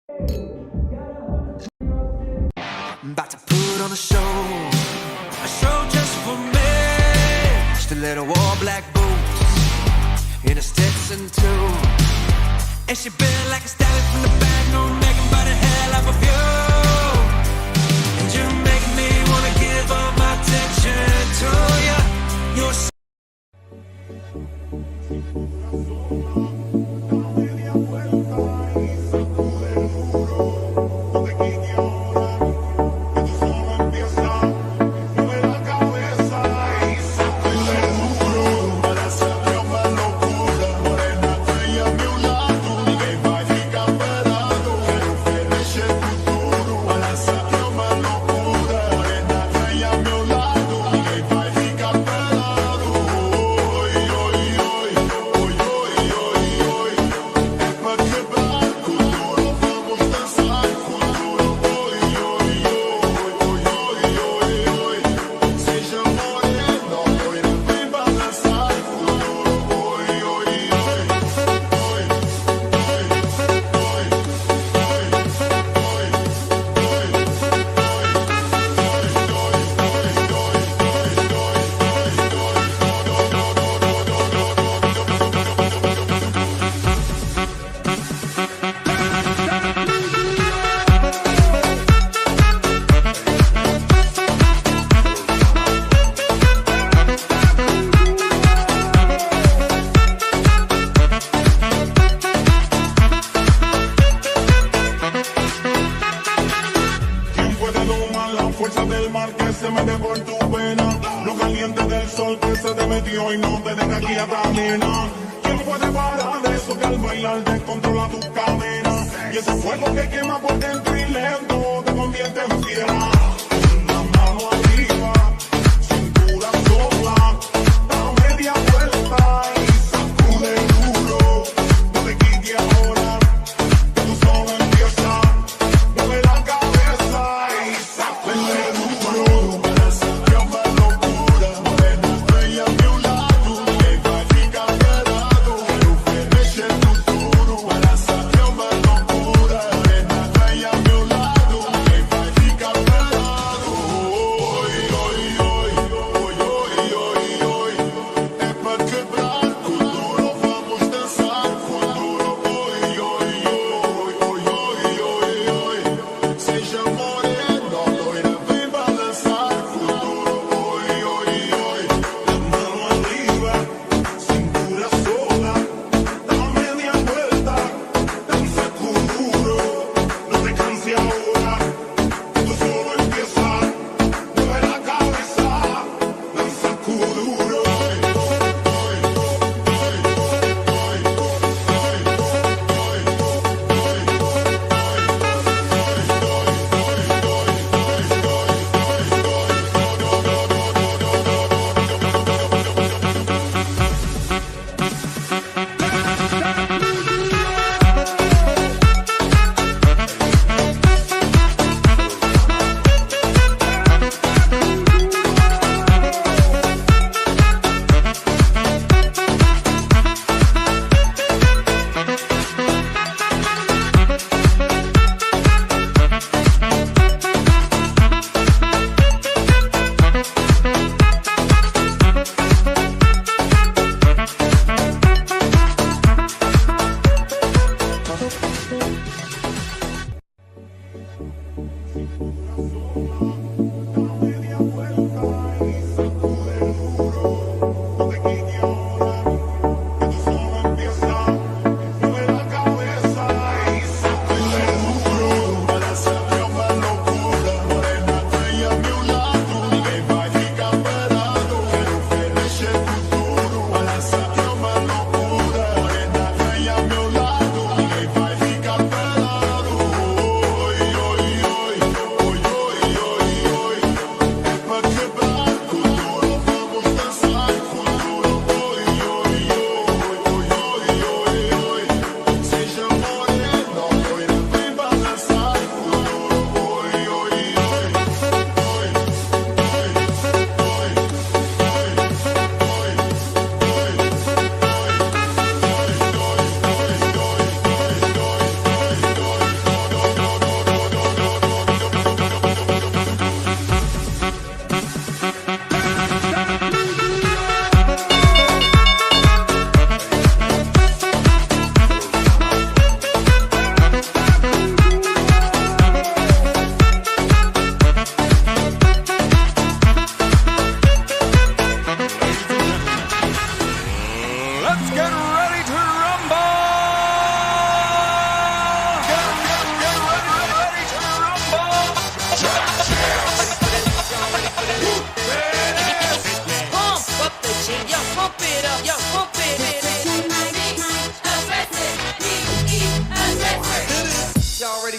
I'm about to put on a show just for me. Stiletto all black boots, in a Stetson too. And she built like a stallion from the back, no making but a hell of a view. And you make me wanna give all my attention to you. You're so fuerza del mar que se mete por tu pena, lo caliente del sol que se te metió y no te deja aquí a caminar. ¿Quién puede parar eso que al bailar descontrola tus cadenas? Y ese fuego que quema por dentro y lento te convierte en fiera. La mano arriba, cintura sola, da media vuelta y sacude duro. No te quites ahora, que tú solo empieza. Mueve la cabeza y sacude duro. Para sacarme locura, morena estrella a mi lado, que vai ficar pelado. Quero oferecer futuro. Para sacarme locura, morena estrella a mi lado, que vai ficar pelado.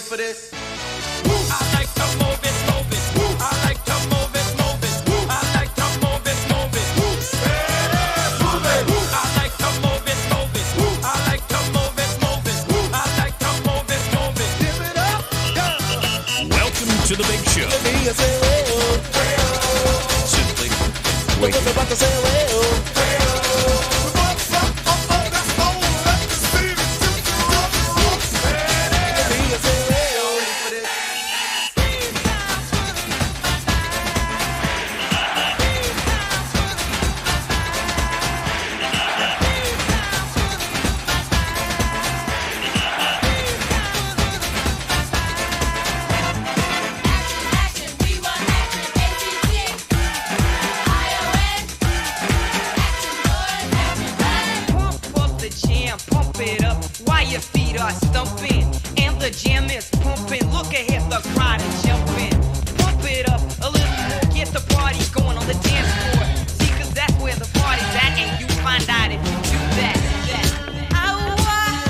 for this? I like to move it, move it. I like to move it, move it. I like to move it, move it. I like to move it, move it. I like to move it, move it. I like to move it, move it. Give it up, yeah. Welcome to the big show. Simply stumping and the jam is pumping. Look ahead, the crowd is jumping. Pump it up a little more, get the party going on the dance floor. See, 'cause that's where the party's at, and you find out if you do that. I want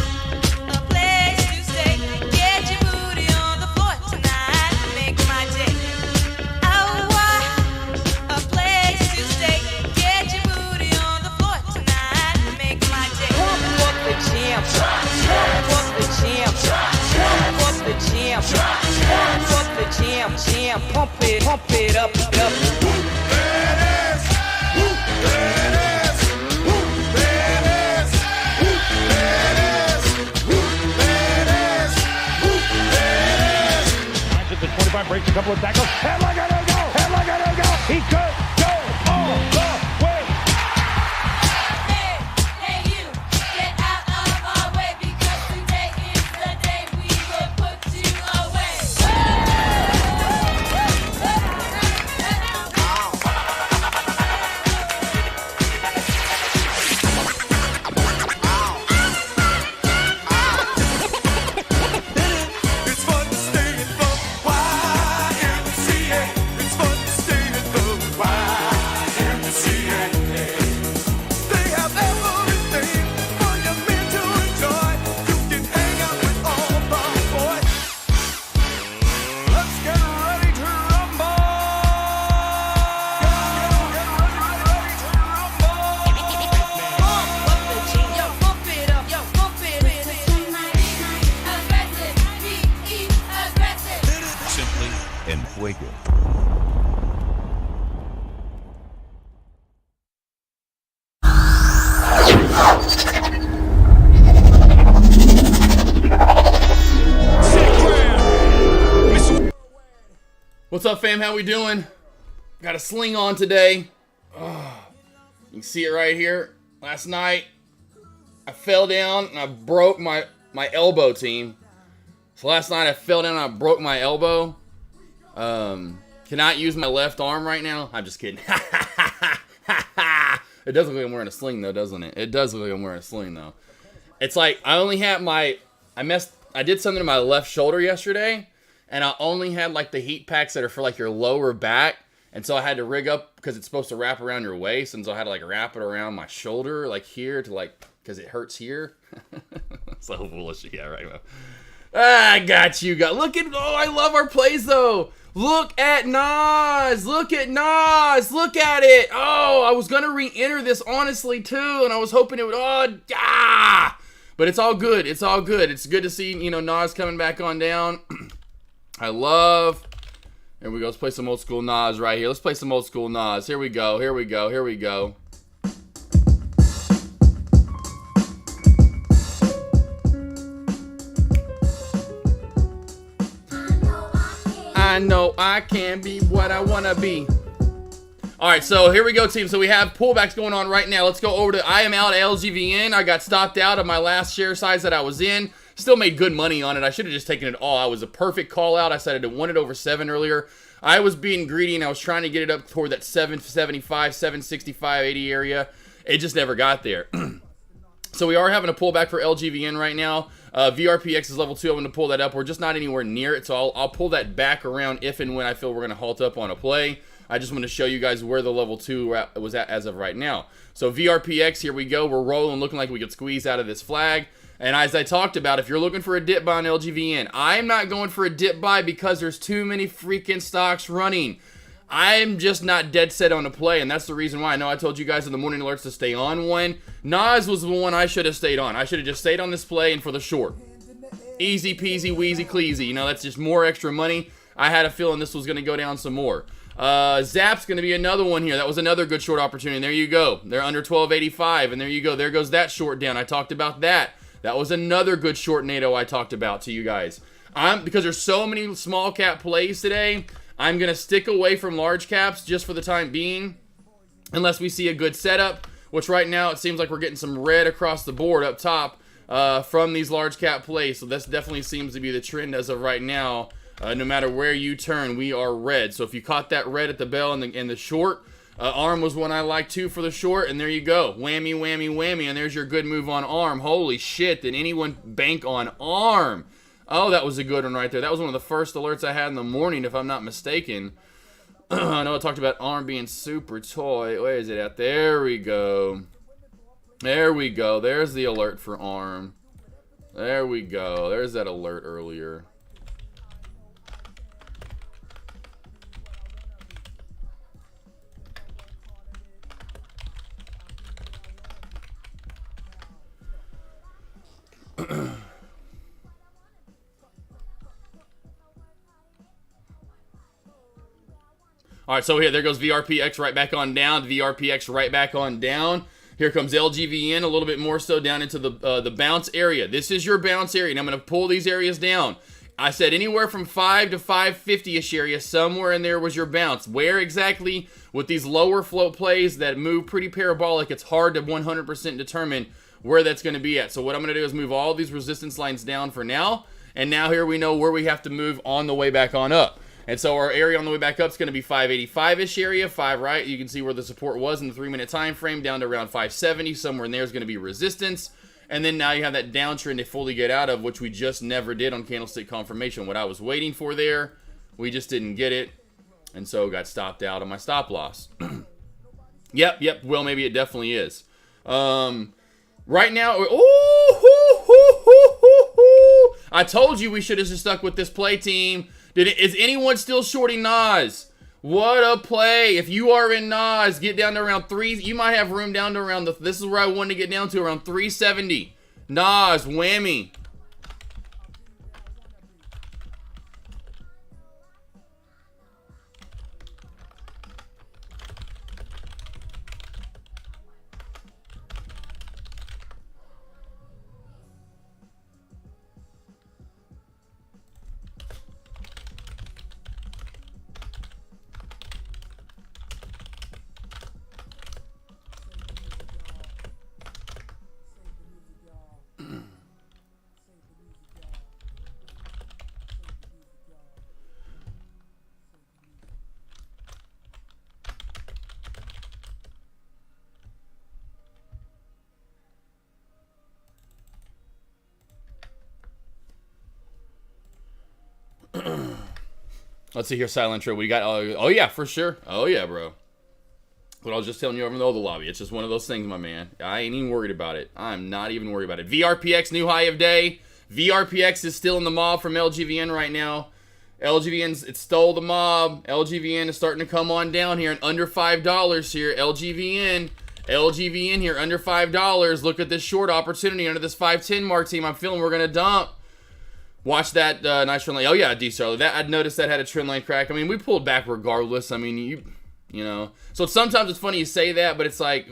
a place to stay. Get your booty on the floor tonight, make my day. I want a place to stay. Get your booty on the floor tonight, make my day. Pump up the jam. Pump up the jam, pump up the jam, pump up the jam, pump it up, up. At the 25, breaks a couple of tackles. Headlock at go! Headlock at go! He could go all the way. Hey, you, get out of our way because today is the day we will put you away. It's fun to stay in the YMCA. It's fun to stay in the YMCA. They have everything for your men to enjoy. You can hang out with all the boys. Let's get ready to rumble. Get ready to rumble. Pump up the jam, yo, pump it up, yo, pump it up. Aggressive, be aggressive. simply en fuego. What's up, fam? How we doing? Got a sling on today. Oh, you can see it right here. Last night, I fell down and I broke my elbow, team. So last night I fell down and I broke my elbow. Cannot use my left arm right now. I'm just kidding. It does look like I'm wearing a sling though, doesn't it? It does look like I'm wearing a sling though. It's like I only had I did something to my left shoulder yesterday, and I only had like the heat packs that are for like your lower back, and so I had to rig up because it's supposed to wrap around your waist, and so I had to like wrap it around my shoulder like here to like because it hurts here. So foolish, yeah, right. I got you. Look at I love our plays though. Look at Nas. Look at Nas. Look at it. Oh, I was gonna re-enter this honestly too, and I was hoping it would. But it's all good. It's all good. It's good to see Nas coming back on down. I love. Here we go. Let's play some old school Nas right here. Let's play some old school Nas. Here we go. Here we go. Here we go. I know I can be what I want to be. All right, so here we go, team. So we have pullbacks going on right now. Let's go over to I am out LGVN. I got stopped out of my last share size that I was in. Still made good money on it. I should have just taken it all. I was a perfect call out. I said I didn't want it over 7 earlier. I was being greedy, and I was trying to get it up toward that 775, 765, 80 area. It just never got there. So we are having a pullback for LGVN right now. VRPX is level 2. I'm going to pull that up. We're just not anywhere near it, so I'll pull that back around if and when I feel we're going to halt up on a play. I just want to show you guys where the level 2 was at as of right now. So VRPX, here we go. We're rolling, looking like we could squeeze out of this flag. And as I talked about, if you're looking for a dip buy on LGVN, I'm not going for a dip buy because there's too many freaking stocks running. I'm just not dead set on a play, and that's the reason why. I know I told you guys in the morning alerts to stay on one. Nas was the one I should have stayed on. I should have just stayed on this play and for the short. Easy peasy, wheezy cleasy. You know, that's just more extra money. I had a feeling this was going to go down some more. Zap's going to be another one here. That was another good short opportunity. There you go. They're under 1285, and there you go. There goes that short down. I talked about that. That was another good short NATO I talked about to you guys. Because there's so many small cap plays today, I'm going to stick away from large caps just for the time being, unless we see a good setup, which right now it seems like we're getting some red across the board up top from these large cap plays. So this definitely seems to be the trend as of right now. No matter where you turn, we are red. So if you caught that red at the bell in the short, ARM was one I liked too for the short, and there you go. Whammy, whammy, whammy, and there's your good move on ARM. Holy shit, did anyone bank on ARM? Oh, that was a good one right there. That was one of the first alerts I had in the morning, if I'm not mistaken. I know I talked about ARM being super toy. Where is it at? There we go. There we go. There's the alert for ARM. There we go. There's that alert earlier. All right, so here, there goes VRPX right back on down. VRPX right back on down. Here comes LGVN a little bit more so down into the bounce area. This is your bounce area, and I'm going to pull these areas down. I said anywhere from 5 to 550-ish area, somewhere in there was your bounce. Where exactly with these lower float plays that move pretty parabolic, it's hard to 100% determine where that's going to be at. So what I'm going to do is move all these resistance lines down for now, and now here we know where we have to move on the way back on up. And so our area on the way back up is going to be 585-ish area, 5 right. You can see where the support was in the 3-minute time frame, down to around 570. Somewhere in there is going to be resistance. And then now you have that downtrend to fully get out of, which we just never did on candlestick confirmation. What I was waiting for there, we just didn't get it. And so got stopped out on my stop loss. Yep, well, maybe it definitely is. Right now, I told you we should have just stuck with this play, team. Is anyone still shorting Nas? What a play. If you are in Nas, get down to around 3. You might have room down to around this is where I wanted to get down to, around 370. Nas, whammy. Let's see here, Silent Intro. We got, oh yeah, for sure. Oh yeah, bro. But I was just telling you over in the other lobby. It's just one of those things, my man. I ain't even worried about it. I'm not even worried about it. VRPX, new high of day. VRPX is still in the mob from LGVN right now. It stole the mob. LGVN is starting to come on down here and under $5 here. LGVN here under $5. Look at this short opportunity under this 510 mark, team. I'm feeling we're going to dump. Watch that nice trend line. Oh, yeah, D-Star. That I'd noticed that had a trend line crack. I mean, we pulled back regardless. I mean, you know. So sometimes it's funny you say that, but it's like,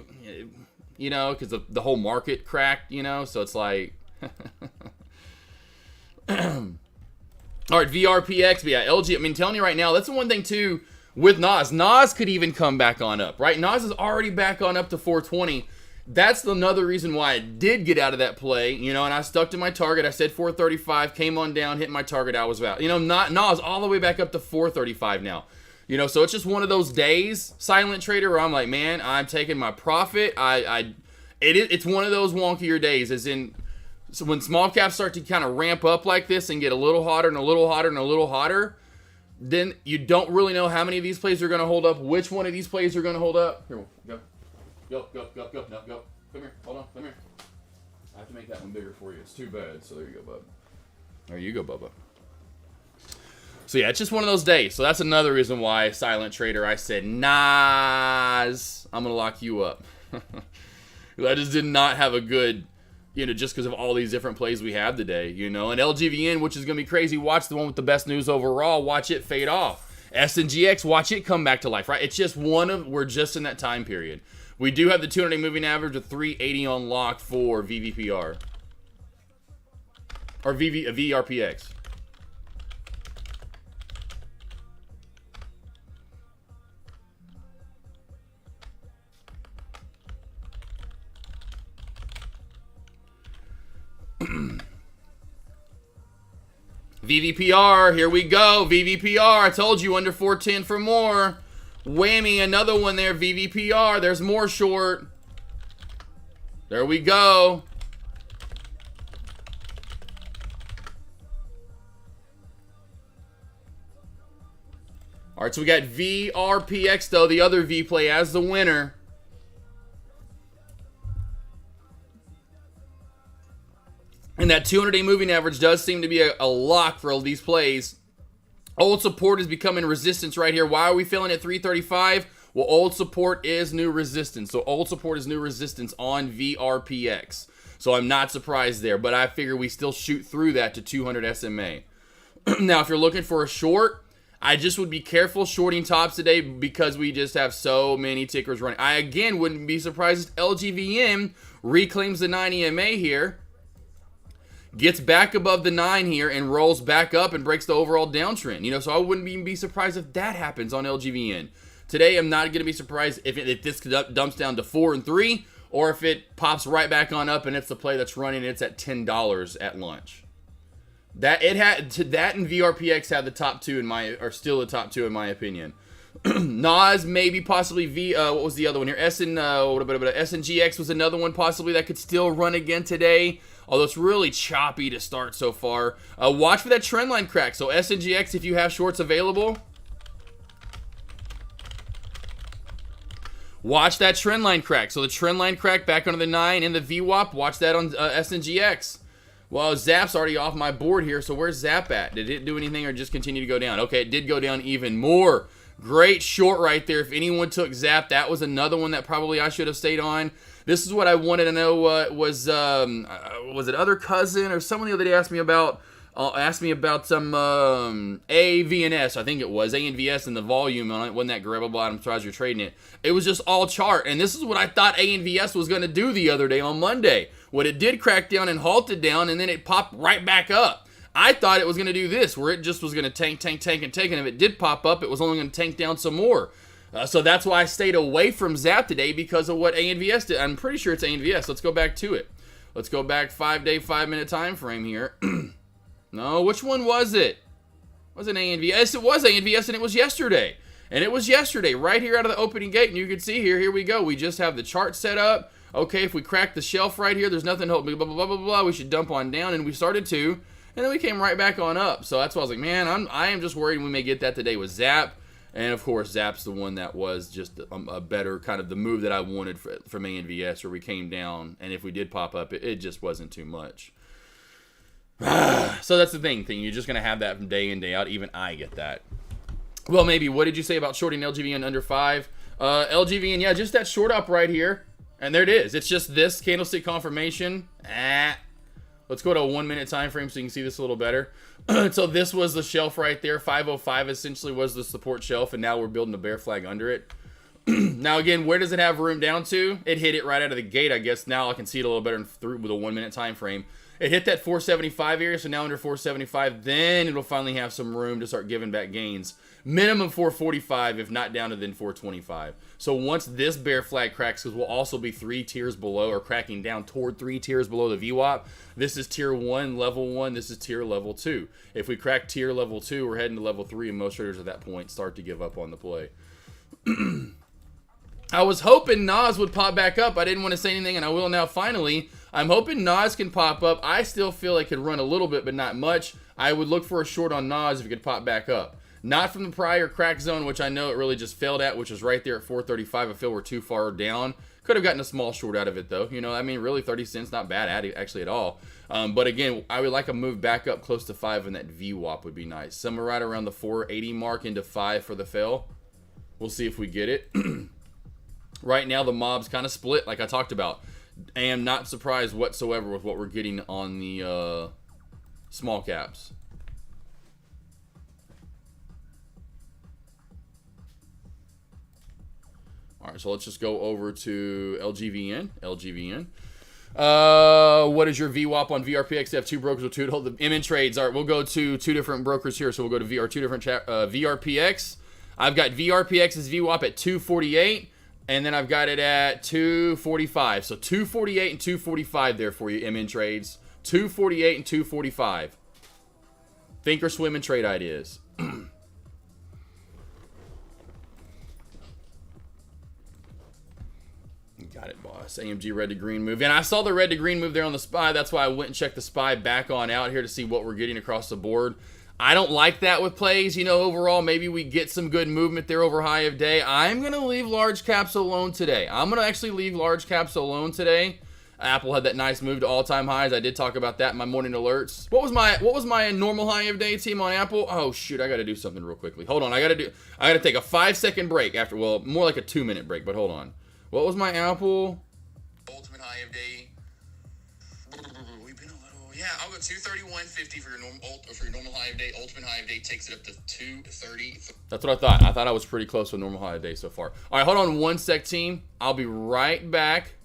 you know, because the whole market cracked, you know. So it's like. All right, VRPX. But yeah, LG. I mean, telling you right now, that's the one thing, too, with Nas. Nas could even come back on up, right? Nas is already back on up to 420. That's another reason why I did get out of that play, you know, and I stuck to my target. I said 435, came on down, hit my target, I was out. You know, Nas all the way back up to 435 now. You know, so it's just one of those days, Silent Trader, where I'm like, man, I'm taking my profit. It's one of those wonkier days, as in, so when small caps start to kind of ramp up like this and get a little hotter and a little hotter and a little hotter, then you don't really know how many of these plays are going to hold up, which one of these plays are going to hold up. Here, go. Go. No, go. Come here. Hold on. Come here. I have to make that one bigger for you. It's too bad. So there you go, bub. There you go, Bubba. So yeah, it's just one of those days. So that's another reason why, Silent Trader, I said, Nas, I'm going to lock you up. I just did not have a good, just because of all these different plays we have today, And LGVN, which is going to be crazy, watch the one with the best news overall, watch it fade off. SNGX, watch it come back to life, right? It's just we're just in that time period. We do have the 200-day moving average of 380 on lock for VVPR. Or VRPX. VVPR, here we go. VVPR, I told you, under 410 for more. Whammy, another one there. VVPR, there's more short. There we go. All right, so we got VRPX, though, the other V play, as the winner. And that 200-day moving average does seem to be a lock for all these plays. Old support is becoming resistance right here. Why are we filling at 335? Well, old support is new resistance. So old support is new resistance on VRPX. So I'm not surprised there, but I figure we still shoot through that to 200 SMA. Now, if you're looking for a short, I just would be careful shorting tops today because we just have so many tickers running. I, again, wouldn't be surprised if LGVM reclaims the 9 EMA here, gets back above the 9 here, and rolls back up and breaks the overall downtrend. So I wouldn't even be surprised if that happens on LGVN. Today, I'm not going to be surprised if this dumps down to 4 and 3, or if it pops right back on up and it's the play that's running. It's at $10 at lunch. That and VRPX had the top two are still the top two in my opinion. Nas, maybe possibly what was the other one here? SNGX was another one possibly that could still run again today. Although it's really choppy to start so far. Watch for that trend line crack. So SNGX, if you have shorts available, watch that trend line crack. So the trend line crack back under the 9 and the VWAP. Watch that on SNGX. Well, Zap's already off my board here. So where's Zap at? Did it do anything or just continue to go down? Okay, it did go down even more. Great short right there. If anyone took Zap, that was another one that probably I should have stayed on. This is what I wanted to know. Was it other cousin or someone the other day asked me about some AVNS? I think it was ANVS and the volume on it wasn't that grabbable item as you're trading it. It was just all chart, and this is what I thought ANVS was going to do the other day on Monday. What it did crack down and halted down, and then it popped right back up. I thought it was going to do this, where it just was going to tank, and if it did pop up, it was only going to tank down some more. So that's why I stayed away from Zap today, because of what ANVS did. I'm pretty sure it's ANVS. Let's go back to it. Let's go back 5-day, 5-minute time frame here. No, which one was it? Was it ANVS? It was ANVS, and it was yesterday. And it was yesterday, right here out of the opening gate. And you can see here we go. We just have the chart set up. Okay, if we crack the shelf right here, there's nothing to blah, blah, blah, blah, blah. We should dump on down, and we started to. And then we came right back on up. So that's why I was like, man, I am just worried we may get that today with Zap. And, of course, Zap's the one that was just a better kind of the move that I wanted from ANVS, where we came down. And if we did pop up, it just wasn't too much. So that's the thing. You're just going to have that from day in, day out. Even I get that. Well, maybe. What did you say about shorting LGVN under 5? LGVN, yeah, just that short up right here. And there it is. It's just this candlestick confirmation. Let's go to a 1-minute time frame so you can see this a little better. So this was the shelf right there. 505 essentially was the support shelf, and now we're building a bear flag under it. Now, again, where does it have room down to? It hit it right out of the gate, I guess. Now I can see it a little better through with a 1-minute time frame. It hit that 475 area, so now under 475, then it'll finally have some room to start giving back gains. Minimum 445, if not down to then 425. So once this bear flag cracks, because we'll also be 3 tiers below, or cracking down toward 3 tiers below the VWAP. This is tier 1, level 1. This is tier level 2. If we crack tier level 2, we're heading to level 3, and most traders at that point start to give up on the play. I was hoping Nas would pop back up. I didn't want to say anything, and I will now finally. I'm hoping Nas can pop up. I still feel it could run a little bit, but not much. I would look for a short on Nas if it could pop back up. Not from the prior crack zone, which I know it really just failed at, which is right there at 435. I feel we're too far down. Could have gotten a small short out of it, though. You know, I mean, really 30 cents, not bad actually at all. But again, I would like a move back up close to 5, and that VWAP would be nice. Somewhere right around the 480 mark into 5 for the fail. We'll see if we get it. Right now, the mob's kind of split, like I talked about. I am not surprised whatsoever with what we're getting on the small caps. All right, so let's just go over to LGVN. What is your VWAP on VRPX? They have 2 brokers with 2 to hold the MN trades. All right, we'll go to 2 different brokers here. So we'll go to VR, 2 different VRPX. I've got VRPX's VWAP at 248, and then I've got it at 245. So 248 and 245 there for you, MN trades. 248 and 245. Think or swim and trade ideas. Got it, boss. AMG red to green move. And I saw the red to green move there on the SPY. That's why I went and checked the SPY back on out here to see what we're getting across the board. I don't like that with plays. You know, overall, maybe we get some good movement there over high of day. I'm going to leave large caps alone today. I'm going to actually leave large caps alone today. Apple had that nice move to all-time highs. I did talk about that in my morning alerts. What was my normal high of day team on Apple? Oh shoot, I got to do something real quickly. Hold on. I got to take a 5-second break after, well, more like a 2-minute break, but hold on. What was my Apple? Ultimate high of day. We've been a little, yeah. I'll go 231.50 for your normal high of day. Ultimate high of day takes it up to 230. That's what I thought. I thought I was pretty close with normal high of day so far. All right, hold on 1 sec, team. I'll be right back.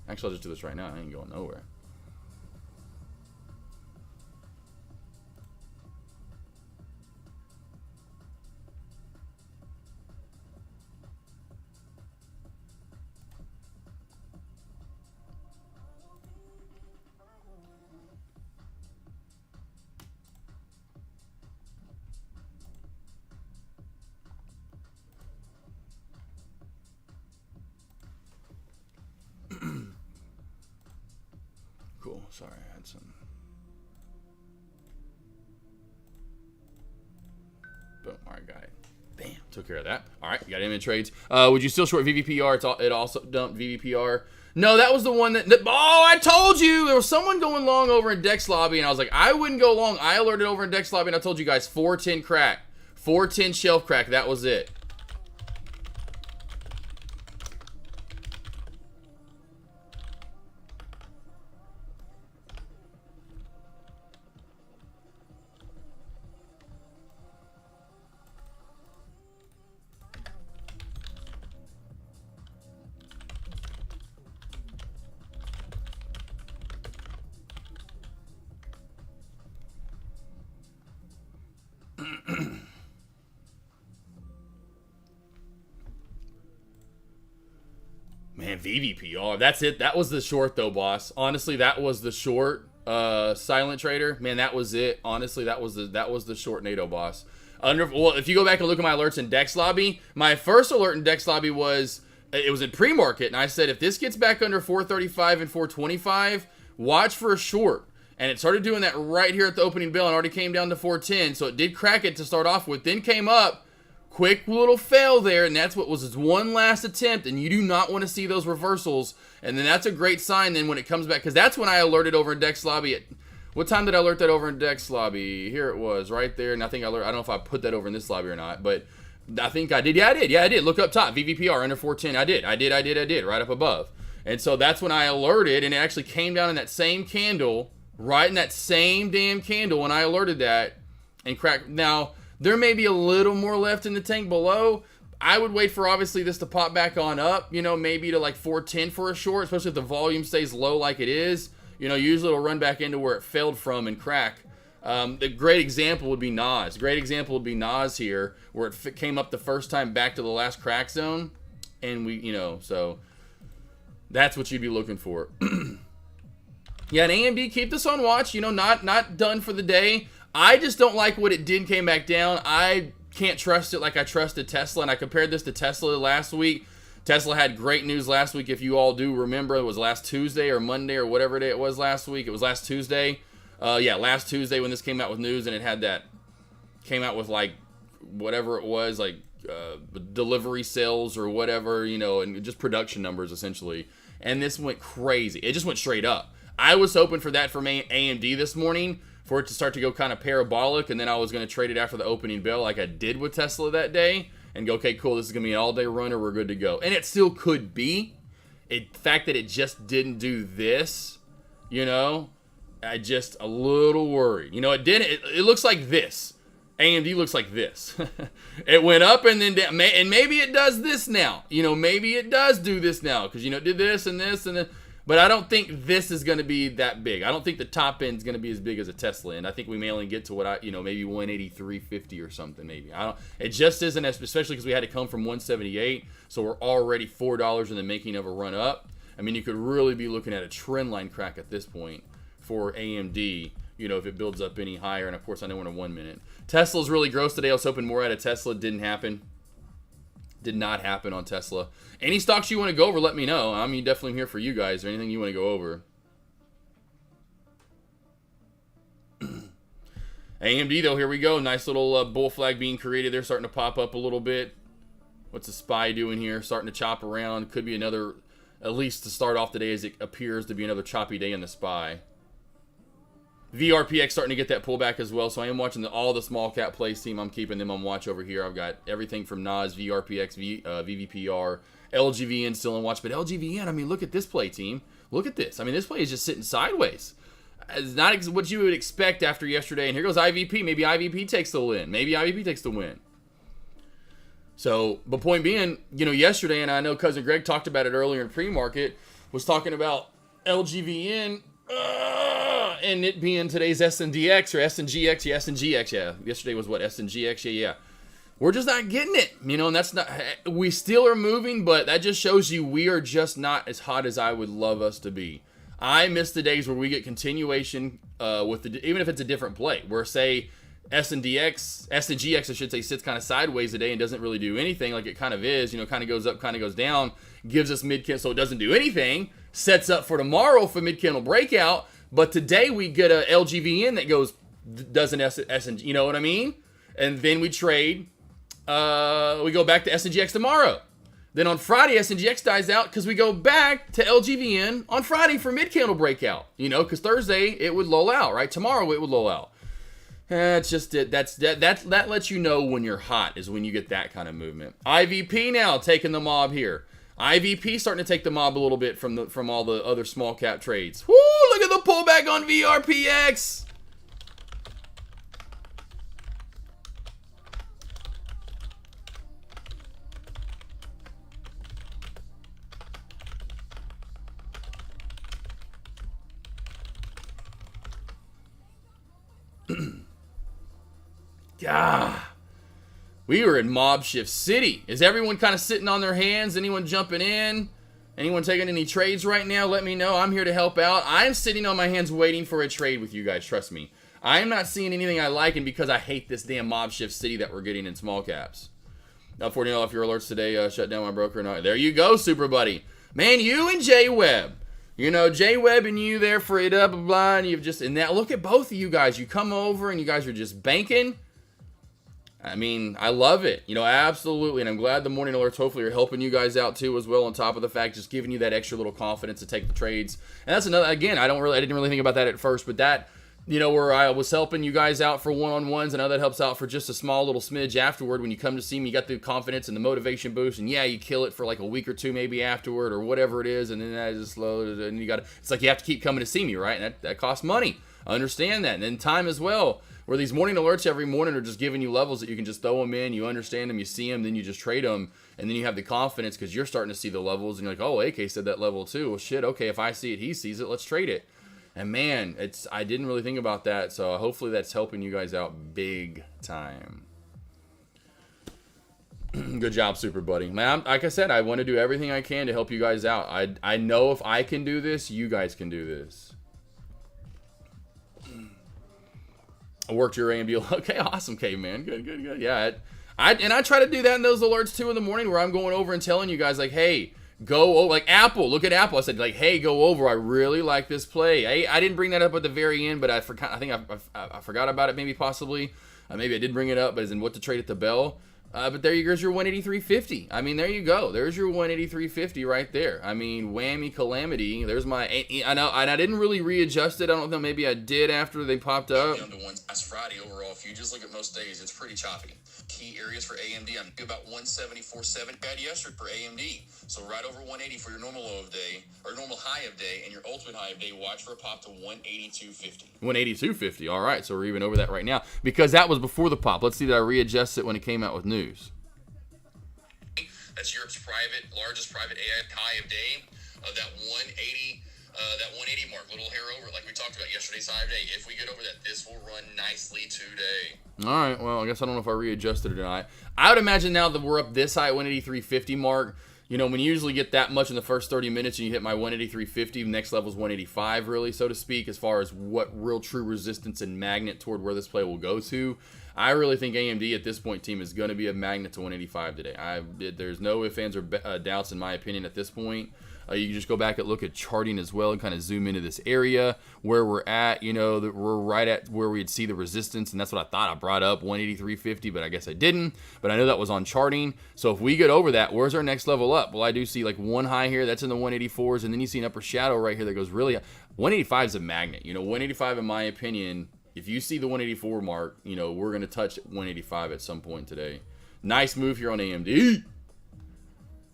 Actually, I'll just do this right now. I ain't going nowhere. Cool. Sorry, I had some. Boom. All right, got it. Bam. Took care of that. All right, you got image trades. Would you still short VVPR? It also dumped VVPR. No, that was the one that oh, I told you there was someone going long over in Dex Lobby, and I was like, I wouldn't go long. I alerted over in Dex Lobby, and I told you guys 410 crack, 410 shelf crack. That was it. Man, VVPR. That's it. That was the short, though, boss. Honestly, that was the short. Silent Trader. Man, that was it. Honestly, that was the short NATO, boss. Well, if you go back and look at my alerts in Dex Lobby, my first alert in Dex Lobby was in pre-market, and I said if this gets back under 435 and 425, watch for a short. And it started doing that right here at the opening bell and already came down to 410. So it did crack it to start off with, then came up. Quick little fail there, and that's what was his one last attempt, and you do not want to see those reversals. And then that's a great sign then when it comes back, because that's when I alerted over in Dex Lobby. What time did I alert that over in Dex Lobby? Here it was, right there. And I think I don't know if I put that over in this lobby or not, but I think I did. Yeah, I did. Look up top, VVPR under 410. I did, right up above. And so that's when I alerted, and it actually came down in that same candle, right in that same damn candle when I alerted that, and cracked. Now, there may be a little more left in the tank below. I would wait for, obviously, this to pop back on up, you know, maybe to like 410 for a short, especially if the volume stays low like it is. You know, usually it'll run back into where it failed from and crack. The great example would be Nas. Great example would be Nas here, where it came up the first time back to the last crack zone. And we, you know, so that's what you'd be looking for. Yeah, and AMD, keep this on watch. You know, not done for the day. I just don't like what it did came back down. I can't trust it like I trusted Tesla, and I compared this to Tesla last week. Tesla had great news last week, if you all do remember. It was last Tuesday or Monday or whatever day it was last week. It was last Tuesday. Yeah, last Tuesday when this came out with news, and it had that, came out with like whatever it was, like delivery sales or whatever, you know, and just production numbers essentially. And this went crazy. It just went straight up. I was hoping for that from AMD this morning, for it to start to go kind of parabolic, and then I was going to trade it after the opening bell like I did with Tesla that day and go, okay, cool, this is going to be an all-day runner, we're good to go. And it still could be. The fact that it just didn't do this, you know, I just a little worried. You know, it didn't. It looks like this. AMD looks like this. It went up and then down, and maybe it does this now. You know, maybe it does do this now because, you know, it did this and this and then. But I don't think this is going to be that big. I don't think the top end is going to be as big as a Tesla end. I think we may only get to what maybe 183.50 or something. Maybe It just isn't, especially because we had to come from 178. So we're already $4 in the making of a run up. I mean, you could really be looking at a trend line crack at this point for AMD. You know, if it builds up any higher. And of course, I know in a 1 minute. Tesla's really gross today. I was hoping more out of Tesla. Didn't happen. Did not happen on Tesla. Any stocks you want to go over, let me know. I mean, definitely here for you guys or anything you want to go over. AMD, though, here we go. Nice little bull flag being created there, starting to pop up a little bit. What's the SPY doing here? Starting to chop around. Could be another, at least to start off the day, as it appears to be another choppy day in the SPY. VRPX starting to get that pullback as well, so I am watching all the small cap plays team. I'm keeping them on watch over here. I've got everything from NAS, VRPX, VVPR, LGVN still on watch, but LGVN, I mean, look at this play team. Look at this. I mean, this play is just sitting sideways. It's not what you would expect after yesterday, and here goes IVP. Maybe IVP takes the win. Maybe IVP takes the win. So, but point being, you know, yesterday, and I know Cousin Greg talked about it earlier in pre-market, was talking about LGVN, and it being today's SNDX or SNGX, yeah, SNGX, yeah. Yesterday was what, SNGX, yeah. We're just not getting it, you know, and that's not, we still are moving, but that just shows you we are just not as hot as I would love us to be. I miss the days where we get continuation with even if it's a different play, where say SNGX, I should say, sits kind of sideways today and doesn't really do anything like it kind of is, you know, kind of goes up, kind of goes down, gives us mid-candle, so it doesn't do anything, sets up for tomorrow for mid-candle breakout. But today we get a LGVN that does an SNG, you know what I mean? And then we trade, we go back to SNGX tomorrow. Then on Friday, SNGX dies out because we go back to LGVN on Friday for mid-candle breakout. You know, because Thursday it would lull out, right? Tomorrow it would lull out. That's just it. That lets you know when you're hot, is when you get that kind of movement. IVP now taking the mob here. IVP starting to take the mob a little bit from all the other small cap trades. Woo! Look at the pullback on VRPX. Yeah. We are in Mob Shift City. Is everyone kind of sitting on their hands? Anyone jumping in? Anyone taking any trades right now? Let me know. I'm here to help out. I'm sitting on my hands waiting for a trade with you guys. Trust me. I'm not seeing anything I like, and because I hate this damn Mob Shift City that we're getting in small caps. Now, $40 off your alerts today. Shut down my broker. No, there you go, Super Buddy. Man, you and J Webb. You know, J Webb and you there for it up, blah, blah, and you've just, and now look at both of you guys. You come over and you guys are just banking. I mean, I love it. You know, absolutely. And I'm glad the morning alerts hopefully are helping you guys out too as well, on top of the fact just giving you that extra little confidence to take the trades. And that's another, again, I didn't really think about that at first, but that, you know, where I was helping you guys out for one-on-ones, and I know that helps out for just a small little smidge afterward. When you come to see me, you got the confidence and the motivation boost, and yeah, you kill it for like a week or two maybe afterward or whatever it is, and then that is slow, and you got to, it's like you have to keep coming to see me, right? And that costs money. I understand that. And then time as well, where these morning alerts every morning are just giving you levels that you can just throw them in, you understand them, you see them, then you just trade them, and then you have the confidence because you're starting to see the levels, and you're like, oh, AK said that level too. Well, shit, okay, if I see it, he sees it, let's trade it. And man, I didn't really think about that, so hopefully that's helping you guys out big time. Good job, Super Buddy. Man, like I said, I want to do everything I can to help you guys out. I know if I can do this, you guys can do this. I worked your AMD. Okay, awesome, caveman. Good. Yeah, I try to do that in those alerts too in the morning, where I'm going over and telling you guys like, hey, Go over, like Apple. Look at Apple. I said, like, hey, go over. I really like this play. I didn't bring that up at the very end, but I forgot. I think I forgot about it. Maybe possibly. Maybe I did bring it up, but as in what to trade at the bell. But there you goes your 183.50. I mean, there you go. There's your 183.50 right there. I mean, whammy calamity. There's my. I know, and I didn't really readjust it. I don't know. Maybe I did after they popped up. Down to one last Friday overall. If you just look at most days, it's pretty choppy. Key areas for AMD, I'm about 174.7 got yesterday for AMD. So right over 180 for your normal low of day or normal high of day, and your ultimate high of day. Watch for a pop to 182.50. 182.50. All right, so we're even over that right now because that was before the pop. Let's see that I readjust it when it came out with news. That's Europe's largest private AI high of day of that 180. That 180 mark, little hair over, like we talked about yesterday's high of day. If we get over that, this will run nicely today. All right, well, I guess I don't know if I readjusted it or not. I would imagine now that we're up this high at 183.50 mark, you know, when you usually get that much in the first 30 minutes and you hit my 183.50, next level is 185, really, so to speak, as far as what real true resistance and magnet toward where this play will go to. I really think AMD at this point, team, is going to be a magnet to 185 today. There's no ifs, ands, or doubts in my opinion at this point. You can just go back and look at charting as well and kind of zoom into this area where we're at. You know, that we're right at where we'd see the resistance, and that's what I thought I brought up, 183.50, but I guess I didn't. But I know that was on charting. So if we get over that, where's our next level up? Well, I do see like one high here. That's in the 184s, and then you see an upper shadow right here that goes really 185 is a magnet. You know, 185, in my opinion, if you see the 184 mark, you know, we're going to touch 185 at some point today. Nice move here on AMD.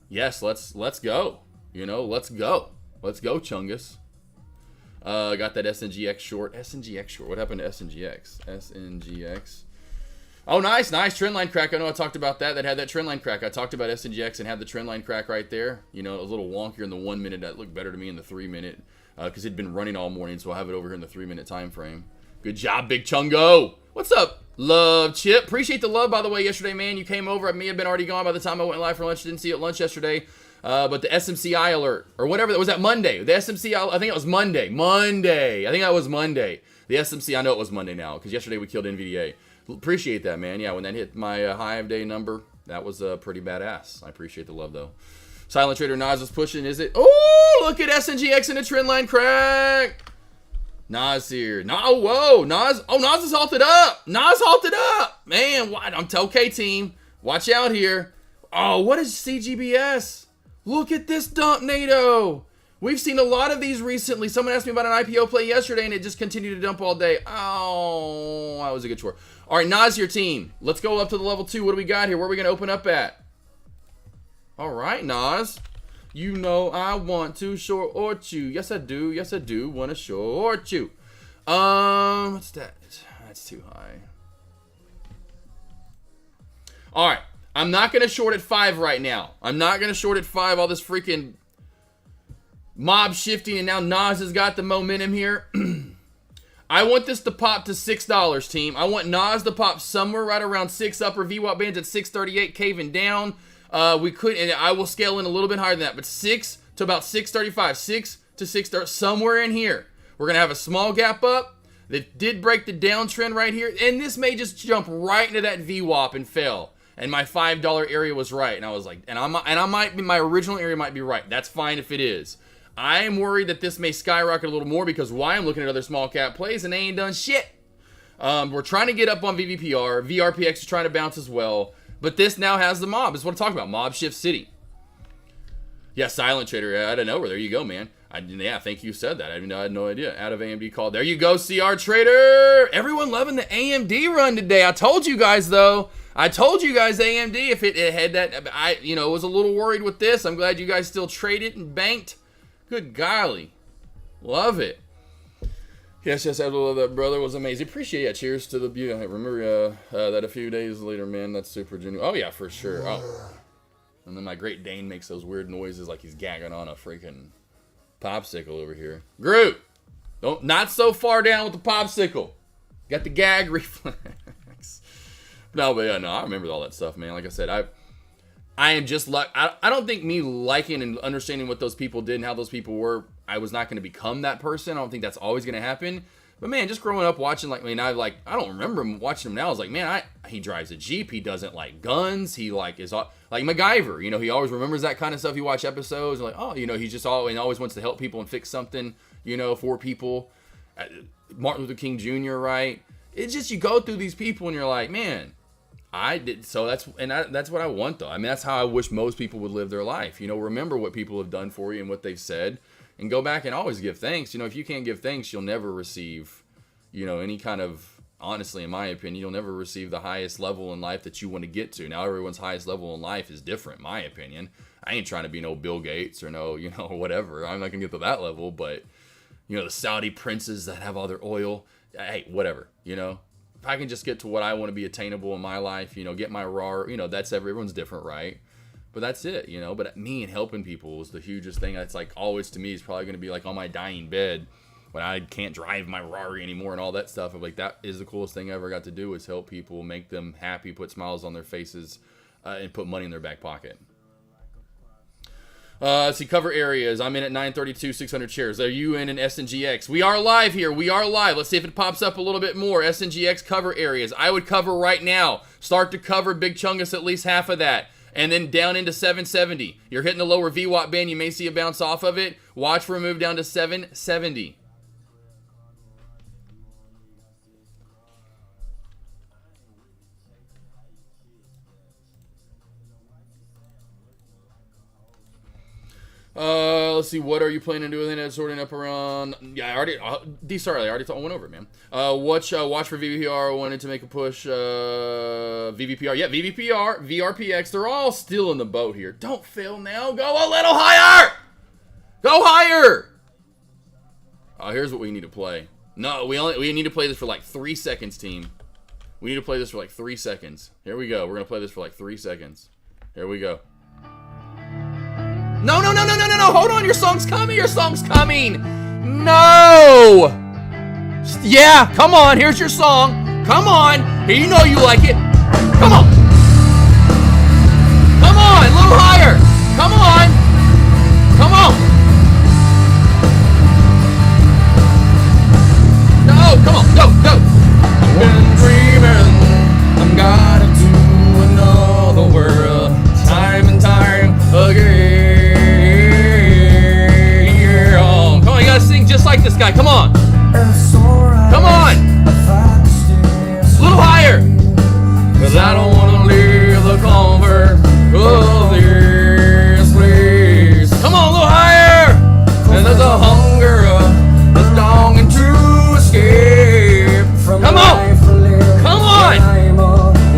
Yes, let's go. You know, let's go. Let's go, Chungus. Got that SNGX short. SNGX short. What happened to SNGX? SNGX. Oh, nice. Trendline crack. I know I talked about that. That had that trendline crack. I talked about SNGX and had the trendline crack right there. You know, it was a little wonkier in the 1 minute. That looked better to me in the 3 minute because it'd been running all morning, so I'll have it over here in the 3 minute time frame. Good job, Big Chungo. What's up, Love Chip? Appreciate the love, by the way, yesterday, man. You came over. I may have been already gone by the time I went live for lunch. Didn't see you at lunch yesterday. But the SMCI alert, or whatever, that was that Monday. The SMCI, I think it was Monday. I think that was Monday. The SMC, I know it was Monday now, because yesterday we killed NVDA. Appreciate that, man. Yeah, when that hit my high of day number, that was pretty badass. I appreciate the love, though. Silent Trader Nas was pushing, is it? Oh, look at SNGX in the trend line crack. Nas here. Whoa, Nas. Oh, Nas is halted up. Man, what? Okay, team. Watch out here. Oh, what is CGBS? Look at this dump, NATO. We've seen a lot of these recently. Someone asked me about an IPO play yesterday, and it just continued to dump all day. Oh, that was a good chore. All right, Nas, your team. Let's go up to the level 2. What do we got here? Where are we going to open up at? All right, Nas. You know I want to short you. Yes, I do. Want to short you. What's that? That's too high. All right. I'm not going to short at 5 right now. I'm not going to short at 5. All this freaking mob shifting, and now Nas has got the momentum here. I want this to pop to $6, team. I want Nas to pop somewhere right around 6. Upper VWAP bands at 638, caving down. We could, and I will scale in a little bit higher than that, but 6 to about 635. 6 to 630, somewhere in here. We're going to have a small gap up that did break the downtrend right here, and this may just jump right into that VWAP and fail. And my $5 area was right, and I was like, my original area might be right. That's fine if it is. I am worried that this may skyrocket a little more because why? I'm looking at other small cap plays and they ain't done shit. We're trying to get up on VVPR. VRPX is trying to bounce as well, but this now has the mob. Is what I'm talking about. Mob Shift City. Yeah, Silent Trader out of nowhere. There you go, man. Yeah, thank you said that. I had no idea. Out of AMD call. There you go, CR Trader. Everyone loving the AMD run today. I told you guys though. AMD, if it had that, was a little worried with this. I'm glad you guys still traded and banked. Good golly. Love it. Yes, I love that, brother. Was amazing. Appreciate it. Cheers to the beauty. I remember that a few days later, man. That's super genuine. Oh, yeah, for sure. Oh. And then my Great Dane makes those weird noises like he's gagging on a freaking popsicle over here. Groot! Not so far down with the popsicle. Got the gag reflex. No, but yeah, no, I remember all that stuff, man. Like I said, I am just like, I don't think me liking and understanding what those people did and how those people were, I was not going to become that person. I don't think that's always going to happen. But man, just growing up watching, like, I mean, I don't remember him watching him now. I was like, man, he drives a Jeep. He doesn't like guns. He like is like MacGyver. You know, he always remembers that kind of stuff. You watch episodes, like, oh, you know, he's just always wants to help people and fix something, you know, for people. Martin Luther King Jr., right? It's just, you go through these people and you're like, man, I did. So that's what I want, though. I mean, that's how I wish most people would live their life. You know, remember what people have done for you and what they've said, and go back and always give thanks. You know, if you can't give thanks, you'll never receive, you know, any kind of, honestly, in my opinion, you'll never receive the highest level in life that you want to get to. Now, everyone's highest level in life is different, in my opinion. I ain't trying to be no Bill Gates or no, you know, whatever. I'm not going to get to that level, but, you know, the Saudi princes that have all their oil, hey, whatever, you know. If I can just get to what I want to be attainable in my life, you know, get my raw, you know, that's everyone's different, right? But that's it, you know. But me and helping people is the hugest thing. That's like always, to me, is probably going to be like on my dying bed when I can't drive my Rari anymore and all that stuff. I'm like, that is the coolest thing I ever got to do, is help people, make them happy, put smiles on their faces, and put money in their back pocket. Let's see, cover areas. I'm in at 932, 600 shares. Are you in an SNGX? We are live here. We are live. Let's see if it pops up a little bit more. SNGX cover areas. I would cover right now. Start to cover Big Chungus, at least half of that. And then down into 770. You're hitting the lower VWAP band. You may see a bounce off of it. Watch for a move down to 770. Let's see. What are you planning to do with it? Sorting up around. Yeah, I already. I already went over it, man. Watch for VVPR. I wanted to make a push. VVPR. Yeah, VVPR. VRPX. They're all still in the boat here. Don't fail now. Go a little higher. Go higher. Oh, here's what we need to play. No, we need to play this for like 3 seconds, team. We need to play this for like 3 seconds. Here we go. We're gonna play this for like 3 seconds. Here we go. No. Hold on. Your song's coming. No. Yeah, come on. Here's your song. Come on. Here, you know you like it. Come on. Come on. A little higher. Come on. Come on. No, come on. Go. I've been dreaming. I'm gonna do another world. Time and time again. Sing just like this guy. Come on. Come on. A little higher. Cause I don't want to leave the comfort of this place. Come on, a little higher. And there's a hunger that's longing to escape. Come on. Come on.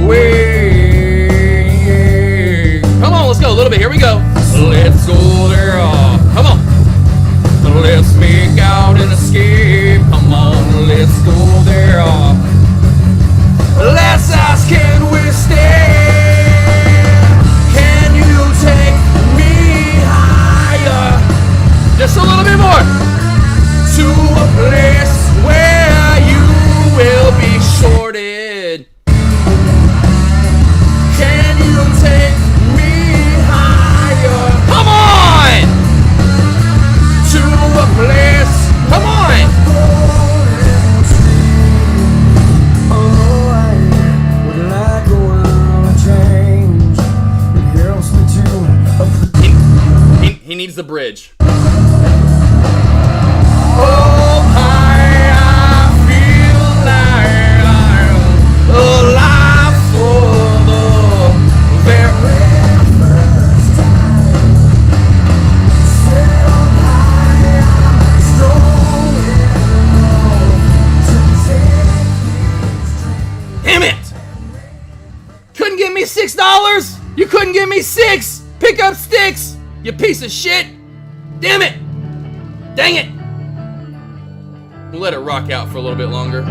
Wait. Come on, let's go a little bit. Here we go. Let's go there. Come on. Let's make out and escape. Come on, let's go there. Let's ask, can we stand? Can you take me higher? Just a little bit more. To a place where you will be shorted. Can you take me higher? Come on! To a place, come on! He needs the bridge. Oh, I feel like I'm alive for the very first time. Damn it! Couldn't give me $6? You couldn't give me 6! Pick up sticks! You piece of shit! Damn it! Dang it! We'll let it rock out for a little bit longer.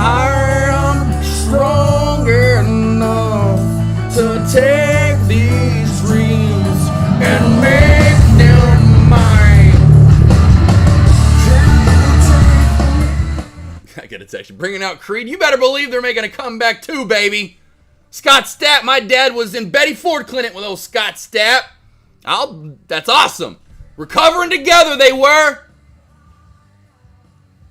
I'm stronger enough to take these dreams and make them mine. I get a text. Bringing out Creed. You better believe they're making a comeback too, baby. Scott Stapp, my dad was in Betty Ford Clinic with old Scott Stapp. That's awesome. Recovering together they were.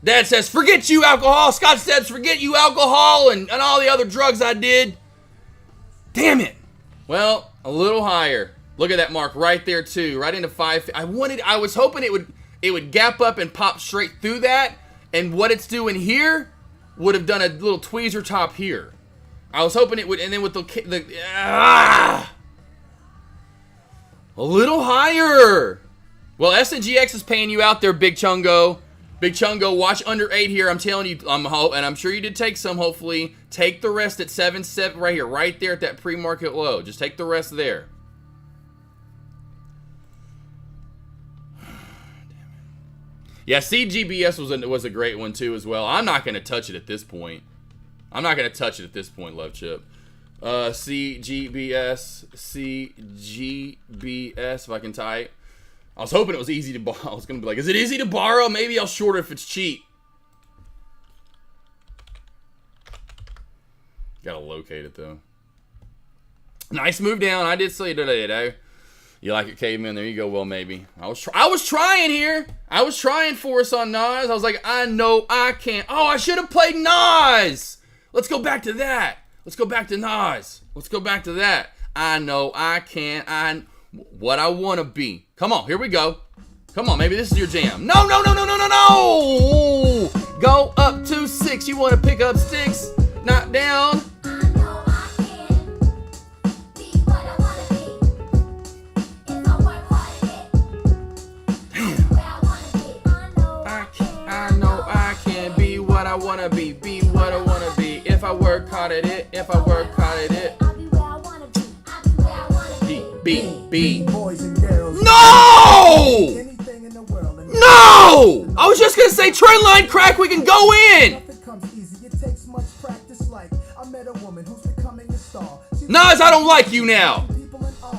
Dad says, forget you, alcohol. Scott says, forget you, alcohol, and all the other drugs I did. Damn it. Well, a little higher. Look at that mark right there, too. Right into 5. I was hoping it would gap up and pop straight through that. And what it's doing here would have done a little tweezer top here. I was hoping it would, and then with a little higher. Well, SNGX is paying you out there, Big Chungo. Big Chungo, watch under 8 here. I'm telling you, and I'm sure you did take some, hopefully. Take the rest at 7.7 right here, right there at that pre-market low. Just take the rest there. Yeah, CGBS was a great one, too, as well. I'm not going to touch it at this point. Love Chip. CGBS, if I can type. I was hoping it was easy to borrow. I was going to be like, is it easy to borrow? Maybe I'll short it if it's cheap. Gotta locate it, though. Nice move down. I did say today, though. You like it, Caveman? There you go. Well, maybe. I was trying here. I was trying for us on Nas. I was like, I know I can't. Oh, I should have played Nas. Let's go back to that. Let's go back to Nas. Let's go back to that. I know I can't. What I want to be. Come on, here we go. Come on, maybe this is your jam. No. Go up to 6. You want to pick up sticks, not down. I know I can be what I want to be what I want to be. If I work hard at it, B. Boys and girls. No! No! I was just gonna say trend line crack, we can go in! Nothing comes easy, it takes much practice. Like I met a woman who's becoming a star. Nas, I don't like you now.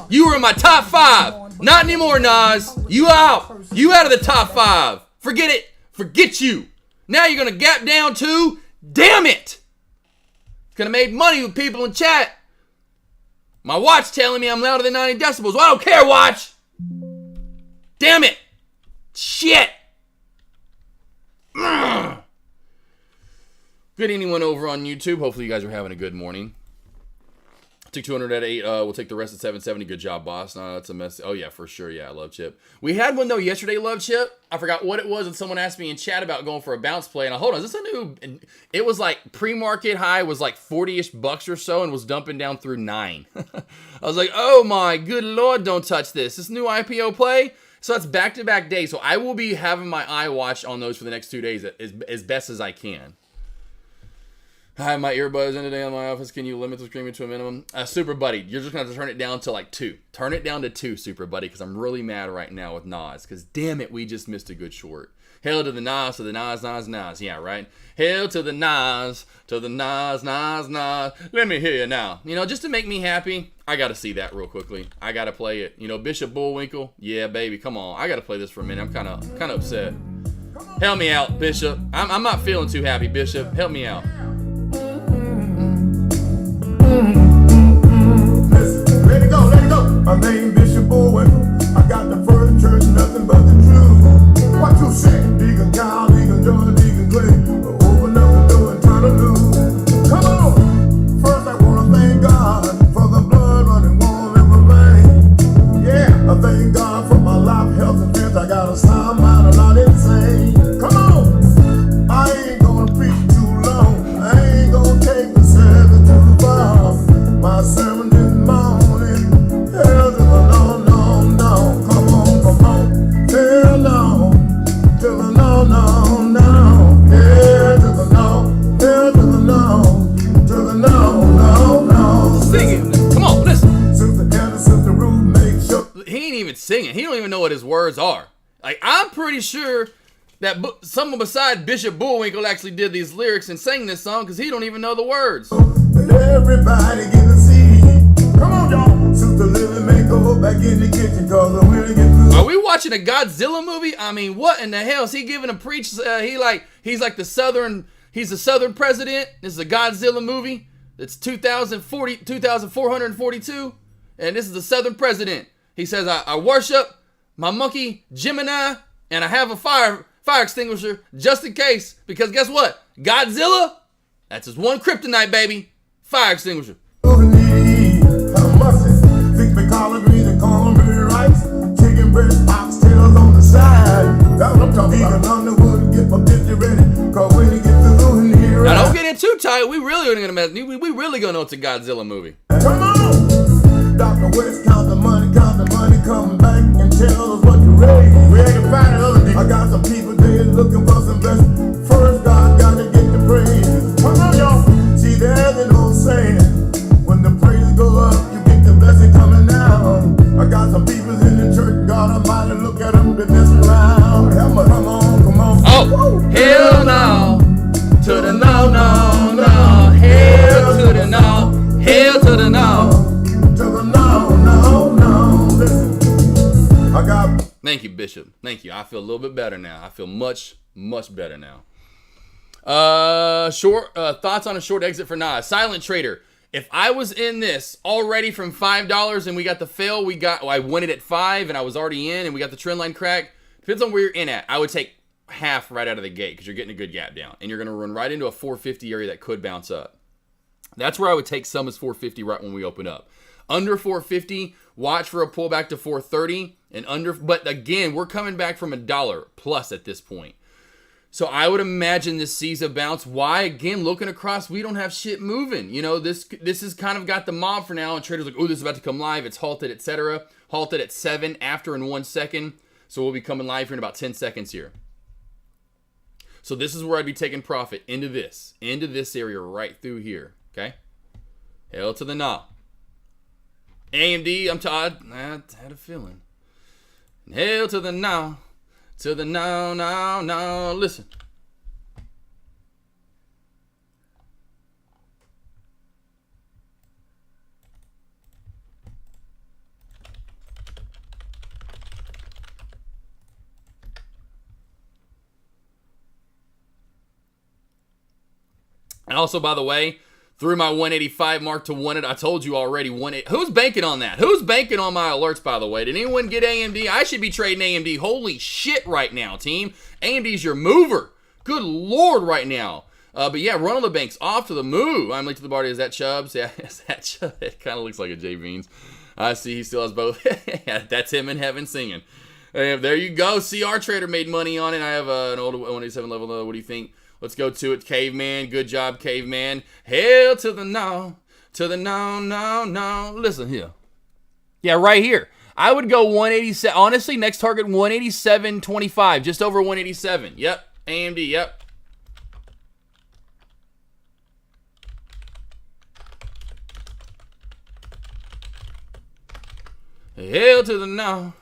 You were in my top 5. Not anymore, Nas. You out. You out of the top 5. Forget it. Forget you. Now you're gonna gap down too. Damn it! Could have made money with people in chat. My watch telling me I'm louder than 90 decibels. Well, I don't care, watch. Damn it. Shit. Ugh. Good anyone over on YouTube. Hopefully you guys are having a good morning. Took 200 at 8. We'll take the rest at 770. Good job, boss. No, that's a mess. Oh, yeah, for sure. Yeah, Love Chip. We had one, though, yesterday, Love Chip. I forgot what it was, and someone asked me in chat about going for a bounce play. And hold on, is this a new... It was like pre-market high was like 40-ish bucks or so and was dumping down through 9. I was like, oh, my good Lord, don't touch this. This new IPO play? So that's back-to-back days. So I will be having my eye watch on those for the next 2 days as best as I can. I have my earbuds in today in my office. Can you limit the screaming to a minimum? Super Buddy, you're just going to have to turn it down to like 2. Turn it down to 2, Super Buddy, because I'm really mad right now with Nas. Because damn it, we just missed a good short. Hail to the Nas, to the Nas. Yeah, right? Hail to the Nas, Nas. Let me hear you now. You know, just to make me happy, I got to see that real quickly. I got to play it. You know, Bishop Bullwinkle. Yeah, baby, come on. I got to play this for a minute. I'm kind of upset. Help me out, Bishop. I'm not feeling too happy, Bishop. Help me out. Let it go. My name Bishop Bullwinkle. I got the first church, nothing but the truth. What you say? Deacon Cal, Deacon George, Deacon Clay. Open up the door and turn it loose. Come on. First I want to thank God for the blood running warm in my veins. Yeah, I thank God for my life, health, and strength. I got a sound mind, I'm not insane. Come on. I ain't gonna preach too long. I ain't gonna take the service too far. My sermon this morning, hell to the no. Come on. Hell no. To the no. Hell to the no. Hell to the no. To the no. Sing it. Come on, listen. Sister Candace, Sister Ruth, make sure. He ain't even singing. He don't even know what his words are. Like, I'm pretty sure that someone beside Bishop Bullwinkle actually did these lyrics and sang this song because he don't even know the words. Everybody get a seat. Come on, y'all. Sister Lily may go back in the kitchen cause I'm gonna get through. Are we watching a Godzilla movie? I mean, what in the hell is he giving a preach? He's like the southern president. This is a Godzilla movie. It's 2442, and this is the southern president. He says, I worship my monkey Gemini, and I have a fire extinguisher just in case. Because guess what? Godzilla, that's his one kryptonite, baby. Fire extinguisher. Fix me collard greens and cornbread rice. Chicken breast, oxtails on the side. That's what I'm talking about. Underwood, get my picture ready. Cause when you get through in here. Now don't get in too tight. We really gonna mess. We really gonna know it's a Godzilla movie. Come on! Dr. West, count the money, come back and tell us what you raised. We ain't gonna find another people. I got some people there looking for some blessings. First, God gotta get the praise. Come on, y'all. See, there's an old saying. When the praise go up, you get the blessing coming down. I got some people in the church, God Almighty, look at them, they're messing around. Come on. Oh, hell no. To the no, no, no. Hell to the no. Hell to the no. Thank you, Bishop. Thank you. I feel a little bit better now. I feel much, much better now. Thoughts on a short exit for Nas. Silent Trader. If I was in this already from $5 and we got the fail, I won it at 5 and I was already in and we got the trend line crack. Depends on where you're in at. I would take half right out of the gate because you're getting a good gap down and you're going to run right into a 450 area that could bounce up. That's where I would take some as 450 right when we open up. Under 450, watch for a pullback to 430 and under. But again, we're coming back from $1 plus at this point. So I would imagine this sees a bounce. Why? Again, looking across, we don't have shit moving. You know, this has kind of got the mob for now. And traders like, oh, this is about to come live. It's halted, etc. Halted at 7 after in 1 second. So we'll be coming live here in about 10 seconds here. So this is where I'd be taking profit into this area right through here. Okay? Hell to the nah. AMD, I'm Todd. I had a feeling. Hell to the now. To the now. Listen. And also, by the way, threw my 185 mark to 1. I told you already. Who's banking on that? Who's banking on my alerts, by the way? Did anyone get AMD? I should be trading AMD. Holy shit right now, team. AMD's your mover. Good Lord right now. But yeah, run on the banks. Off to the move. I'm late to the party. Is that Chubbs? Yeah, is that Chubbs? It kind of looks like a J Beans. I see he still has both. Yeah, that's him in heaven singing. There you go. CR Trader made money on it. I have an old 187 level. What do you think? Let's go to it, Caveman. Good job, Caveman. Hell to the no. To the no. Listen here. Yeah, right here. I would go 187. Honestly, next target 187.25. Just over 187. Yep. AMD, yep. Hell to the no.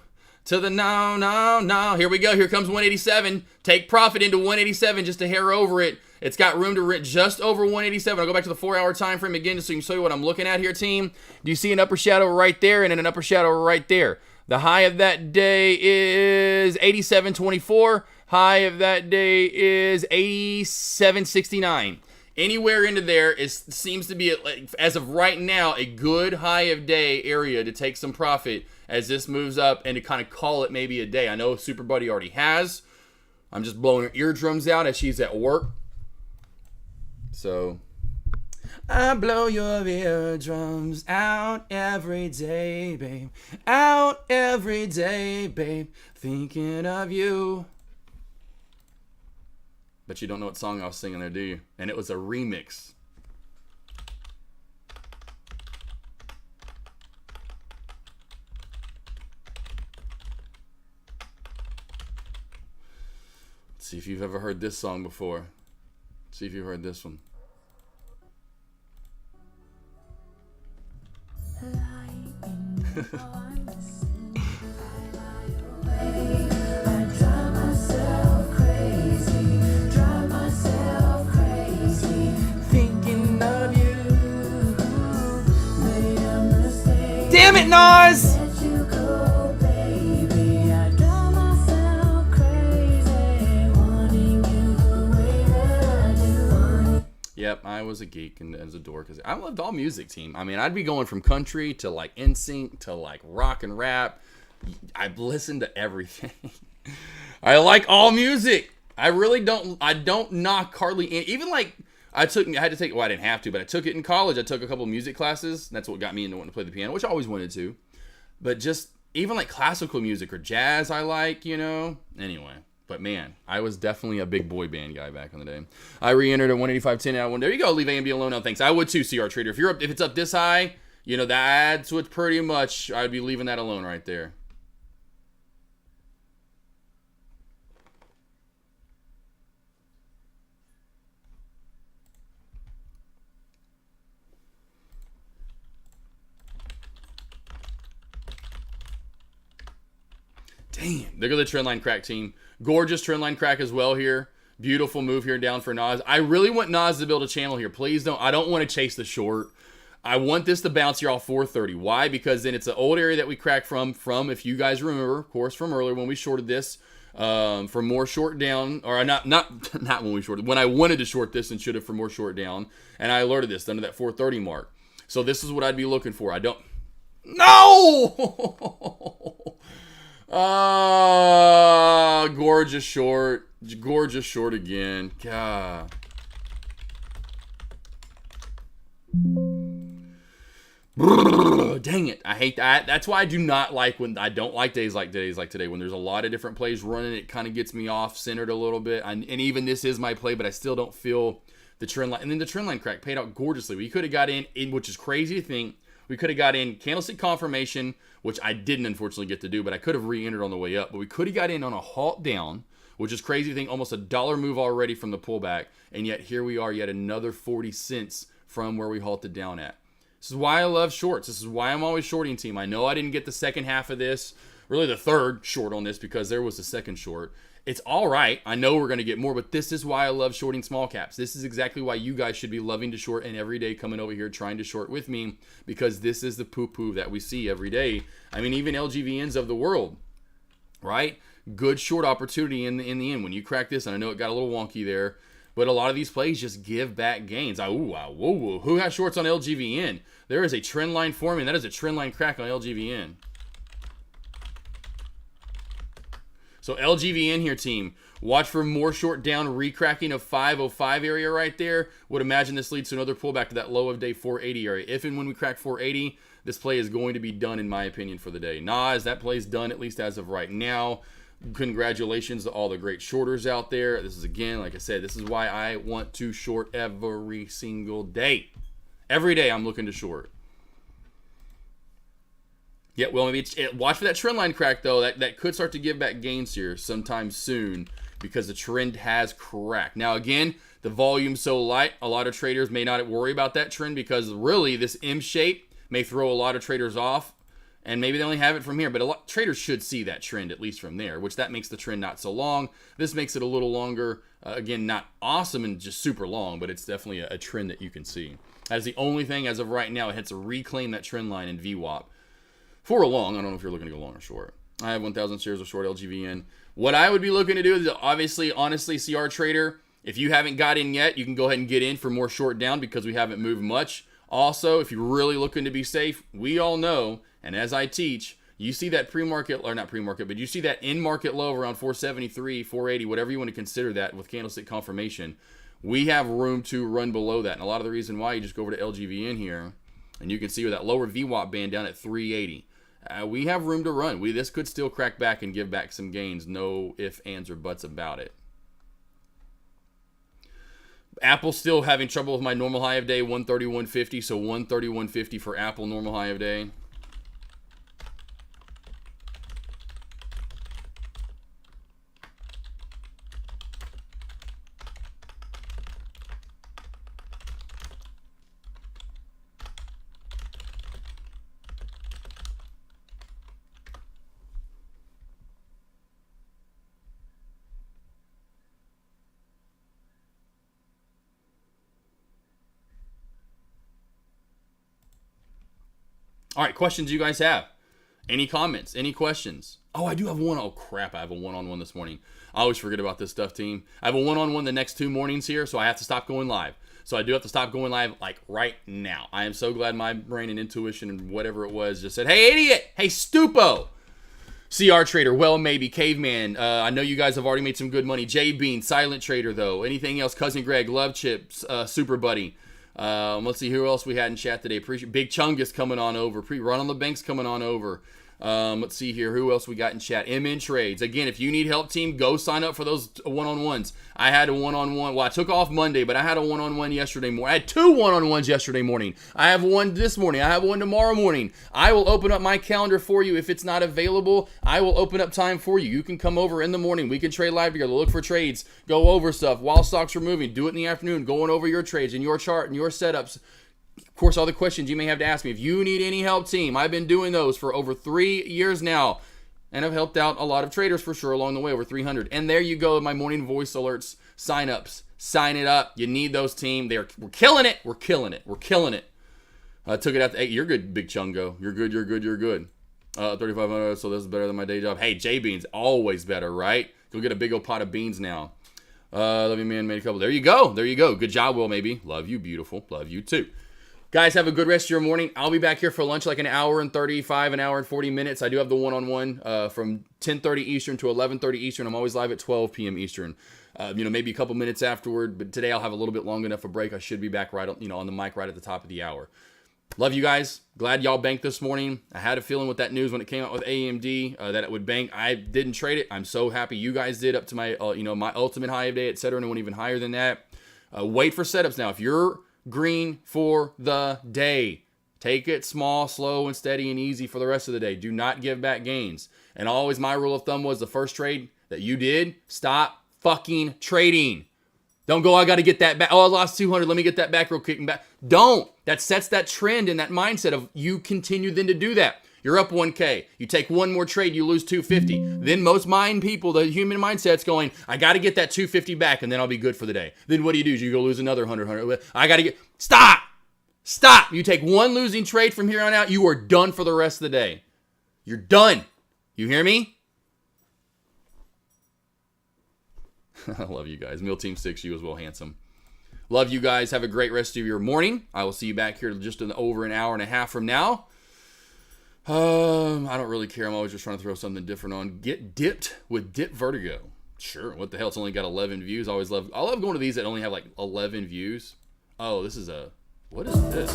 To the no. Here we go. Here comes 187. Take profit into 187 just a hair over it. It's got room to rent just over 187. I'll go back to the 4-hour time frame again just so you can show you what I'm looking at here, team. Do you see an upper shadow right there and then an upper shadow right there? The high of that day is 87.24. High of that day is 87.69. Anywhere into there seems to be, as of right now, a good high of day area to take some profit as this moves up and to kind of call it maybe a day. I know Super Buddy already has. I'm just blowing her eardrums out as she's at work. So, I blow your eardrums out every day, babe. Out every day, babe. Thinking of you. But you don't know what song I was singing there, do you? And it was a remix. Let's see if you've ever heard this song before. Let's see if you've heard this one. Damn it, Nas! Yep, I was a geek and as a dork. I loved all music, team. I mean, I'd be going from country to like NSYNC to like rock and rap. I listen to everything. I like all music. I really don't. I don't knock hardly any. Even like I had to take. Well, I didn't have to, but I took it in college. I took a couple music classes. That's what got me into wanting to play the piano, which I always wanted to. But just even like classical music or jazz, I like. Anyway. But man, I was definitely a big boy band guy back in the day. I re-entered at 185.10 out one. There you go. Leave AMD alone. No thanks. I would too, CR Trader. If it's up this high, that's what pretty much I'd be leaving that alone right there. Damn. Look at the trendline crack team. Gorgeous trendline crack as well here. Beautiful move here down for Nas. I really want Nas to build a channel here. Please don't. I don't want to chase the short. I want this to bounce here off 430. Why? Because then it's an old area that we cracked from, if you guys remember, of course, from earlier when we shorted this, for more short down, or not when we shorted, when I wanted to short this and should have for more short down, and I alerted this under that 430 mark. So this is what I'd be looking for. I don't. No! Gorgeous short. Gorgeous short again. God. Dang it. I hate that. That's why I do not like when I don't like days like today when there's a lot of different plays running. It kind of gets me off centered a little bit. And even this is my play, but I still don't feel the trend line. And then the trend line crack paid out gorgeously. We could have got in, which is crazy to think. We could have got in candlestick confirmation, which I didn't unfortunately get to do, but I could have re-entered on the way up. But we could have got in on a halt down, which is crazy to think, almost $1 move already from the pullback. And yet here we are, yet another 40 cents from where we halted down at. This is why I love shorts. This is why I'm always shorting team. I know I didn't get the second half of this, really the third short on this because there was a second short. It's all right. I know we're going to get more, but this is why I love shorting small caps. This is exactly why you guys should be loving to short and every day coming over here trying to short with me, because this is the poo-poo that we see every day. I mean, even LGVNs of the world, right? Good short opportunity in the end. When you crack this, and I know it got a little wonky there, but a lot of these plays just give back gains. Whoa. Who has shorts on LGVN? There is a trend line forming. That is a trend line crack on LGVN. So LGVN here, team. Watch for more short down recracking of 505 area right there. Would imagine this leads to another pullback to that low of day 480 area. If and when we crack 480, this play is going to be done, in my opinion, for the day. Nas, that play's done, at least as of right now. Congratulations to all the great shorters out there. This is, again, like I said, this is why I want to short every single day. Every day I'm looking to short. Yeah, well, maybe watch for that trend line crack, though. That could start to give back gains here sometime soon because the trend has cracked. Now, again, the volume's so light, a lot of traders may not worry about that trend because really this M shape may throw a lot of traders off, and maybe they only have it from here. But a lot traders should see that trend at least from there, which that makes the trend not so long. This makes it a little longer. Again, not awesome and just super long, but it's definitely a trend that you can see. That is the only thing as of right now. It has to reclaim that trend line in VWAP. For a long, I don't know if you're looking to go long or short. I have 1,000 shares of short LGVN. What I would be looking to do is obviously, honestly, CR Trader, if you haven't got in yet, you can go ahead and get in for more short down because we haven't moved much. Also, if you're really looking to be safe, we all know, and as I teach, you see that pre-market, or not pre-market, but you see that in-market low around 473, 480, whatever you want to consider that with candlestick confirmation. We have room to run below that. And a lot of the reason why, you just go over to LGVN here, and you can see with that lower VWAP band down at 380. We have room to run. This could still crack back and give back some gains. No ifs, ands, or buts about it. Apple still having trouble with my normal high of day, 131.50. So 131.50 for Apple normal high of day. All right, questions you guys have? Any comments? Any questions? Oh, I do have one. Oh, crap. I have a one-on-one this morning. I always forget about this stuff, team. I have a one-on-one the next 2 mornings here, so I have to stop going live. So I do have to stop going live, like, right now. I am so glad my brain and intuition and whatever it was just said, hey, idiot! Hey, stupo! CR Trader, well, maybe. Caveman, I know you guys have already made some good money. J Bean, Silent Trader, though. Anything else? Cousin Greg, Love Chips, Super Buddy. Let's see who else we had in chat today. Appreciate Big Chungus coming on over. Run on the Banks coming on over. Let's see here. Who else we got in chat? MN Trades. Again, if you need help, team, go sign up for those one-on-ones. I had a one-on-one. Well, I took off Monday, but I had a one-on-one yesterday morning. I had 2 one-on-ones yesterday morning. I have one this morning. I have one tomorrow morning. I will open up my calendar for you. If it's not available, I will open up time for you. You can come over in the morning. We can trade live together. Look for trades. Go over stuff. While stocks are moving, do it in the afternoon. Going over your trades and your chart and your setups. Of course, all the questions you may have to ask me. If you need any help, team, I've been doing those for over 3 years now. And I've helped out a lot of traders for sure along the way, over 300. And there you go, my morning voice alerts, sign-ups. Sign it up. You need those, team. We're killing it. We're killing it. We're killing it. I took it out to 8. You're good, Big Chungo. You're good. You're good. You're good. 3,500, so this is better than my day job. Hey, J-Beans, always better, right? Go get a big old pot of beans now. Love you, man. Made a couple. There you go. There you go. Good job, Will, maybe. Love you, beautiful. Love you, too. Guys, have a good rest of your morning. I'll be back here for lunch like an hour and 35, an hour and 40 minutes. I do have the one-on-one from 10:30 Eastern to 11:30 Eastern. I'm always live at 12 p.m. Eastern. Maybe a couple minutes afterward, but today I'll have a little bit long enough a break. I should be back right, on the mic right at the top of the hour. Love you guys. Glad y'all banked this morning. I had a feeling with that news when it came out with AMD that it would bank. I didn't trade it. I'm so happy you guys did up to my, my ultimate high of day, etc., and it went even higher than that. Wait for setups now. If you're green for the day, take it small, slow, and steady and easy for the rest of the day. Do not give back gains. And always my rule of thumb was the first trade that you did, stop fucking trading. Don't go, I got to get that back. Oh, I lost 200. Let me get that back real quick and back. Don't. That sets that trend and that mindset of you continue then to do that. You're up 1K. You take one more trade, you lose 250. Then most people, the human mindset's going, I got to get that 250 back and then I'll be good for the day. Then what do? You go lose another 100. I got to get, stop. Stop. You take one losing trade from here on out, you are done for the rest of the day. You're done. You hear me? I love you guys. Meal Team 6, you as well, handsome. Love you guys. Have a great rest of your morning. I will see you back here just over an hour and a half from now. I don't really care. I'm always just trying to throw something different on. Get dipped with Dip Vertigo. Sure. What the hell? It's only got 11 views. I love going to these that only have like 11 views. Oh, this is what is this?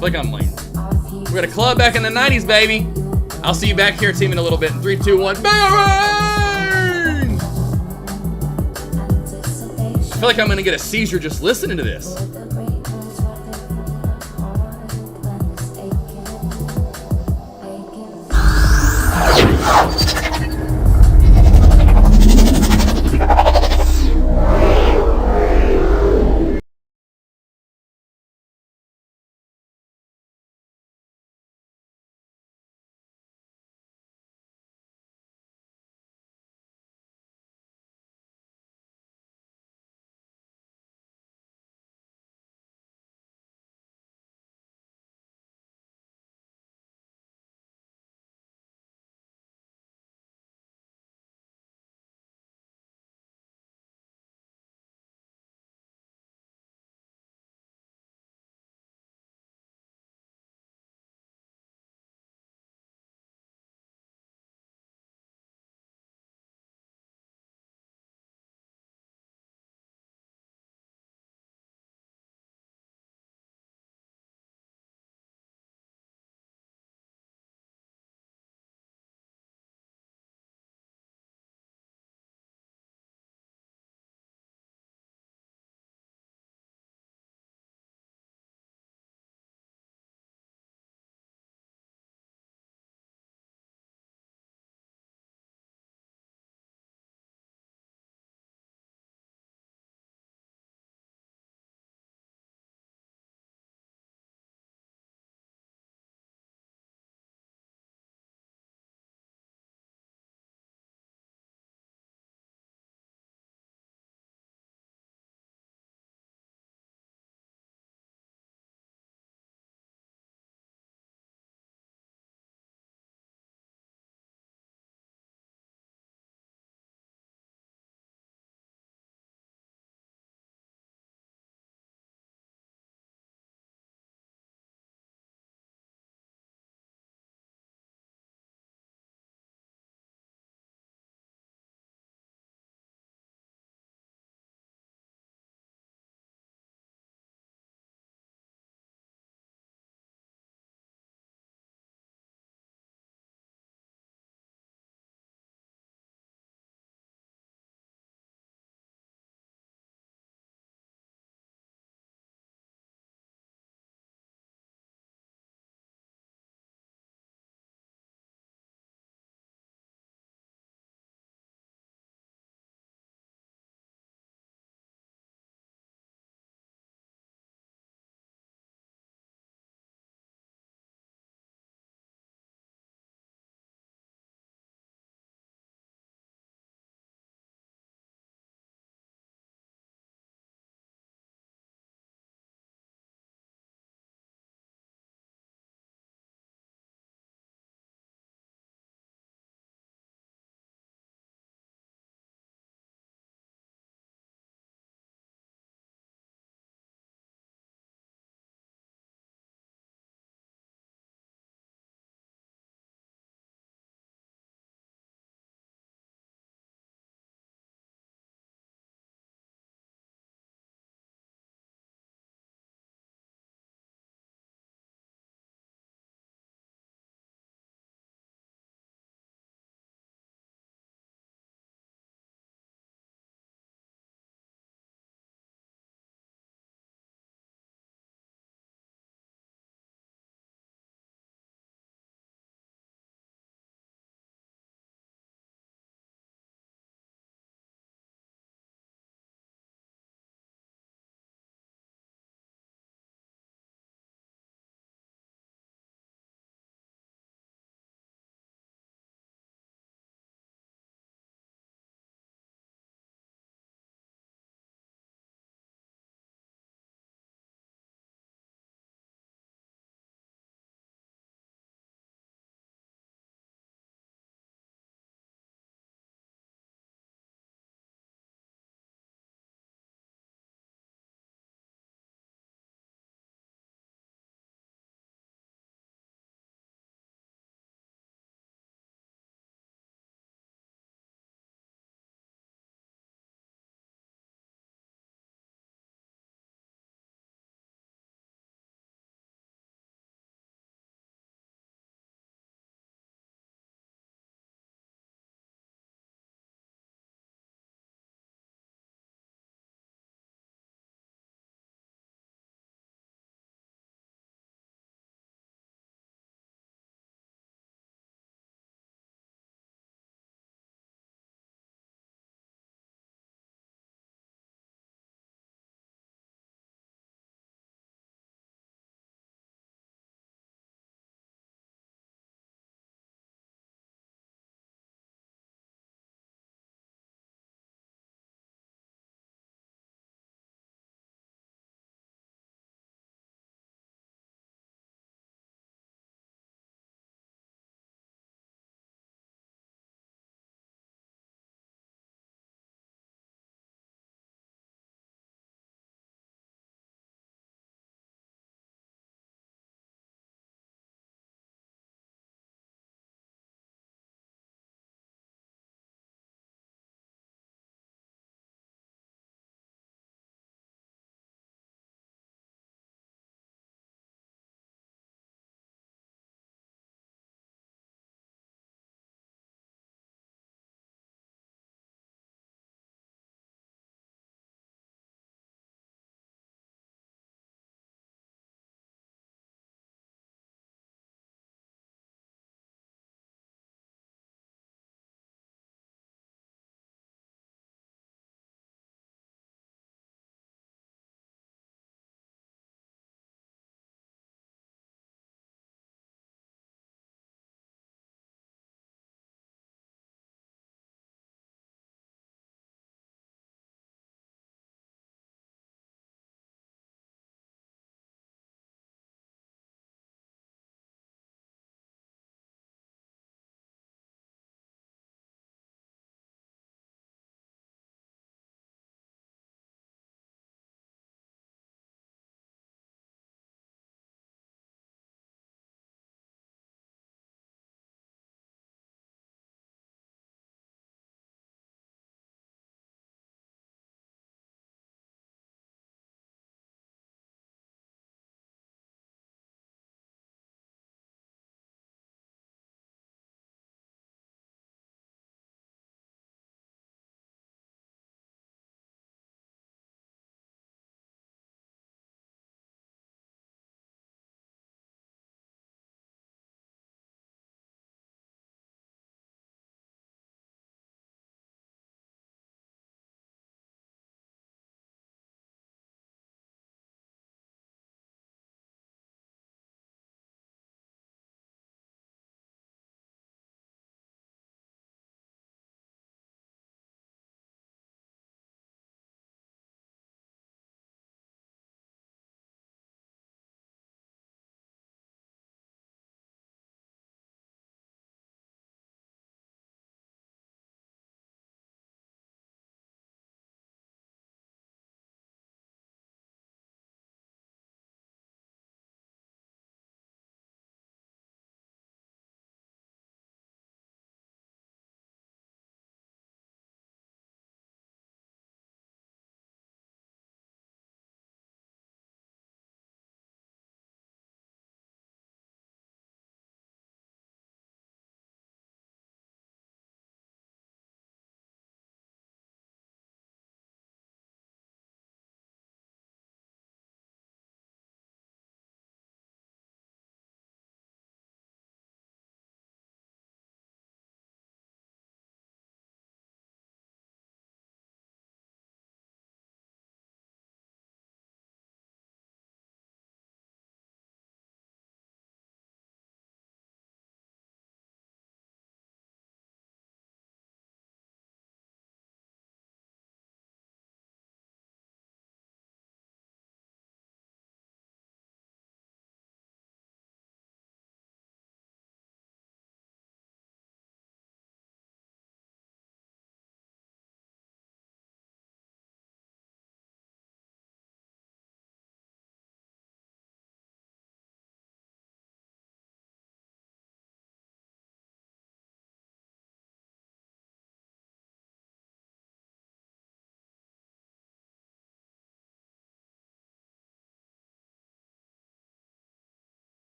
Like I'm late. We got a club back in the 90s, baby. I'll see you back here, team, in a little bit. 3, 2, 1, bang! I feel like I'm gonna get a seizure just listening to this.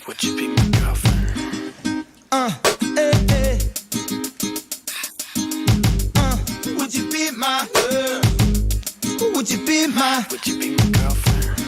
Would you be my girlfriend? Would you be my girl? Would you be my? Would you be my girlfriend?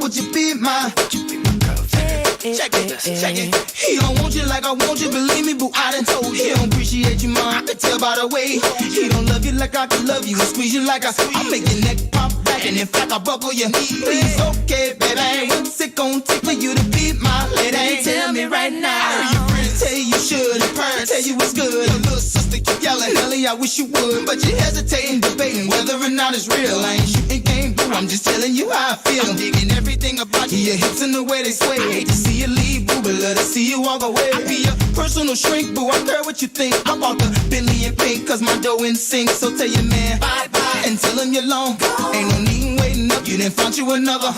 Would you be my? Would you be my girlfriend? Check it. He don't want you like I want you, believe me, boo, I done told you. He don't appreciate you, mom, I can tell by the way. He don't love you like I can love you and squeeze you like I make your neck pop back, and in fact I buckle your knee. Please, okay, baby, what's it gon' take for you to be my lady? Tell me right now. I heard your friends tell you should, and parents tell you it's good. Your little sister keep yelling, Ellie, I wish you would, but you hesitating, debating whether or not it's real. I ain't shooting game, boo, I'm just telling you how I feel. I'm digging everything about you, your hips and the way they sway. I hate to see you leave, boo, but love to see you walk away. I be your personal shrink, boo, I care what you think. I bought the Bentley in pink, cause my dough in sync. So tell your man, bye-bye, and tell him you're long. Ain't no need waiting up, you done found you another.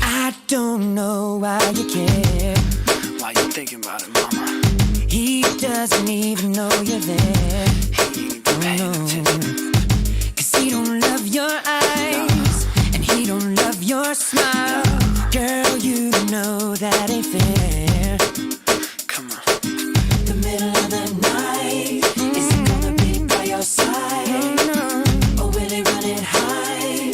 I don't know why you care. Why you thinking about it, mama? He doesn't even know you're there. He ain't paying attention. Cause he don't love your eyes, and he don't love your smile. Girl, you know that ain't fair. Come on. The middle of the night, is he gonna be by your side? Or will he run it high?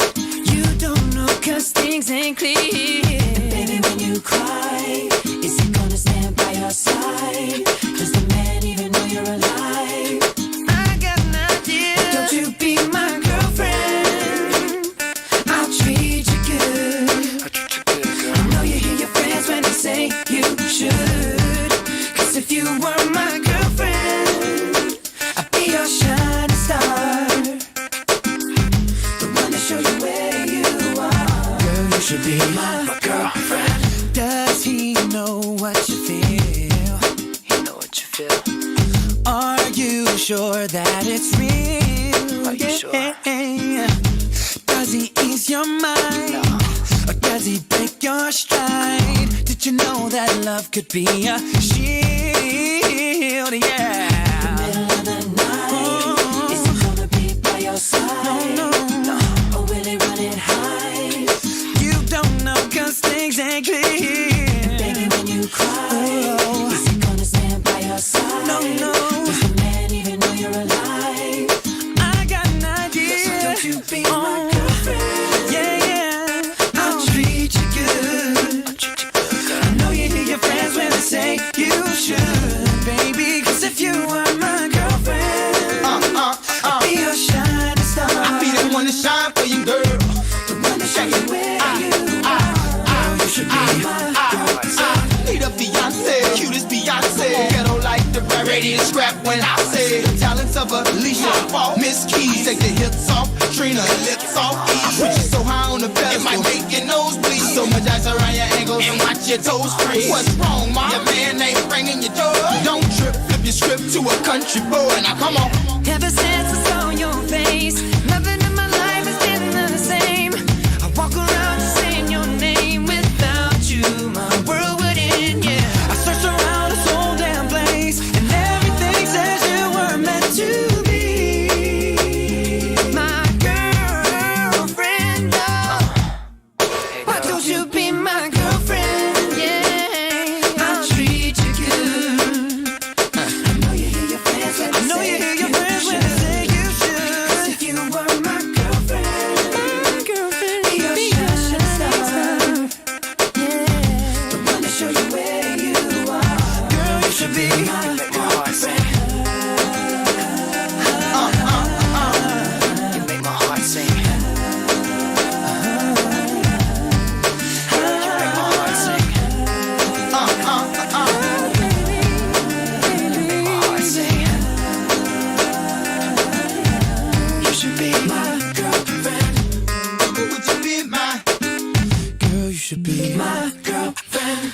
You don't know cause things ain't clear. And baby, when you cry, is he gonna stand by your side? Does the man even know you're alive? I got an idea. Don't you be my girlfriend? I'll treat you good. I know you hear your friends when they say you should. Cause if you were my girlfriend, I'd be your shining star, the one to show you where you are. Girl, you should be my girlfriend. Does he know what you feel? He know what you feel. Are you sure that it's real? Are you sure? Does he ease your mind? No. Or does he break your stride? Did you know that love could be a shield? Yeah. The middle of the night, is he gonna be by your side? No. Or will he run it high? You don't know cause things ain't clear. Baby, when you cry, is he gonna stand by your side? No. Does the man even know you're alive? I got an idea. So don't you be my girlfriend? Yeah. I'll treat you good. I know you hear your friends when they say you should, baby. Cause if you were my girlfriend, I'd be your shining star. I'll be the one to shine for you, girl. The one to show you where you are. Girl, you should be my girlfriend. Need a fiance, cutest Beyonce. Ghetto like the rap, ready to scrap when I say the talents of Alicia, Fall, Miss Keys. Take the hips off, Trina, lips off. I put you so high on the pedestal, it might make your nose bleed. So much ice around your ankles and watch your toes freeze. What's wrong, mom? Your man ain't ringing your door. Don't trip, flip your script to a country boy. Now come on. Ever since I saw your face, nothing in my life has been the same. I walk around just saying your name. Without you, my world would end, yeah. I searched around this whole damn place, and everything says you were meant to be my girlfriend. Oh, why don't you be my girlfriend? Yeah, I'll treat you good. I know you hear your friends when they say you should. 'Cause if you were my girlfriend, be your shining star, yeah, the one to show you where you are. Girl, you should be my girlfriend. You make my heart sing. You make my heart sing. You make my heart sing. You should be my girlfriend. Would you be my Girl, you should be my girlfriend.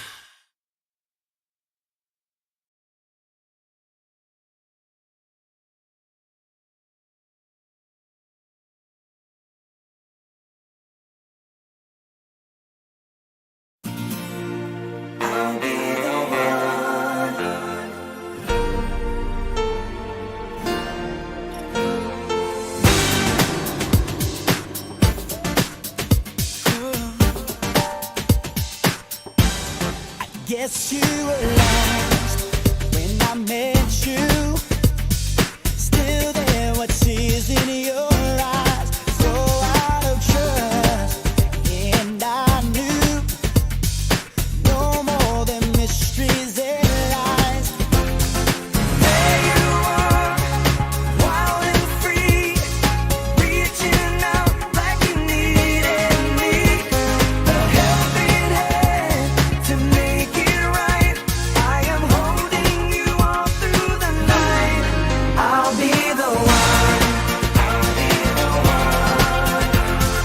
guess you were lost when I met you. Still there were tears in your eyes, so out of trust. And I knew no more than mysteries and lies. There you are, wild and free, reaching out like you needed me. A helping hand to make it right. I am holding you all through the night. I'll be the one, I'll be the one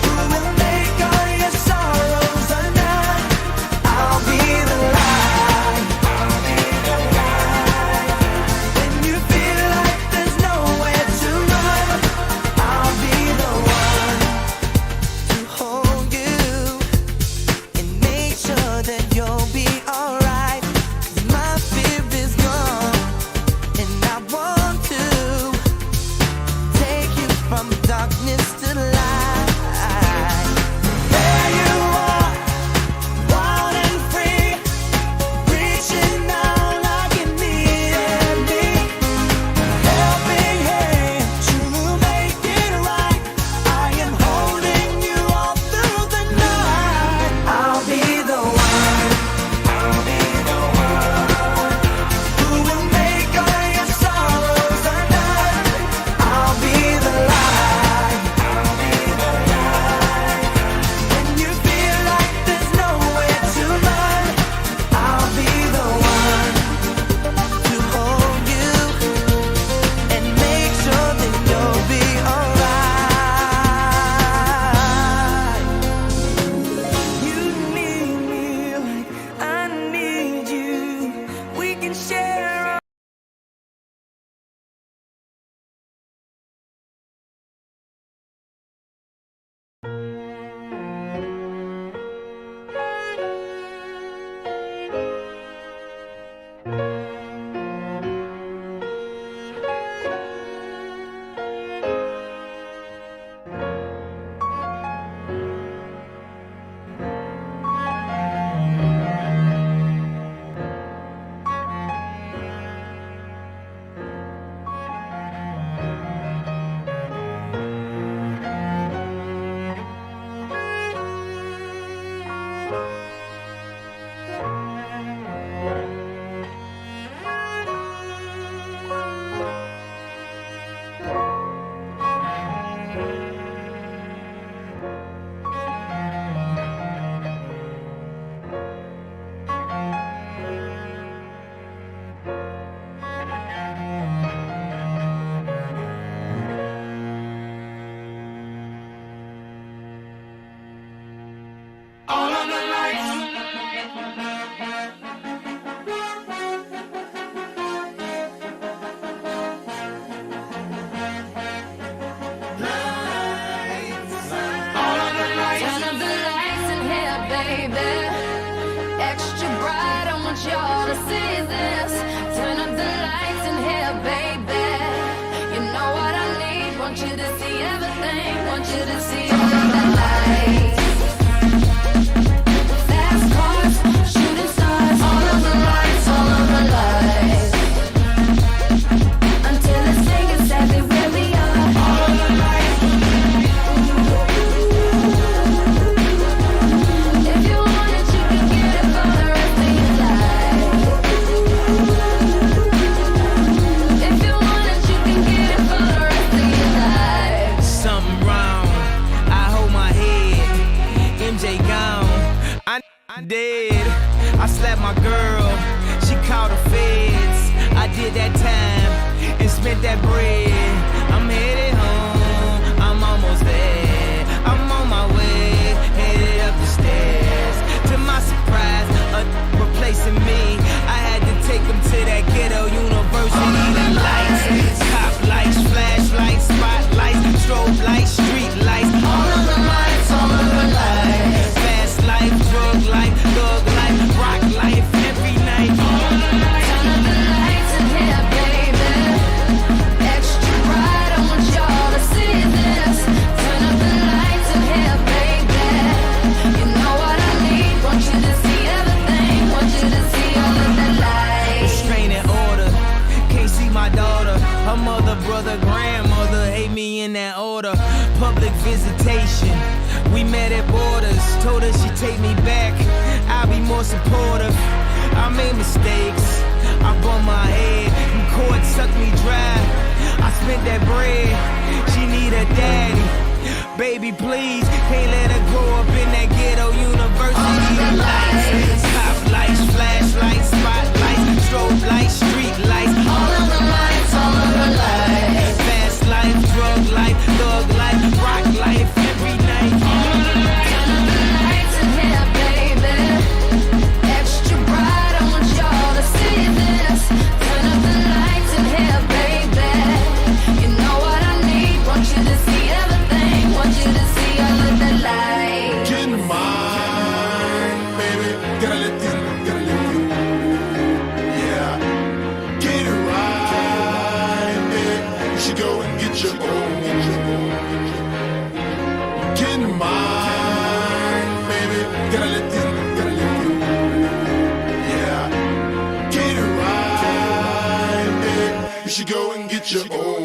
who will make all your sorrows undone. I'll be the light, I'll be the light. When you feel like there's nowhere to run, I'll be the one to hold you and make sure that you'll be alright. 'Cause my fear is gone, and I want to take you from darkness to light. There you are, wild and free, reaching out like you needed me. Helping hand to make it right. I am holding you all through the night. I'll be the one, I'll be the one who will make all your sorrows undone. I'll be the light, I'll be the light. When you feel like there's nowhere to run, I'll be the one to hold you and make sure that you'll be alright. You need me like I need you. We can share. All of the lights. All of the lights. Turn up the lights in here, baby. Extra bright, I want y'all to see this. Turn up the lights in here, baby. You know what I need. Want you to see everything. Want you to see all of the lights. Fast cars, shooting stars. All of the lights, all of the lights. Until it's saying exactly where we are. All of the lights. If you want it, you can get it for the rest of your life. If you want it, you can get it for the rest of your life. Something wrong. I hold my head. MJ gone. I dead. I slapped my girl. She called the feds. I did that time and spent that bread. I'm headed home. I'm almost there. I'm on my way. Headed up the stairs. To my surprise, replacing me. I had to take him to that ghetto university. The lights, cop lights, flashlights, spotlights, strobe lights, street lights. All of the lights, all of the lights. Fast life, drug life, thug life, rock life, every night. All of the lights. Turn up the lights in here, baby. Extra bright, I want y'all visitation. We met at Borders, told her she'd take me back. I'll be more supportive. I made mistakes, I bumped my head. You court sucked me dry. I spent that bread, she need a daddy. Baby, please, can't let her grow up in that ghetto university. Lights, top lights, flashlights, spotlights, strobe lights, street lights. All of the lights, all of the lights. Fast life, drug life, thug life, rock life, every night. All of the lights in here, baby. Extra bright, I want y'all to see this. Turn up the lights in here, baby. You know what I need, want you to see everything. Want you to see all of the lights. Get in mine, baby. Gotta let you, yeah. Get it right, baby. You should go and get your own. Get in mine, baby. Gotta let you, yeah. Get it right, baby. You should go and get your own.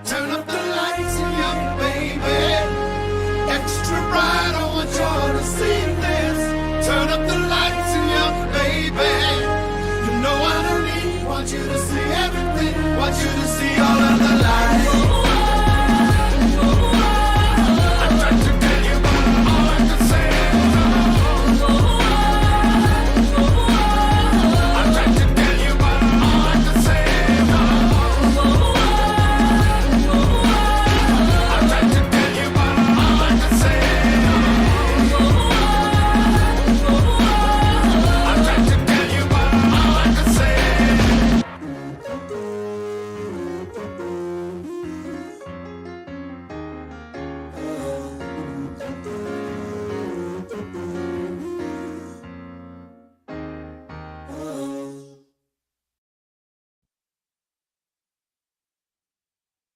Turn up the lights in here, baby. Extra bright, I want y'all to see this. Turn up the lights in here, baby. You know what I need. Want you to see everything. Want you to see all of the lights. I tried to tell you, but all I could say is I tried to tell you, but all I could say is I tried to tell you, but all I could say I tried to tell you, but all I could say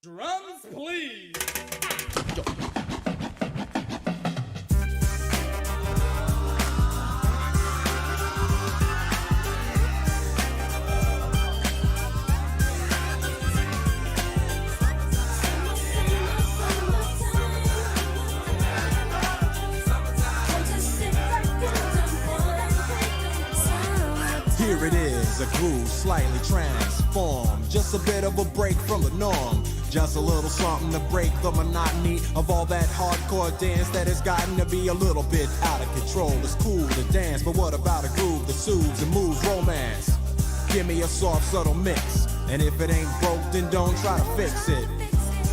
Drums, please. Here it is, a groove slightly transformed. Just a bit of a break from the norm. Just a little something to break the monotony of all that hardcore dance that has gotten to be a little bit out of control. It's cool to dance, but what about a groove that soothes and moves romance? Give me a soft, subtle mix, and if it ain't broke, then don't try to fix it.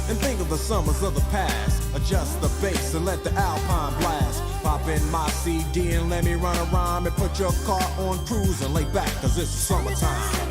And think of the summers of the past. Adjust the bass and let the alpine blast. Pop in my CD and let me run a rhyme and put your car on cruise and lay back, cause it's summertime.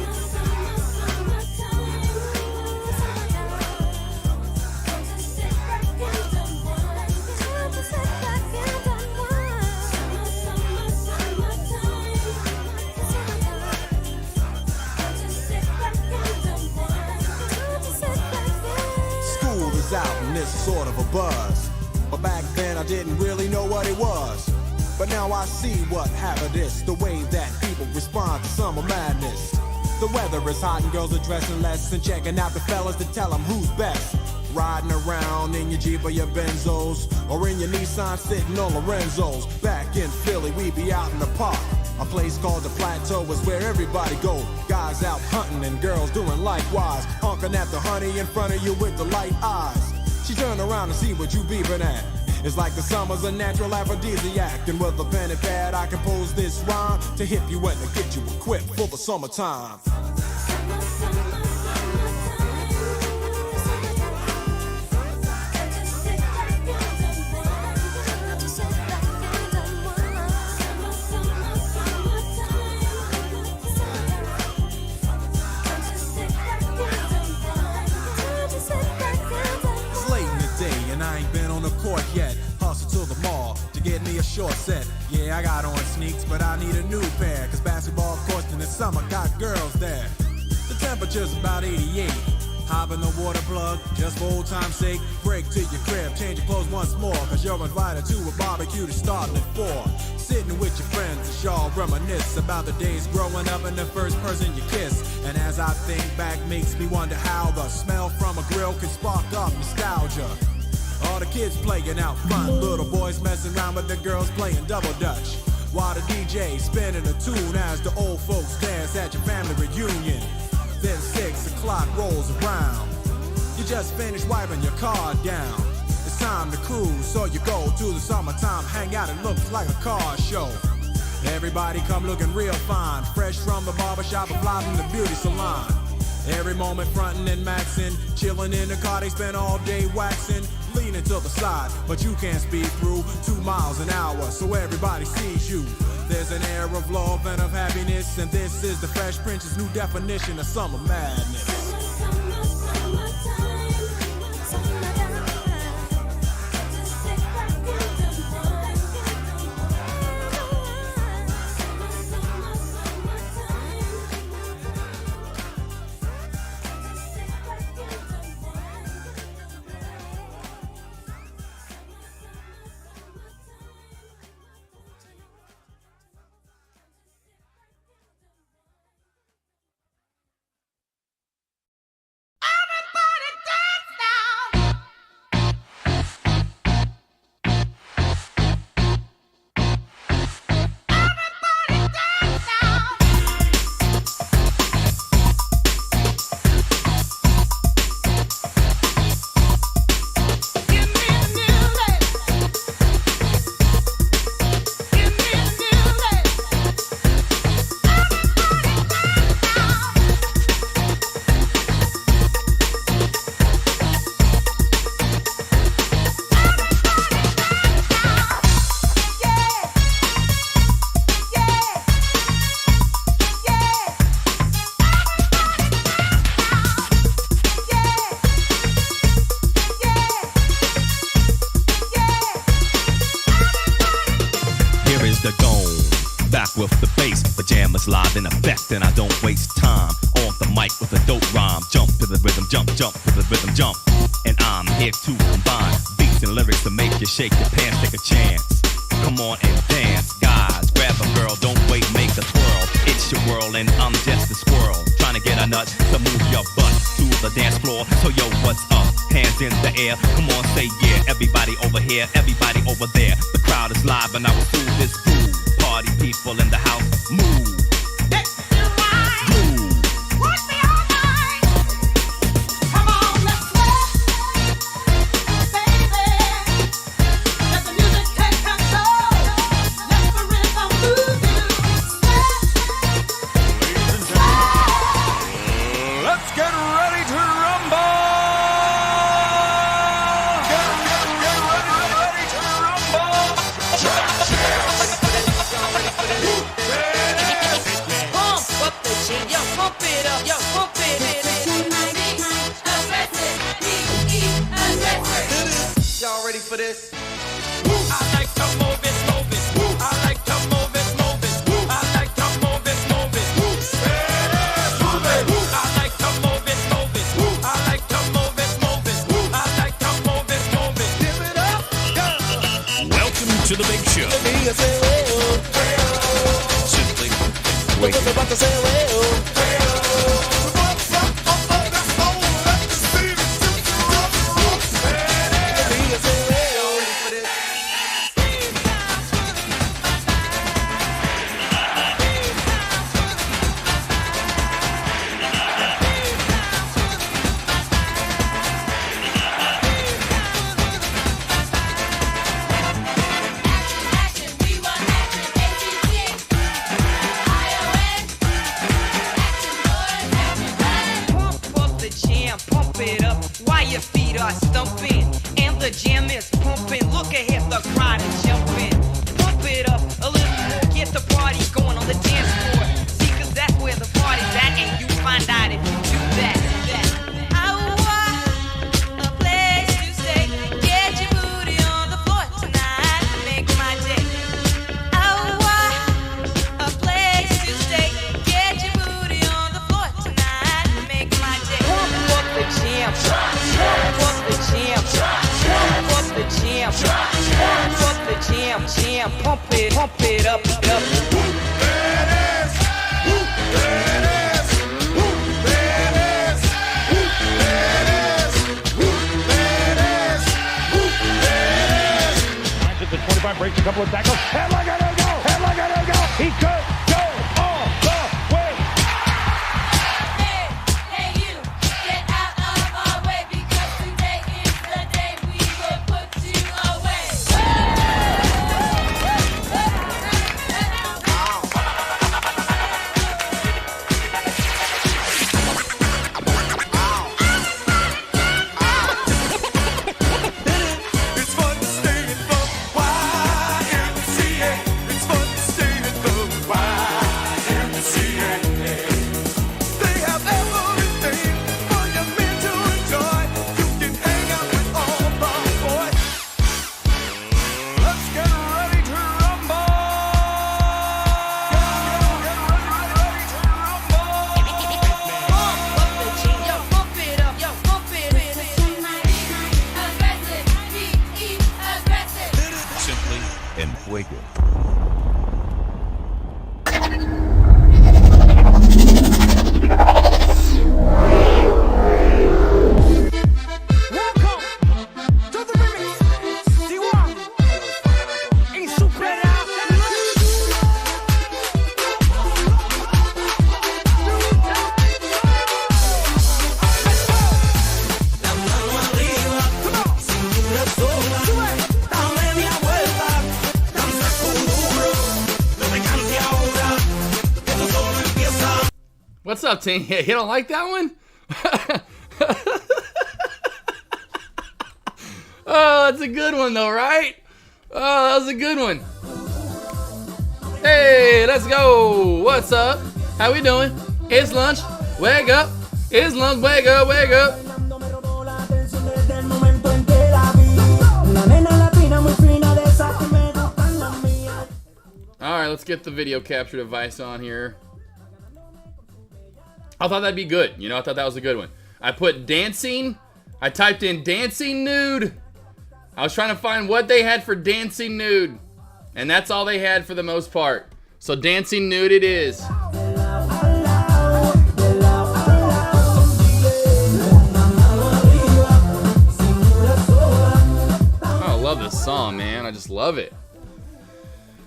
Out and it's sort of a buzz, but back then I didn't really know what it was. But now I see what happened is the way that people respond to summer madness. The weather is hot and girls are dressing less and checking out the fellas to tell them who's best. Riding around in your Jeep or your Benzos, or in your Nissan sitting on Lorenzo's. Back in Philly we be out in the park. A place called the Plateau is where everybody go. Guys out hunting and girls doing likewise. Honking at the honey in front of you with the light eyes. She turn around and see what you beeping at. It's like the summer's a natural aphrodisiac. And with a pen and pad I compose this rhyme to hip you and to get you equipped for the summertime. Yet, hustle to the mall to get me a short set. Yeah, I got on sneaks, but I need a new pair. Cause basketball courts in the summer got girls there. The temperature's about 88. Hop in the water plug, just for old time's sake. Break to your crib, change your clothes once more, cause you're invited to a barbecue to start at 4. Sitting with your friends as y'all reminisce about the days growing up and the first person you kiss. And as I think back, makes me wonder how the smell from a grill can spark up nostalgia. All the kids playing out front, little boys messing around with the girls playing double dutch. While the DJ spinning a tune as the old folks dance at your family reunion. Then 6 o'clock rolls around. You just finished wiping your car down. It's time to cruise, so you go to the summertime hangout. It looks like a car show. Everybody come looking real fine, fresh from the barbershop and fly from the beauty salon. Every moment frontin' and maxin', chillin' in the car, they spend all day waxin', leaning to the side, but you can't speed through 2 miles an hour, so everybody sees you. There's an air of love and of happiness, and this is the Fresh Prince's new definition of summer madness. Live in effect, and I don't waste time on the mic with a dope rhyme. Jump to the rhythm, jump to the rhythm, jump. And I'm here to combine beats and lyrics to make you shake your pants, take a chance. Come on and dance, guys. Grab a girl, don't wait, make a twirl. It's your world, and I'm just a squirrel trying to get a nut to move your butt to the dance floor. So yo, what's up? Hands in the air, come on, say yeah. Everybody over here, everybody over there. The crowd is live, and I will do this groove. Party people in the house, move. For this, I like to move it, move it. I like to move it, move it. I like to move it, move it. Move it. I like to move it, move it. I like to move it, move it. I like to move it, move it. Give it up, go. Welcome to the big show. Simply wake up. Stumping and the jam is pumping. Look ahead, the crowd is jumping. Pump it up a little more, get the party going on the dance floor. See, cause that's where the party's at, and you find out if you do that. I want a place to stay. Get your booty on the floor tonight, make my day. I want a place to stay. Get your booty on the floor tonight, make my day. Pump up the jam. couple of tackles, and look at him go, and look at him go. He could go all the way. Hey, you, get out of our way because today is the day we will put you away. It's fun to stay in the YMCA. It's fun to stay in the YMCA. They have everything for young men to enjoy. You can hang out with all the boys. Let's get ready to rumble. Yo, bump it up, yo, bump it up. Aggressive, be aggressive. Simply and fuego. Welcome to the remix. D1 in Super. What's up, team? You don't like that one? Oh, that's a good one, though, right? Oh, that was a good one. Hey, let's go. What's up? How we doing? It's lunch. Wake up. It's lunch. Wake up. Wake up. All right, let's get the video capture device on here. I thought that'd be good. You know, I thought that was a good one. I put dancing. I typed in dancing nude. I was trying to find what they had for dancing nude. And that's all they had for the most part. So dancing nude it is. Oh, I love this song, man. I just love it.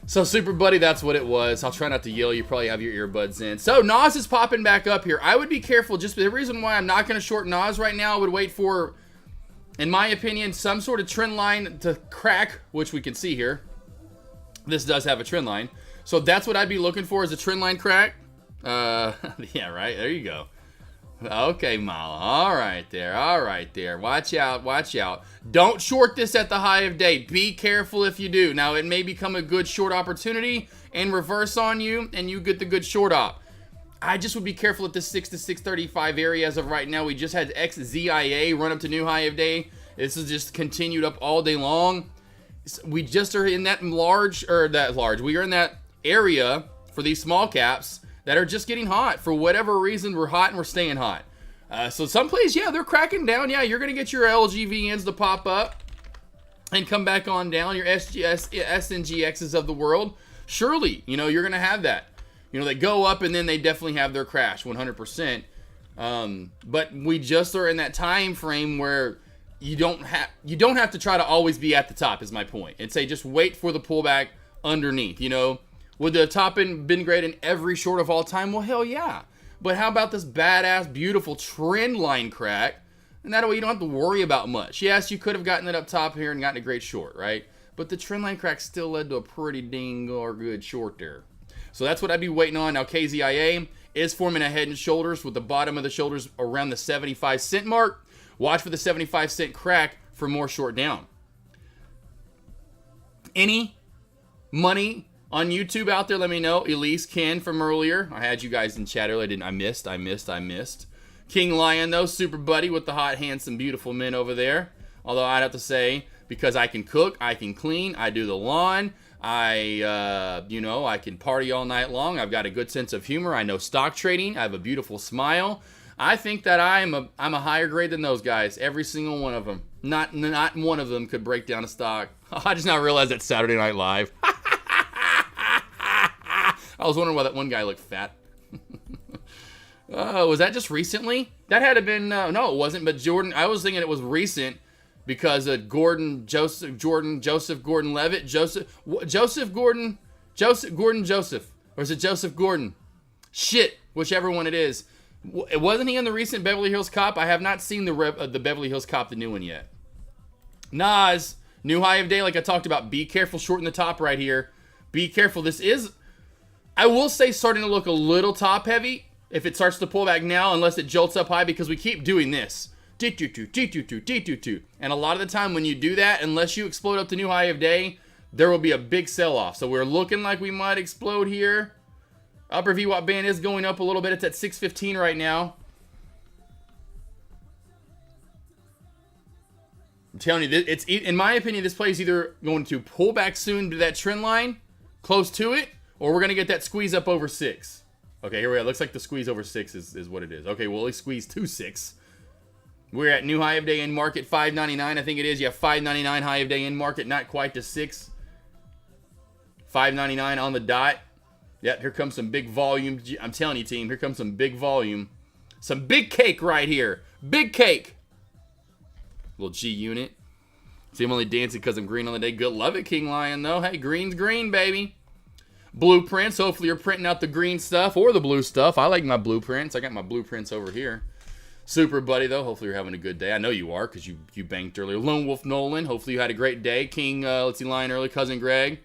So, Super Buddy, that's what it was. I'll try not to yell. You probably have your earbuds in. So, Nas is popping back up here. I would be careful. Just the reason why I'm not going to short Nas right now, I would wait for, in my opinion, some sort of trend line to crack, which we can see here. This does have a trend line. So, that's what I'd be looking for is a trend line crack. Yeah, right. There you go. Okay, Mala. All right there. All right there. Watch out. Watch out. Don't short this at the high of day. Be careful if you do. Now, it may become a good short opportunity and reverse on you, and you get the good short op. I just would be careful at the 6 to 635 area as of right now. We just had XZIA run up to new high of day. This is just continued up all day long. We just are in that we are in that area for these small caps that are just getting hot. For whatever reason, we're hot and we're staying hot. So some plays, yeah, they're cracking down. Yeah, you're going to get your LGVNs to pop up and come back on down. Your SNGXs of the world. Surely, you know, you're going to have that. You know, they go up and then they definitely have their crash, 100%. But we just are in that time frame where you don't have to try to always be at the top, is my point. And say just wait for the pullback underneath, you know. Would the top end been great in every short of all time? Well, hell yeah. But how about this badass, beautiful trend line crack? And that way you don't have to worry about much. Yes, you could have gotten it up top here and gotten a great short, right? But the trend line crack still led to a pretty dang or good short there. So that's what I'd be waiting on. Now, KZIA is forming a head and shoulders with the bottom of the shoulders around the 75 cent mark. Watch for the 75 cent crack for more short down. Any money on YouTube out there, let me know. Elise, Ken from earlier. I had you guys in chat earlier. I missed. King Lion, though. Super Buddy with the hot, handsome, beautiful men over there. Although I'd have to say, because I can cook, I can clean, I do the lawn, I can party all night long. I've got a good sense of humor. I know stock trading. I have a beautiful smile. I think that I'm a higher grade than those guys. Every single one of them. Not one of them could break down a stock. I just now realized that's Saturday Night Live. I was wondering why that one guy looked fat. Was that just recently? That had to have been, no, it wasn't. But Jordan, I was thinking it was recent. because of Joseph Gordon-Levitt, Joseph Gordon, or is it Joseph Gordon? Shit, whichever one it is. Wasn't he in the recent Beverly Hills Cop? I have not seen the Beverly Hills Cop, the new one yet. Nas, new high of day, like I talked about. Be careful, short in the top right here. Be careful. This is, I will say, starting to look a little top heavy. If it starts to pull back now, unless it jolts up high, because we keep doing this. And a lot of the time when you do that, unless you explode up the new high of day, there will be a big sell-off. So we're looking like we might explode here. Upper VWAP band is going up a little bit. It's at 615 right now. I'm telling you, it's, in my opinion, this play is either going to pull back soon to that trend line, close to it, or we're going to get that squeeze up over 6. Okay, here we go. Looks like the squeeze over 6 is what it is. Okay, well, we squeeze to 6. We're at new high of day in market, 599, I think it is. Yeah, 599 high of day in market, not quite to 6. 599 on the dot. Yep, here comes some big volume. I'm telling you, team, here comes some big volume. Some big cake right here. Big cake. Little G unit. See, I'm only dancing because I'm green on the day. Good, love it, King Lion, though. Hey, green's green, baby. Blueprints. Hopefully you're printing out the green stuff or the blue stuff. I like my blueprints. I got my blueprints over here. Super buddy, though. Hopefully you're having a good day. I know you are because you banked earlier. Lone Wolf Nolan. Hopefully you had a great day. King, let's see, Lion early. Cousin Greg.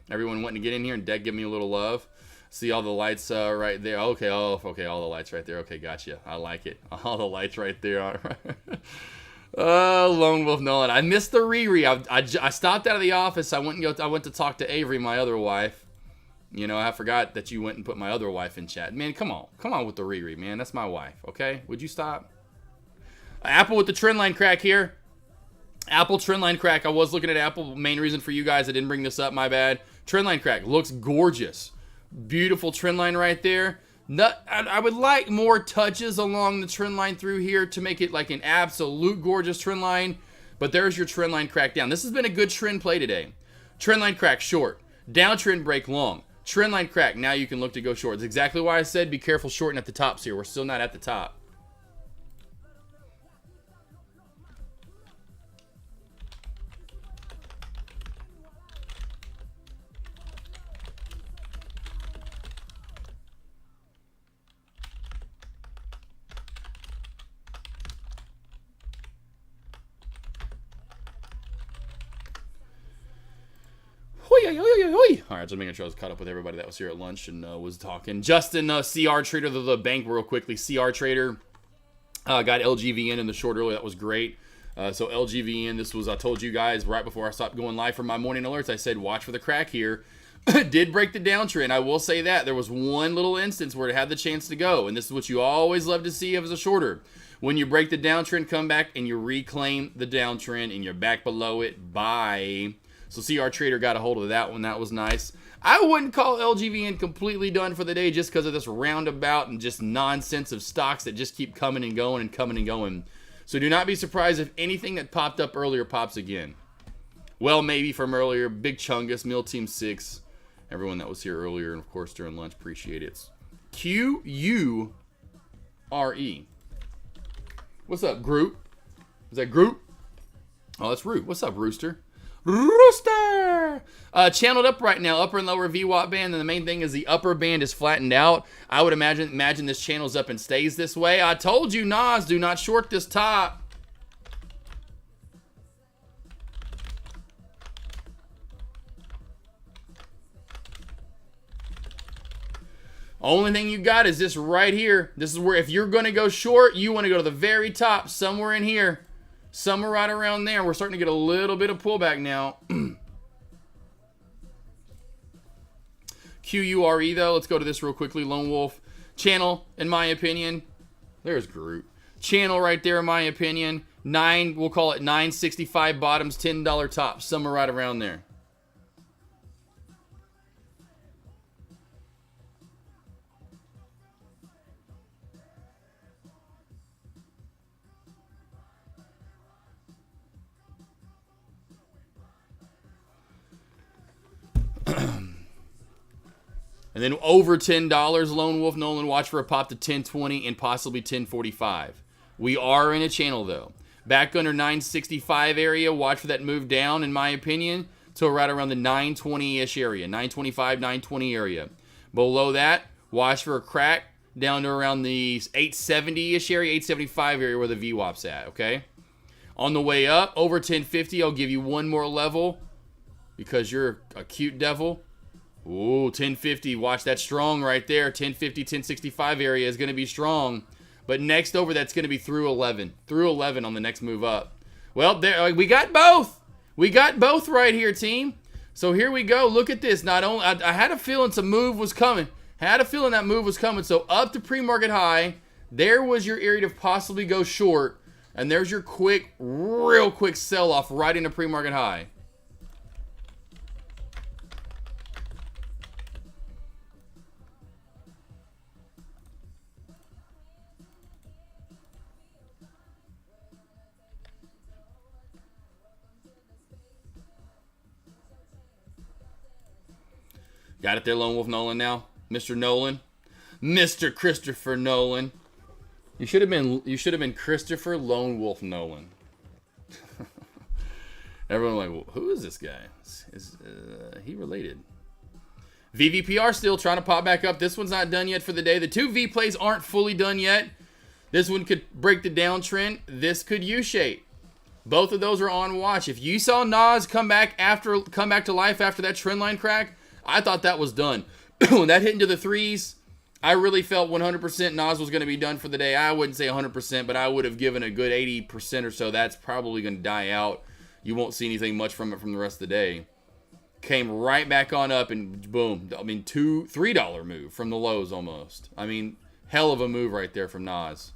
Everyone wanting to get in here and Deck give me a little love. See all the lights right there. Okay, okay, all the lights right there. Okay, gotcha. I like it. All the lights right there. All right. Lone Wolf Nolan. I missed the Riri. I stopped out of the office. I went to talk to Avery, my other wife. You know, I forgot that you went and put my other wife in chat. Man, come on with the Riri, man. That's my wife. Okay, would you stop? Apple with the trend line crack here. Apple trend line crack. I was looking at Apple. Main reason for you guys, I didn't bring this up. My bad. Trend line crack looks gorgeous. Beautiful trend line right there. I would like more touches along the trend line through here to make it like an absolute gorgeous trend line. But there's your trend line crack down. This has been a good trend play today. Trend line crack short. Downtrend break long. Trend line crack. Now you can look to go short. It's exactly why I said be careful shorting at the tops here. We're still not at the top. All right, so making sure I was caught up with everybody that was here at lunch and was talking. Justin, CR Trader, the bank real quickly. CR Trader got LGVN in the short early. That was great. So LGVN, this was, I told you guys right before I stopped going live for my morning alerts, I said, watch for the crack here. Did break the downtrend. I will say that. There was one little instance where it had the chance to go, and this is what you always love to see as a shorter. When you break the downtrend, come back and you reclaim the downtrend and you're back below it. Bye. So CR Trader got a hold of that one. That was nice. I wouldn't call LGVN completely done for the day just because of this roundabout and just nonsense of stocks that just keep coming and going and coming and going. So do not be surprised if anything that popped up earlier pops again. Well, maybe from earlier. Big Chungus, Mill Team 6. Everyone that was here earlier and, of course, during lunch. Appreciate it. Qure. What's up, Groot? Is that Groot? Oh, that's Root. What's up, Rooster? Rooster! Channeled up right now, upper and lower VWAP band, and the main thing is the upper band is flattened out. I would imagine this channels up and stays this way. I told you, Nas, do not short this top. Only thing you got is this right here. This is where if you're going to go short, you want to go to the very top, somewhere in here. Somewhere right around there. We're starting to get a little bit of pullback now. QURE, though. Let's go to this real quickly. Lone Wolf. Channel, in my opinion. There's Groot. Channel right there, in my opinion. We'll call it 965 bottoms, $10 tops. Somewhere right around there. And then over $10, Lone Wolf Nolan, watch for a pop to 1020 and possibly 1045. We are in a channel, though. Back under 965 area, watch for that move down, in my opinion, till right around the 920-ish area, 925, 920 area. Below that, watch for a crack down to around the 870-ish area, 875 area where the VWAP's at, okay? On the way up, over 1050, I'll give you one more level because you're a cute devil. Ooh, 1050, watch that strong right there. 1050, 1065 area is going to be strong. But next over, that's going to be through 11. Through 11 on the next move up. Well, there we got both. We got both right here, team. So here we go. Look at this. Not only I had a feeling some move was coming. Had a feeling that move was coming. So up to pre-market high, there was your area to possibly go short. And there's your quick, real quick sell-off right into pre-market high. Got it there, Lone Wolf Nolan now. Mr. Nolan. Mr. Christopher Nolan. You should have been Christopher Lone Wolf Nolan. Everyone like, well, who is this guy? Is he related? VVPR still trying to pop back up. This one's not done yet for the day. The two V plays aren't fully done yet. This one could break the downtrend. This could U-shape. Both of those are on watch. If you saw Nas come back to life after that trend line crack, I thought that was done. When that hit into the threes, I really felt 100% Nas was going to be done for the day. I wouldn't say 100%, but I would have given a good 80% or so. That's probably going to die out. You won't see anything much from it from the rest of the day. Came right back on up and boom. I mean, $3 move from the lows almost. I mean, hell of a move right there from Nas.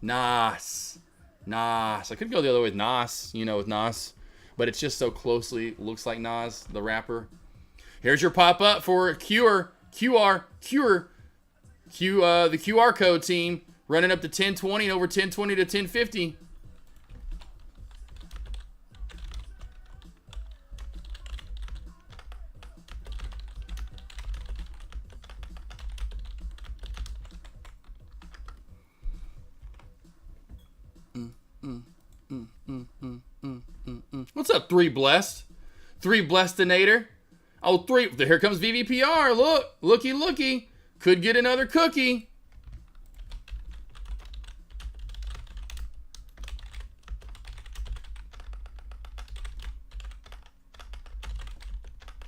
Nas. I could go the other way with Nas, with Nas. But it's just so closely looks like Nas, the rapper. Here's your pop-up for the QR code team. Running up to 1020 and over 1020 to 1050. What's up, 3 Blessed? 3 Blessed-inator. Oh, 3. Here comes VVPR. Look. Looky. Could get another cookie.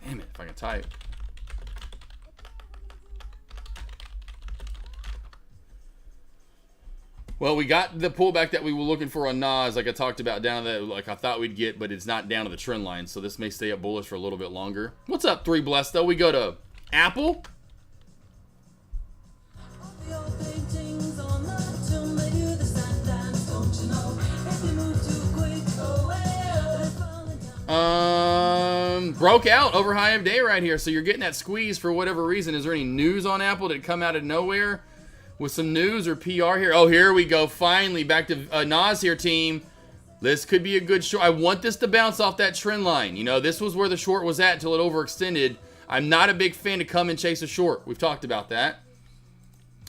Damn it, if I can type. Well, we got the pullback that we were looking for on Nas, like I talked about, down to that, like I thought we'd get, but it's not down to the trend line, so this may stay up bullish for a little bit longer. What's up, 3 Blessed, though? We go to Apple. Broke out over high of day right here, so you're getting that squeeze for whatever reason. Is there any news on Apple? Did it come out of nowhere with some news or PR here? Oh, here we go. Finally, back to Nas here, team. This could be a good short. I want this to bounce off that trend line. This was where the short was at until it overextended. I'm not a big fan to come and chase a short. We've talked about that.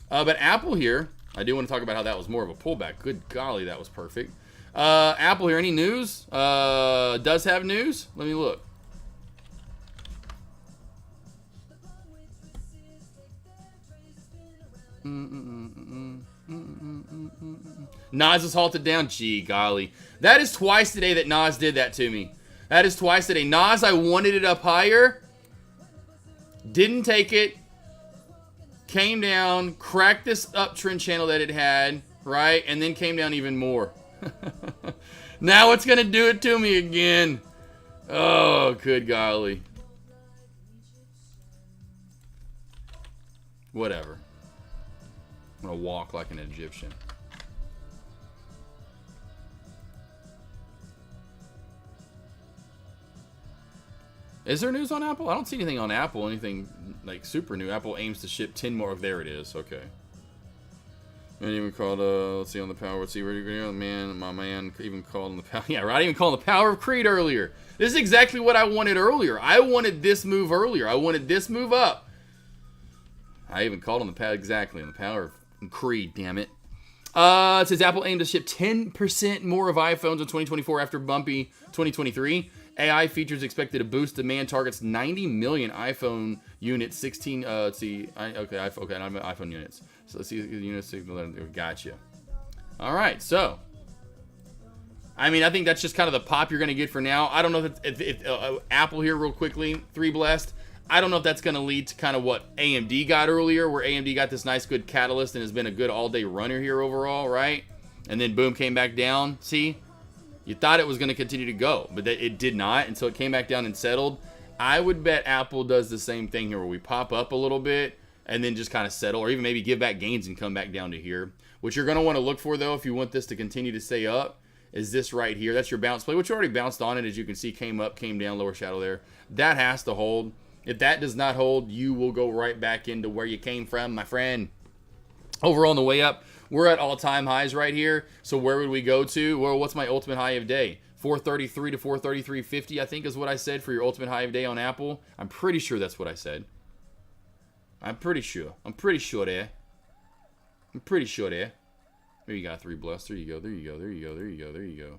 But Apple here, I do want to talk about how that was more of a pullback. Good golly, that was perfect. Apple here, any news? Does have news? Let me look. Nas is halted down. Gee golly. That is twice today that Nas did that to me. That is twice today. Nas, I wanted it up higher. Didn't take it. Came down. Cracked this uptrend channel that it had. Right? And then came down even more. Now it's going to do it to me again. Oh, good golly. Whatever. I'm going to walk like an Egyptian. Is there news on Apple? I don't see anything on Apple. Anything like super new. Apple aims to ship 10 more. There it is. Okay. And even called, let's see on the power. Let's see where you're going. My man even called on the power. Yeah, right. I even called the power of Creed earlier. This is exactly what I wanted earlier. I wanted this move earlier. I wanted this move up. I even called on the power exactly on the power of Creed. Damn it. It says Apple aimed to ship 10% more of iPhones in 2024 after bumpy 2023. AI features expected to boost demand. Targets 90 million iPhone units. 16. Let's see. iPhone units. So let's see units. Gotcha. All right. So, I mean, I think that's just kind of the pop you're going to get for now. I don't know if Apple here real quickly. 3 blessed. I don't know if that's going to lead to kind of what AMD got earlier, where AMD got this nice, good catalyst and has been a good all-day runner here overall, right? And then, boom, came back down. See? You thought it was going to continue to go, but it did not, and so it came back down and settled. I would bet Apple does the same thing here, where we pop up a little bit and then just kind of settle, or even maybe give back gains and come back down to here. What you're going to want to look for, though, if you want this to continue to stay up, is this right here. That's your bounce play, which you already bounced on it, as you can see, came up, came down, lower shadow there. That has to hold. If that does not hold, you will go right back into where you came from, my friend. Over on the way up, we're at all-time highs right here. So where would we go to? Well, what's my ultimate high of day? 433 to 433.50, I think is what I said for your ultimate high of day on Apple. I'm pretty sure that's what I said. I'm pretty sure there. There you got 3 blessed. There you go. There you go.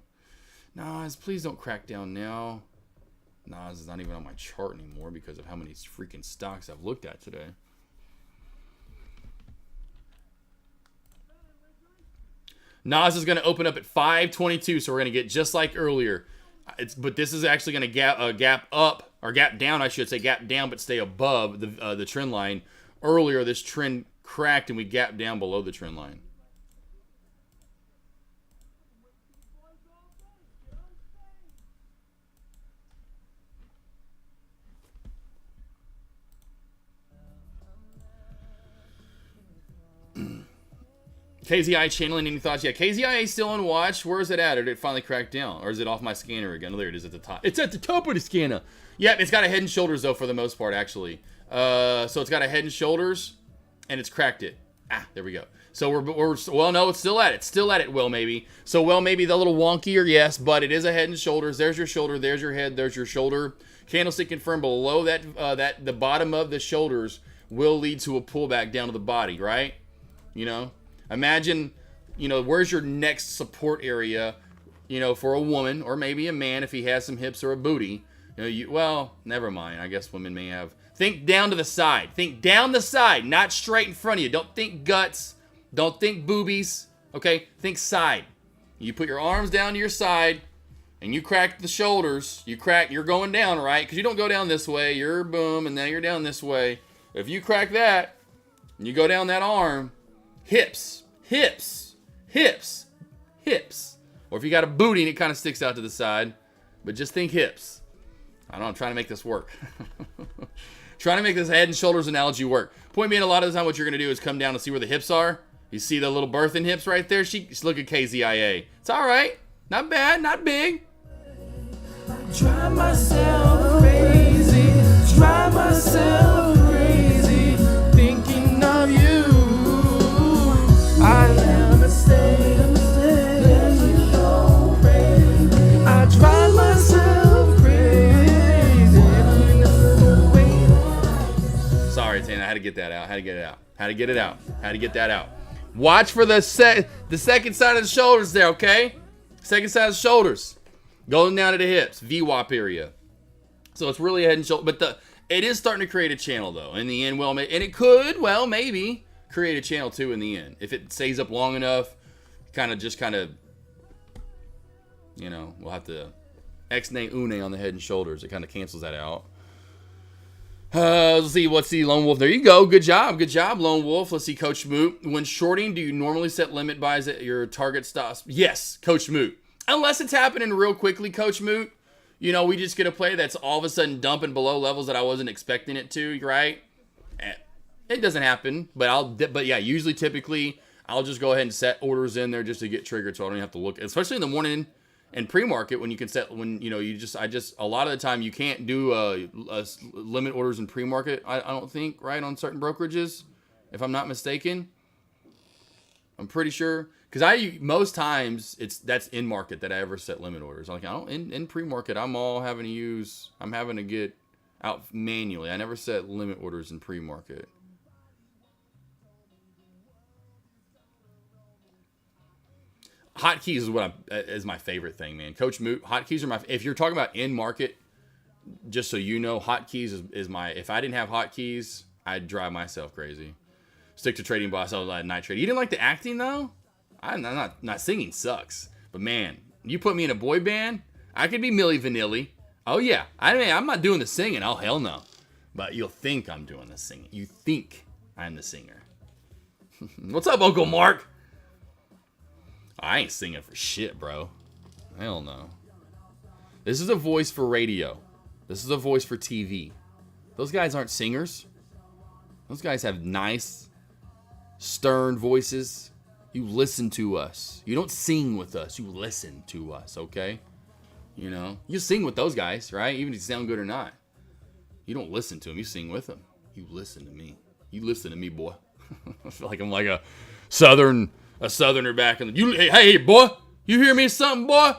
Nas, please don't crack down now. Nas is not even on my chart anymore because of how many freaking stocks I've looked at today. Nas is going to open up at 522, so we're going to get just like earlier. But this is actually going to gap up, or gap down, I should say, gap down, but stay above the trend line. Earlier, this trend cracked, and we gapped down below the trend line. KZI channeling, any thoughts? Yeah, KZIA still on watch. Where is it at? Or did it finally crack down? Or is it off my scanner again? Oh, there it is at the top. It's at the top of the scanner. Yep, it's got a head and shoulders, though, for the most part, actually. So it's got a head and shoulders, and it's cracked it. Ah, there we go. So well, no, it's still at it. It's still at it, well, maybe. So, well, maybe the little wonkier, yes, but it is a head and shoulders. There's your shoulder. There's your head. There's your shoulder. Candlestick confirmed below that the bottom of the shoulders will lead to a pullback down to the body, right? You know? Imagine, where's your next support area, for a woman or maybe a man if he has some hips or a booty. Well, never mind. I guess women may have. Think down to the side. Think down the side, not straight in front of you. Don't think guts. Don't think boobies. Okay? Think side. You put your arms down to your side and you crack the shoulders. You're going down, right? Because you don't go down this way. You're boom, and then you're down this way. If you crack that and you go down that arm, hips. Or if you got a booty and it kind of sticks out to the side, but just think hips. I don't know, I'm trying to make this work. Trying to make this head and shoulders analogy work. Point being, a lot of the time what you're going to do is come down and see where the hips are. You see the little birthing hips right there? Look at KZIA. It's all right. Not bad, not big. Drive myself crazy. Drive myself crazy. Thinking of you. I never stay. I drive myself crazy. Sorry, Tana. I had to get that out. Had to get that out. Watch for the second side of the shoulders there, okay? Second side of the shoulders. Going down to the hips. VWAP area. So it's really a head and shoulder. But it is starting to create a channel, though. In the end, and it could, maybe create a channel too in the end if it stays up long enough. Kind of we'll have to ex-nay une on the head and shoulders. It kind of cancels that out. Let's see Lone Wolf. There you go. Good job, Lone Wolf. Let's see Coach Moot. When shorting, do you normally set limit buys at your target stops? Yes, Coach Moot. Unless it's happening real quickly, Coach Moot. We just get a play that's all of a sudden dumping below levels that I wasn't expecting it to, right? It doesn't happen, but yeah, usually typically I'll just go ahead and set orders in there just to get triggered, so I don't have to look, especially in the morning and pre-market when you can set, a lot of the time you can't do limit orders in pre-market, I don't think, right, on certain brokerages, if I'm not mistaken. I'm pretty sure, because most times that's in market that I ever set limit orders. In pre-market, I'm having to get out manually. I never set limit orders in pre-market. hotkeys is what is my favorite thing, man. Coach Moot, hotkeys are my. If you're talking about in market, just so you know, hotkeys is my. If I didn't have hotkeys, I'd drive myself crazy. Stick to Trading Boss. I was like night trading. You didn't like the acting though? I'm not singing sucks, but man, you put me in a boy band, I could be Milli Vanilli. Oh yeah, I'm not doing the singing. Oh hell no. But you'll think I'm doing the singing. You think I'm the singer. What's up, Uncle Mark? I ain't singing for shit, bro. Hell no. This is a voice for radio. This is a voice for TV. Those guys aren't singers. Those guys have nice, stern voices. You listen to us. You don't sing with us. You listen to us, okay? You know? You sing with those guys, right? Even if you sound good or not. You don't listen to them. You sing with them. You listen to me. You listen to me, boy. I feel like I'm like a southerner back in the... Hey, boy! You hear me something, boy?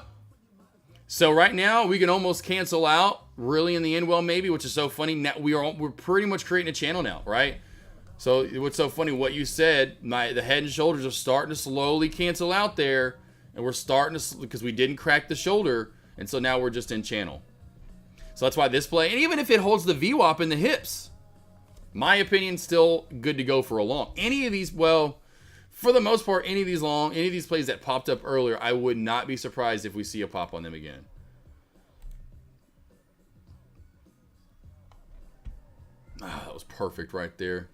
So right now, we can almost cancel out, really in the end, well, maybe, which is so funny. Now we're pretty much creating a channel now, right? So what's so funny, what you said, the Head and Shoulders are starting to slowly cancel out there, and we're starting to, because we didn't crack the shoulder, and so now we're just in channel. So that's why this play, and even if it holds the VWAP in the hips, my opinion, still good to go for a long. Any of these, well, for the most part, any of these plays that popped up earlier, I would not be surprised if we see a pop on them again. That was perfect right there.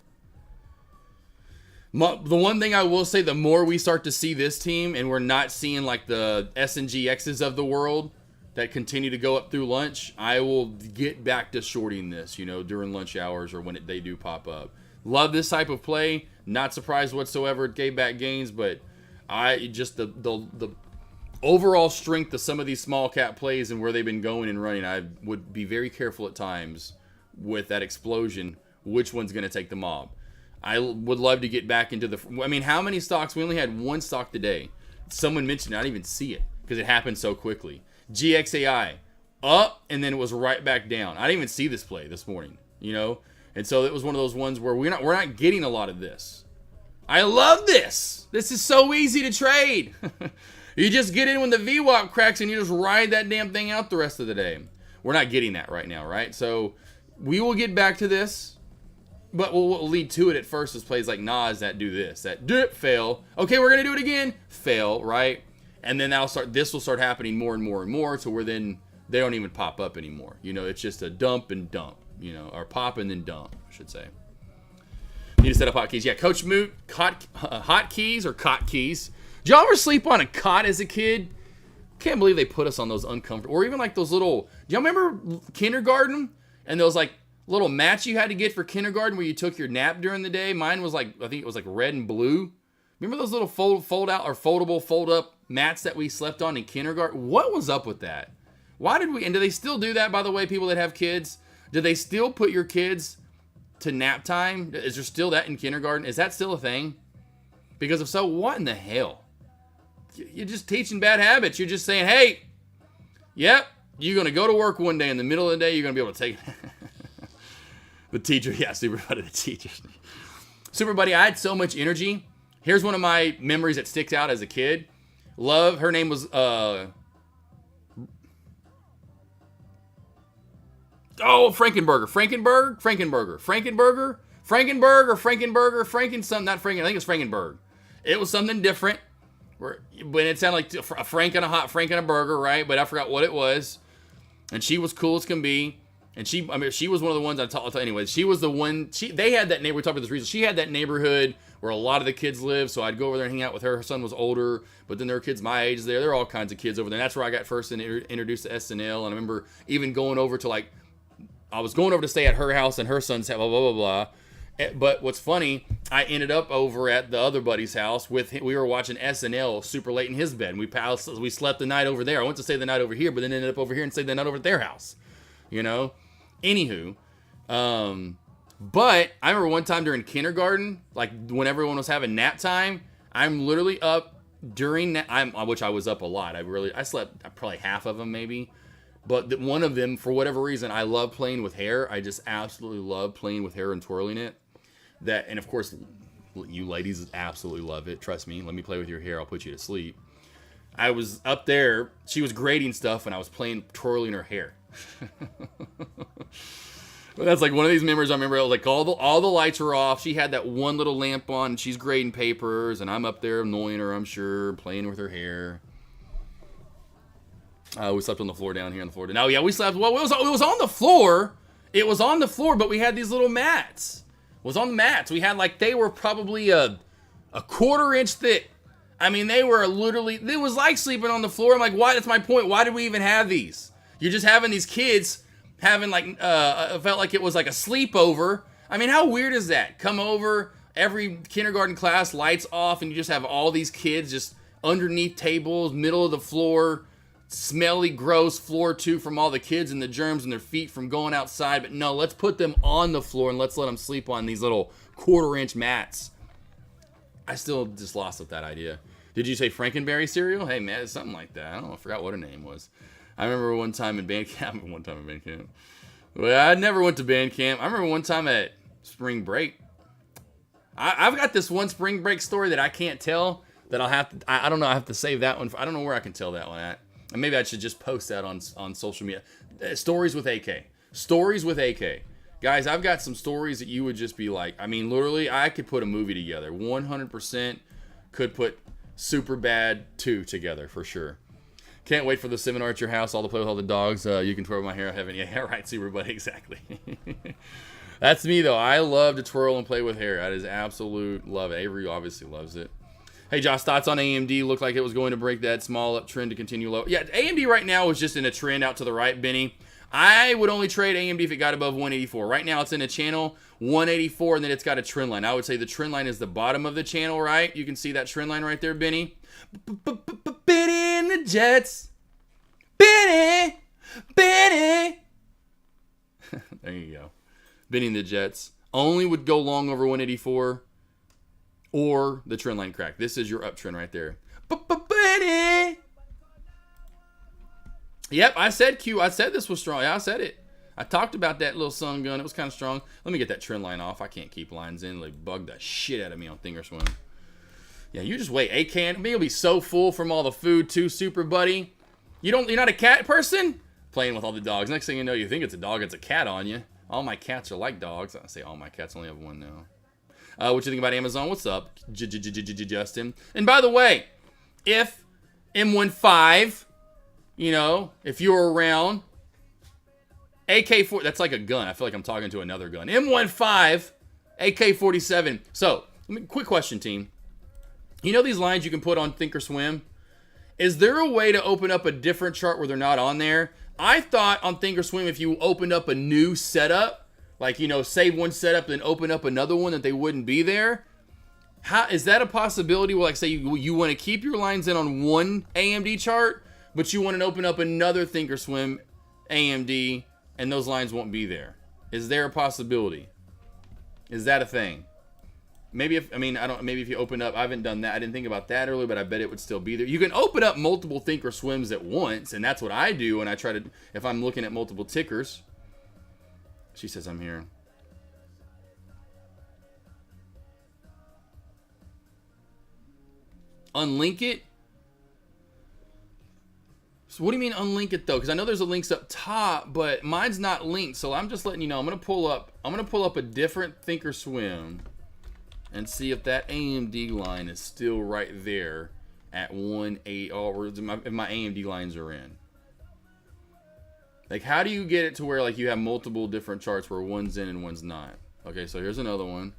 The one thing I will say, the more we start to see this team, and we're not seeing like the SNGXs of the world that continue to go up through lunch, I will get back to shorting this, during lunch hours or when they do pop up. Love this type of play. Not surprised whatsoever it gave back gains, but I just the overall strength of some of these small cap plays and where they've been going and running, I would be very careful at times with that explosion, which one's going to take the mob. I would love to get back into how many stocks? We only had one stock today. Someone mentioned it. I didn't even see it because it happened so quickly. GXAI up, and then it was right back down. I didn't even see this play this morning, And so it was one of those ones where we're not getting a lot of this. I love this. This is so easy to trade. You just get in when the VWAP cracks and you just ride that damn thing out the rest of the day. We're not getting that right now, right? So we will get back to this. But what will lead to it at first is plays like Nas that do this. That do it, fail. Okay, we're going to do it again. Fail, right? And then this will start happening more and more and more to where then they don't even pop up anymore. It's just a dump and dump, or pop and then dump, I should say. Need to set up hotkeys. Yeah, Coach Moot, hotkeys or cot keys. Did y'all ever sleep on a cot as a kid? Can't believe they put us on those uncomfortable, or even like those little, do y'all remember kindergarten? And those like little mats you had to get for kindergarten where you took your nap during the day? Mine was like, I think it was like red and blue. Remember those little fold out or foldable, fold up mats that we slept on in kindergarten? What was up with that? Why did we, and do they still do that, by the way, people that have kids? Do they still put your kids to nap time? Is there still that in kindergarten? Is that still a thing? Because if so, what in the hell? You're just teaching bad habits. You're just saying, hey, yep, you're going to go to work one day. In the middle of the day, you're going to be able to take the teacher. Yeah, Super Buddy, the teacher. Super Buddy, I had so much energy. Here's one of my memories that sticks out as a kid. Love, her name was, Frankenberger, not Franken, I think it's Frankenberg. It was something different, but it sounded like a Frank and a burger, right? But I forgot what it was. And she was cool as can be. And she was one of the ones anyways, she was the one, they had that neighborhood, we talked about this recently, she had that neighborhood where a lot of the kids lived, so I'd go over there and hang out with her. Her son was older, but then there were kids my age there. There were all kinds of kids over there. And that's where I got first introduced to SNL. And I remember even going over to I was going over to stay at her house and her son's house, blah, blah, blah, blah. But what's funny, I ended up over at the other buddy's house with him. We were watching SNL super late in his bed. We slept the night over there. I went to stay the night over here, but then ended up over here and stayed the night over at their house. Anywho, but I remember one time during kindergarten, like when everyone was having nap time, I'm literally up during which I was up a lot. I slept probably half of them maybe. But one of them, for whatever reason, I love playing with hair. I just absolutely love playing with hair and twirling it. And of course, you ladies absolutely love it. Trust me. Let me play with your hair. I'll put you to sleep. I was up there. She was grading stuff, and I was twirling her hair. But that's like one of these memories I remember. I was like, all the lights were off. She had that one little lamp on, and she's grading papers, and I'm up there annoying her, I'm sure, playing with her hair. We slept on the floor down here on the floor. No, yeah, we slept. Well, it was on the floor. It was on the floor, but we had these little mats. It was on the mats. We had they were probably a quarter-inch thick. I mean, they were literally, it was like sleeping on the floor. I'm like, why? That's my point. Why did we even have these? You're just having these kids having it felt like it was like a sleepover. I mean, how weird is that? Come over, every kindergarten class, lights off, and you just have all these kids just underneath tables, middle of the floor, smelly, gross floor too from all the kids and the germs in their feet from going outside. But no, let's put them on the floor and let's let them sleep on these little quarter-inch mats. I still just lost with that idea. Did you say Frankenberry cereal? Hey, man, it's something like that. I don't know. I forgot what her name was. I remember one time in band camp. Well, I never went to band camp. I remember one time at spring break. I've got this one spring break story that I can't tell that I'll have to, I don't know. I have to save that one. I don't know where I can tell that one at. And maybe I should just post that on social media. Stories with AK. Stories with AK. Guys, I've got some stories that you would just be like, I mean, literally, I could put a movie together. 100% could put Superbad 2 together for sure. Can't wait for the seminar at your house. All to play with all the dogs. You can twirl my hair. I haven't. Yeah, right, Super Buddy. Exactly. That's me, though. I love to twirl and play with hair. That is absolute love. Avery obviously loves it. Hey, Josh, thoughts on AMD? Looked like it was going to break that small uptrend to continue low. Yeah, AMD right now is just in a trend out to the right, Benny. I would only trade AMD if it got above 184. Right now, it's in a channel 184, and then it's got a trend line. I would say the trend line is the bottom of the channel, right? You can see that trend line right there, Benny. Benny and the Jets. Benny. There you go. Benny and the Jets. Only would go long over 184 or the trend line crack. This is your uptrend right there. Benny. Yep, I said Q. I said this was strong. Yeah, I said it. I talked about that little sun gun. It was kind of strong. Let me get that trend line off. I can't keep lines in. They bug the shit out of me on Thinkorswim. Yeah, you just wait. AK, you'll be so full from all the food too, Super Buddy. You're not a cat person? Playing with all the dogs. Next thing you know, you think it's a dog, it's a cat on you. All my cats are like dogs. I say all my cats, only have one now. What you think about Amazon? What's up, Justin? And by the way, if M15, if you're around, AK-4, that's like a gun. I feel like I'm talking to another gun. M15, AK-47. So, quick question, team. You know these lines you can put on Thinkorswim? Is there a way to open up a different chart where they're not on there? I thought on Thinkorswim, if you opened up a new setup, like, save one setup and open up another one, that they wouldn't be there. How is that a possibility? Well, like, say you want to keep your lines in on one AMD chart, but you want to open up another Thinkorswim AMD, and those lines won't be there. Is there a possibility? Is that a thing? Maybe if you open up, I haven't done that. I didn't think about that earlier, but I bet it would still be there. You can open up multiple Thinkorswims at once, and that's what I do when I try to, if I'm looking at multiple tickers. She says I'm here. Unlink it? So what do you mean unlink it though? Because I know there's a links up top, but mine's not linked. So I'm just letting you know. I'm gonna pull up a different Thinkorswim and see if that AMD line is still right there at 1.8, or if my AMD lines are in. Like, how do you get it to where like you have multiple different charts where one's in and one's not? Okay, so here's another one.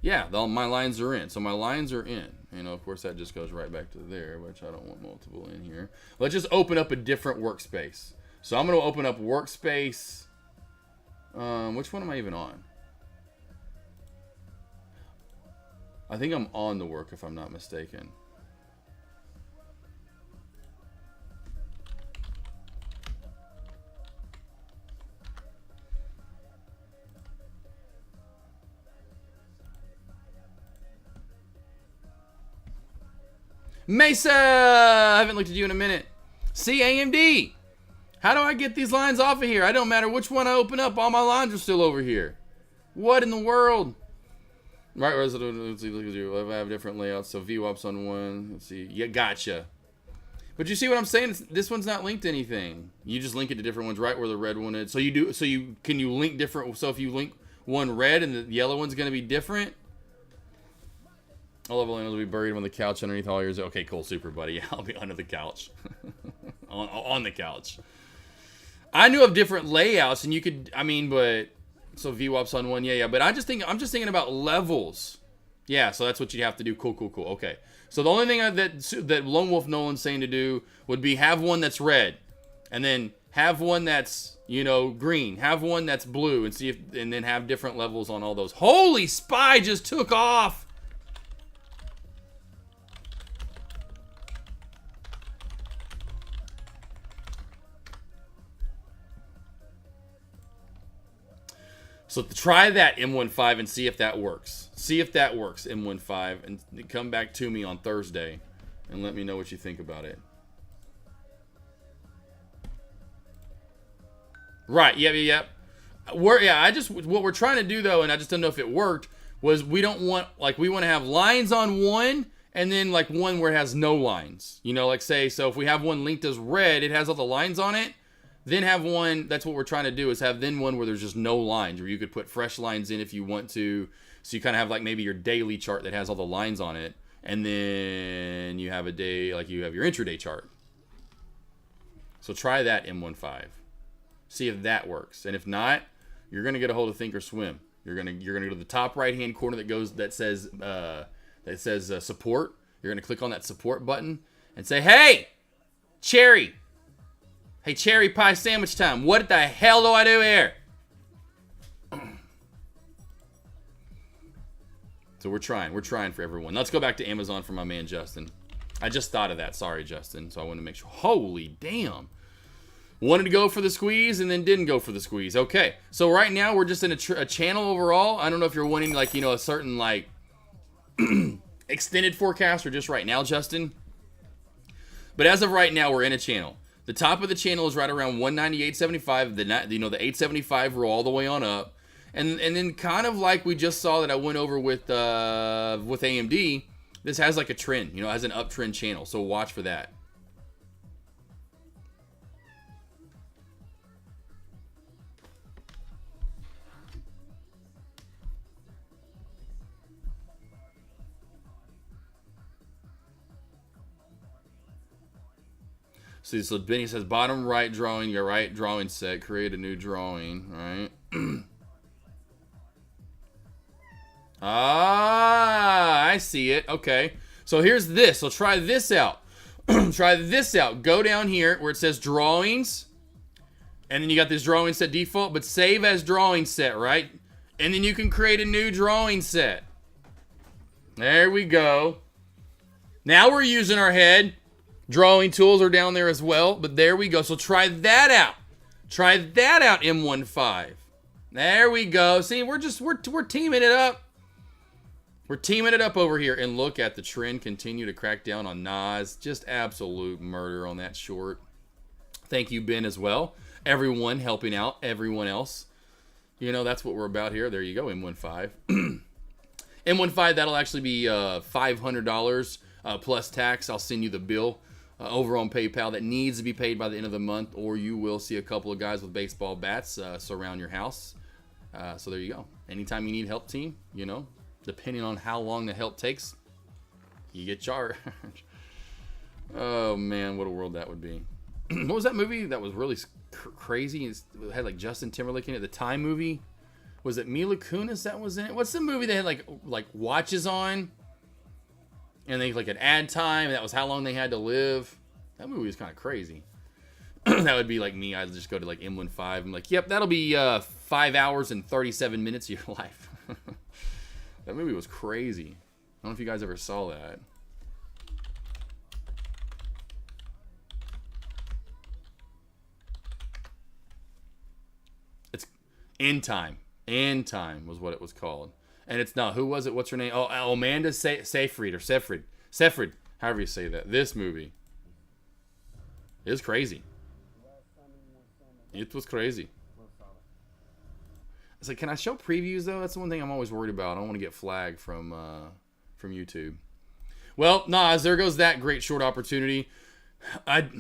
Yeah, my lines are in. So my lines are in. Of course, that just goes right back to there, which I don't want multiple in here. Let's just open up a different workspace. So I'm going to open up workspace. Which one am I even on? I think I'm on the work, if I'm not mistaken. Mesa! I haven't looked at you in a minute. See, AMD. How do I get these lines off of here? I don't matter which one I open up. All my lines are still over here. What in the world? Right, let's see, look at you. I have different layouts, so VWAPs on one. Let's see. Yeah, gotcha. But you see what I'm saying? This one's not linked to anything. You just link it to different ones, right where the red one is. So you do. So can you link different? So if you link one red and the yellow one's going to be different. All of Orlando will be buried on the couch underneath all yours. Okay, cool, super buddy. Yeah, I'll be under the couch, on the couch. I knew of different layouts, and you could. I mean, but so VWAPs on one, yeah. But I'm just thinking about levels. Yeah, so that's what you'd have to do. Cool. Okay. So the only thing that Lone Wolf Nolan's saying to do would be have one that's red, and then have one that's green, have one that's blue, and and then have different levels on all those. Holy Spy just took off. So try that M15 and see if that works. See if that works, M15, and come back to me on Thursday and let me know what you think about it. Right, yep. What we're trying to do though, and I just don't know if it worked, was we want to have lines on one and then like one where it has no lines. Like say, so if we have one linked as red, it has all the lines on it. Then have one, that's what we're trying to do, is have then one where there's just no lines, where you could put fresh lines in if you want to. So you kind of have like maybe your daily chart that has all the lines on it. And then you have a day, like you have your intraday chart. So try that M15. See if that works. And if not, you're going to get a hold of Thinkorswim. You're going to go to the top right-hand corner that says support. You're going to click on that support button and say, "Hey, Cherry. Hey, cherry pie sandwich time. What the hell do I do here?" So we're trying for everyone. Let's go back to Amazon for my man Justin. I just thought of that. Sorry, Justin. So I want to make sure. Holy damn. Wanted to go for the squeeze and then didn't go for the squeeze. Okay. So right now we're just in a channel overall. I don't know if you're wanting like, a certain like extended forecast or just right now, Justin. But as of right now, we're in a channel. The top of the channel is right around 198.75. The 875 roll all the way on up, and then kind of like we just saw that I went over with AMD. This has like a trend, it has an uptrend channel. So watch for that. See, so Benny says, bottom right drawing, your right drawing set, create a new drawing, right? I see it. Okay. So here's this. So try this out. Try this out. Go down here where it says drawings. And then you got this drawing set default, but save as drawing set, right? And then you can create a new drawing set. There we go. Now we're using our head. Drawing tools are down there as well, but there we go. So try that out. Try that out, M15. There we go. See, we're teaming it up. We're teaming it up over here, and look at the trend continue to crack down on Nas. Just absolute murder on that short. Thank you, Ben, as well. Everyone helping out everyone else. That's what we're about here. There you go, M15. M15, that'll actually be $500 plus tax. I'll send you the bill over on PayPal. That needs to be paid by the end of the month, or you will see a couple of guys with baseball bats surround your house. So there you go. Anytime you need help, team, depending on how long the help takes, you get charged. Oh, man, what a world that would be. What was that movie that was really crazy? It had like Justin Timberlake in it. The Time movie. Was it Mila Kunis that was in it? What's the movie they had like watches on? And they like an ad time. And that was how long they had to live. That movie was kind of crazy. That would be like me. I'd just go to like M15. I'm like, yep, that'll be 5 hours and 37 minutes of your life. That movie was crazy. I don't know if you guys ever saw that. It's End Time. End Time was what it was called. And it's not. Who was it? What's her name? Oh, Amanda Seyfried or Seyfried. Seyfried. However you say that. This movie. It was crazy. It was crazy. It's like, can I show previews though? That's the one thing I'm always worried about. I don't want to get flagged from YouTube. Well, Nas, there goes that great short opportunity. That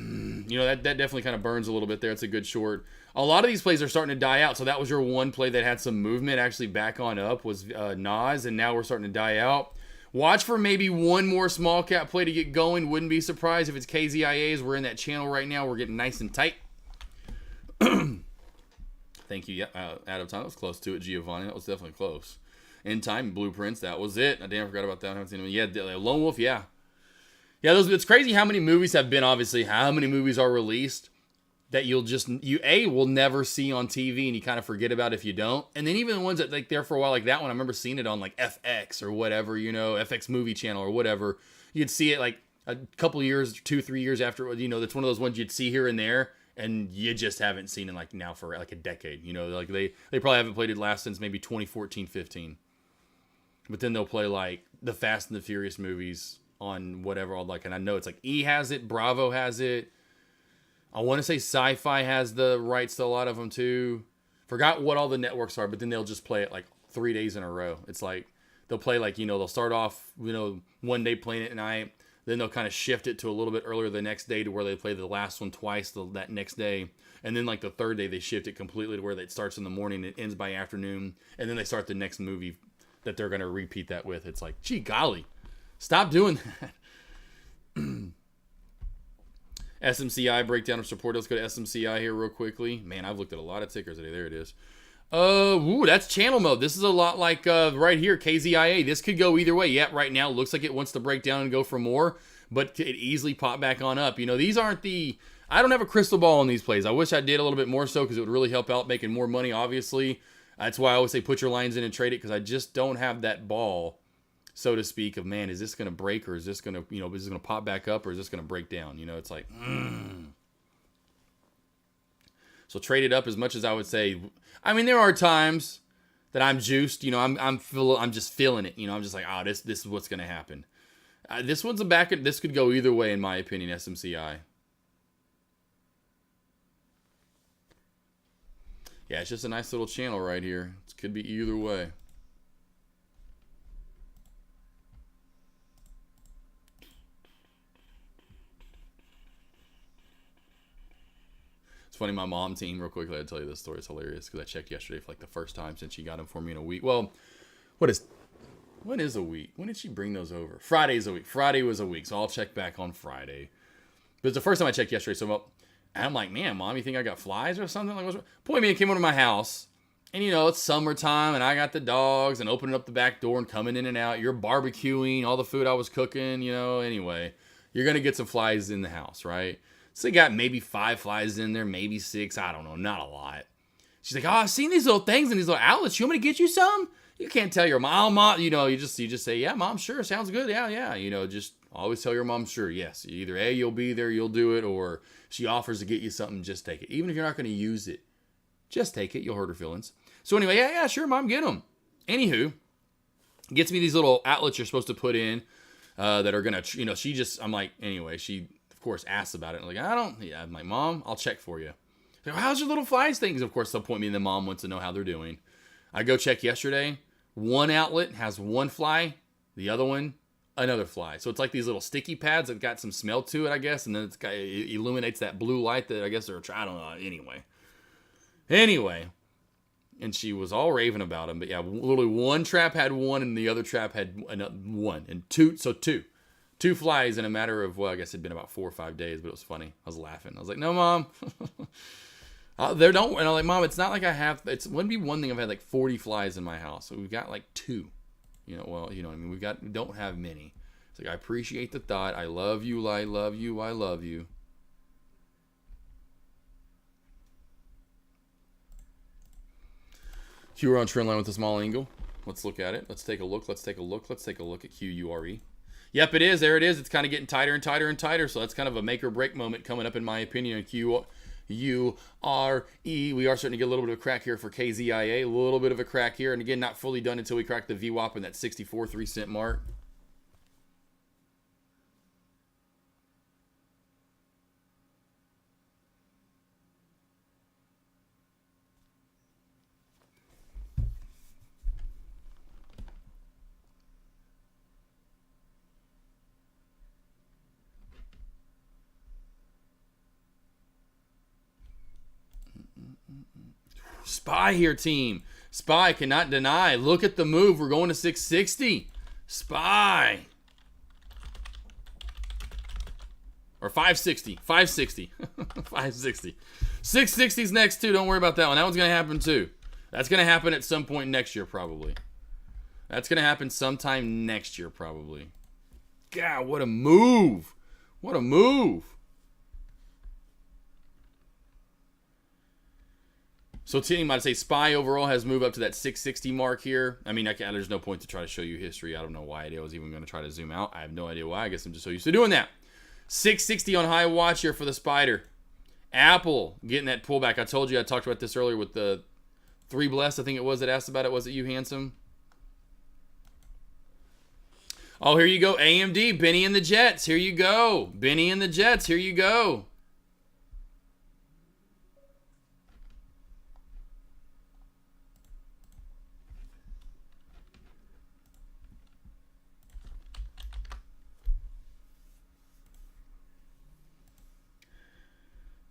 definitely kind of burns a little bit there. It's a good short. A lot of these plays are starting to die out. So that was your one play that had some movement actually back on up was Nas, and now we're starting to die out. Watch for maybe one more small cap play to get going. Wouldn't be surprised if it's KZIAs. We're in that channel right now. We're getting nice and tight. Thank you. Yeah, out of time. That was close to it, Giovanni. That was definitely close. In time, Blueprints. That was it. I damn forgot about that. I haven't seen them. Yeah, Lone Wolf. Yeah. Yeah, it's crazy how many movies have been, obviously, how many movies are released that you will never see on TV and you kind of forget about if you don't. And then even the ones that like there for a while, like that one, I remember seeing it on like FX or whatever, FX movie channel or whatever. You'd see it like a couple years, 2-3 years after, that's one of those ones you'd see here and there and you just haven't seen it like now for like a decade. Like they probably haven't played it last since maybe 2014, 15. But then they'll play like the Fast and the Furious movies on whatever, and I know it's like E has it, Bravo has it. I want to say Sci-Fi has the rights to a lot of them too. Forgot what all the networks are, but then they'll just play it like 3 days in a row. It's like they'll play like, they'll start off, one day playing it at night. Then they'll kind of shift it to a little bit earlier the next day to where they play the last one twice that next day. And then like the third day, they shift it completely to where it starts in the morning, it ends by afternoon. And then they start the next movie that they're going to repeat that with. It's like, gee golly, stop doing that. SMCI breakdown of support. Let's go to SMCI here real quickly. Man, I've looked at a lot of tickers today. There it is. That's channel mode. This is a lot like right here, KZIA. This could go either way. Yeah, right now looks like it wants to break down and go for more, but it easily pop back on up. These aren't I don't have a crystal ball on these plays. I wish I did a little bit more so because it would really help out making more money, obviously. That's why I always say put your lines in and trade it because I just don't have that ball, so to speak, of, man, is this going to break or is this going to, is this going to pop back up or is this going to break down? It's like, So trade it up as much as I would say. I mean, there are times that I'm juiced, I'm just feeling it. I'm just like, this is what's going to happen. This one's this could go either way, in my opinion, SMCI. Yeah, it's just a nice little channel right here. It could be either way. It's funny, my mom team, real quickly, I'll tell you this story. It's hilarious because I checked yesterday for like the first time since she got them for me in a week. Well, when is a week? When did she bring those over? Friday's a week. Friday was a week, so I'll check back on Friday. But it's the first time I checked yesterday, so I'm like, man, Mom, you think I got flies or something? Like, point me and came over to my house, and it's summertime, and I got the dogs, and opening up the back door and coming in and out. You're barbecuing all the food I was cooking, Anyway, you're gonna get some flies in the house, right? So they got maybe 5 flies in there, maybe 6. I don't know, not a lot. She's like, I've seen these little things and these little outlets. You want me to get you some? You can't tell your mom, you just say, yeah, Mom, sure, sounds good, yeah. Just always tell your mom, sure, yes. Either A, you'll be there, you'll do it, or she offers to get you something, just take it. Even if you're not going to use it, just take it. You'll hurt her feelings. So anyway, yeah, sure, Mom, get them. Anywho, gets me these little outlets you're supposed to put in that are going to, I'm like, anyway, she, of course, asks about it. I'm like, I'm like, Mom, I'll check for you. Like, how's your little flies things? Of course, they'll point me and the mom wants to know how they're doing. I go check yesterday. One outlet has 1 fly, the other one, another fly. So it's like these little sticky pads that got some smell to it, I guess, and then it illuminates that blue light that I guess they're trying to, Anyway, and she was all raving about them, but yeah, literally one trap had 1 and the other trap had 1 and 2, so 2 flies in a matter of, I guess it'd been about 4 or 5 days, but it was funny. I was laughing. I was like, no, Mom. And I'm like, Mom, it's not like it wouldn't be one thing if I had like 40 flies in my house. So we've got like 2, what I mean? We don't have many. It's like, I appreciate the thought. I love you. I love you. I love you. Q, we're on trend line with a small angle. Let's look at it. Let's take a look. Let's take a look at QURE. Yep, it is. There it is. It's kind of getting tighter and tighter and tighter. So that's kind of a make or break moment coming up, in my opinion, on QURE. We are starting to get a little bit of a crack here for KZIA. A little bit of a crack here. And again, not fully done until we crack the VWAP in that 64 3-cent mark. Spy here, team. Spy cannot deny. Look at the move. We're going to 660. Spy. Or 560. 560. 560. 660's next, too. Don't worry about that one. That one's going to happen, too. That's going to happen at some point next year, probably. That's going to happen sometime next year, probably. God, what a move. What a move. So team, I'd say Spy overall has moved up to that 660 mark here. I mean, there's no point to try to show you history. I don't know why I was even going to try to zoom out. I have no idea why. I guess I'm just so used to doing that. 660 on high watch here for the Spider. Apple getting that pullback. I told you I talked about this earlier with the 3 Blessed, I think it was, that asked about it. Was it you, handsome? Oh, here you go. AMD, Benny and the Jets. Here you go. Benny and the Jets. Here you go.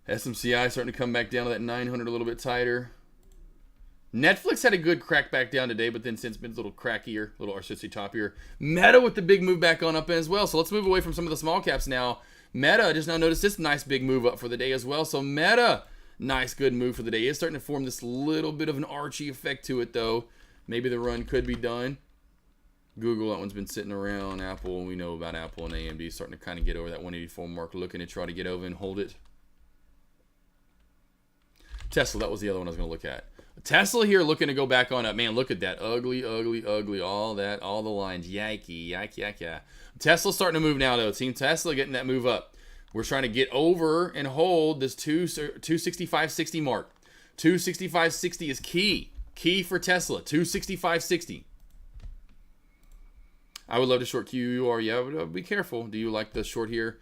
SMCI starting to come back down to that 900 a little bit tighter. Netflix had a good crack back down today, but then since been a little crackier, a little RCC toppier. Meta with the big move back on up as well. So let's move away from some of the small caps now. Meta, I just now noticed this nice big move up for the day as well. So Meta, nice good move for the day. It's starting to form this little bit of an Archie effect to it though. Maybe the run could be done. Google, that one's been sitting around. Apple, we know about Apple and AMD starting to kind of get over that 184 mark, looking to try to get over and hold it. Tesla, that was the other one I was going to look at. Tesla here looking to go back on up. Man, look at that. Ugly, ugly, ugly. All that, all the lines. Yikey, yike, yike, yeah. Tesla's starting to move now, though. Team Tesla getting that move up. We're trying to get over and hold this 265.60 mark. 265.60 is key. Key for Tesla. 265.60. I would love to short QUR. Yeah, but be careful. Do you like the short here?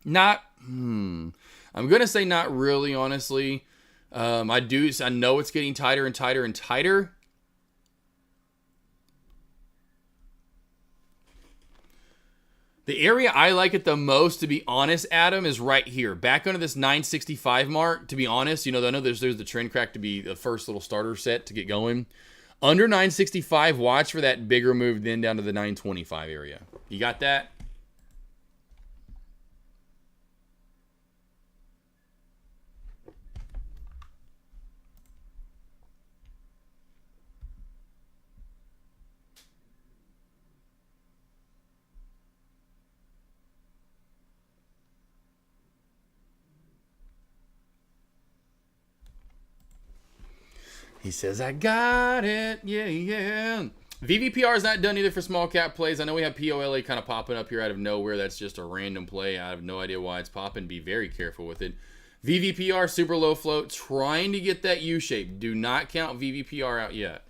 Not, I'm going to say not really, honestly. I know it's getting tighter and tighter and tighter. The area I like it the most, to be honest, Adam, is right here. Back under this 965 mark, to be honest. You know, I know there's the trend crack to be the first little starter set to get going. Under 965, watch for that bigger move then down to the 925 area. You got that? He says, I got it. Yeah, yeah. VVPR is not done either for small cap plays. I know we have POLA kind of popping up here out of nowhere. That's just a random play. I have no idea why it's popping. Be very careful with it. VVPR, super low float, trying to get that U shape. Do not count VVPR out yet.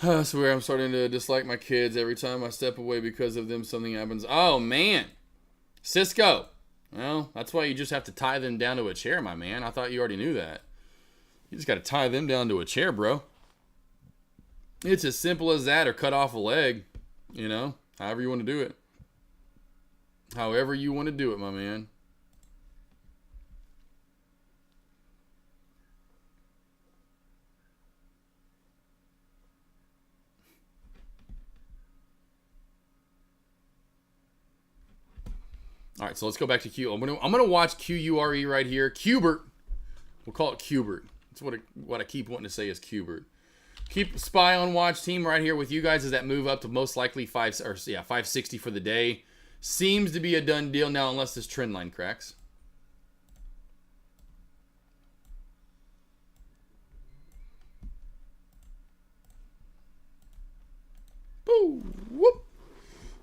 I swear I'm starting to dislike my kids every time I step away because of them. Something happens. Oh, man. Cisco. Well, that's why you just have to tie them down to a chair, my man. I thought you already knew that. You just got to tie them down to a chair, bro. It's as simple as that, or cut off a leg. You know, however you want to do it. However you want to do it, my man. All right, so let's go back to Q. I'm gonna watch QURE right here. Qbert. We'll call it Qbert. That's what I keep wanting to say is Qbert. Keep Spy on watch, team, right here with you guys as that move up to most likely 560 for the day. Seems to be a done deal now, unless this trend line cracks. Boo! Whoop!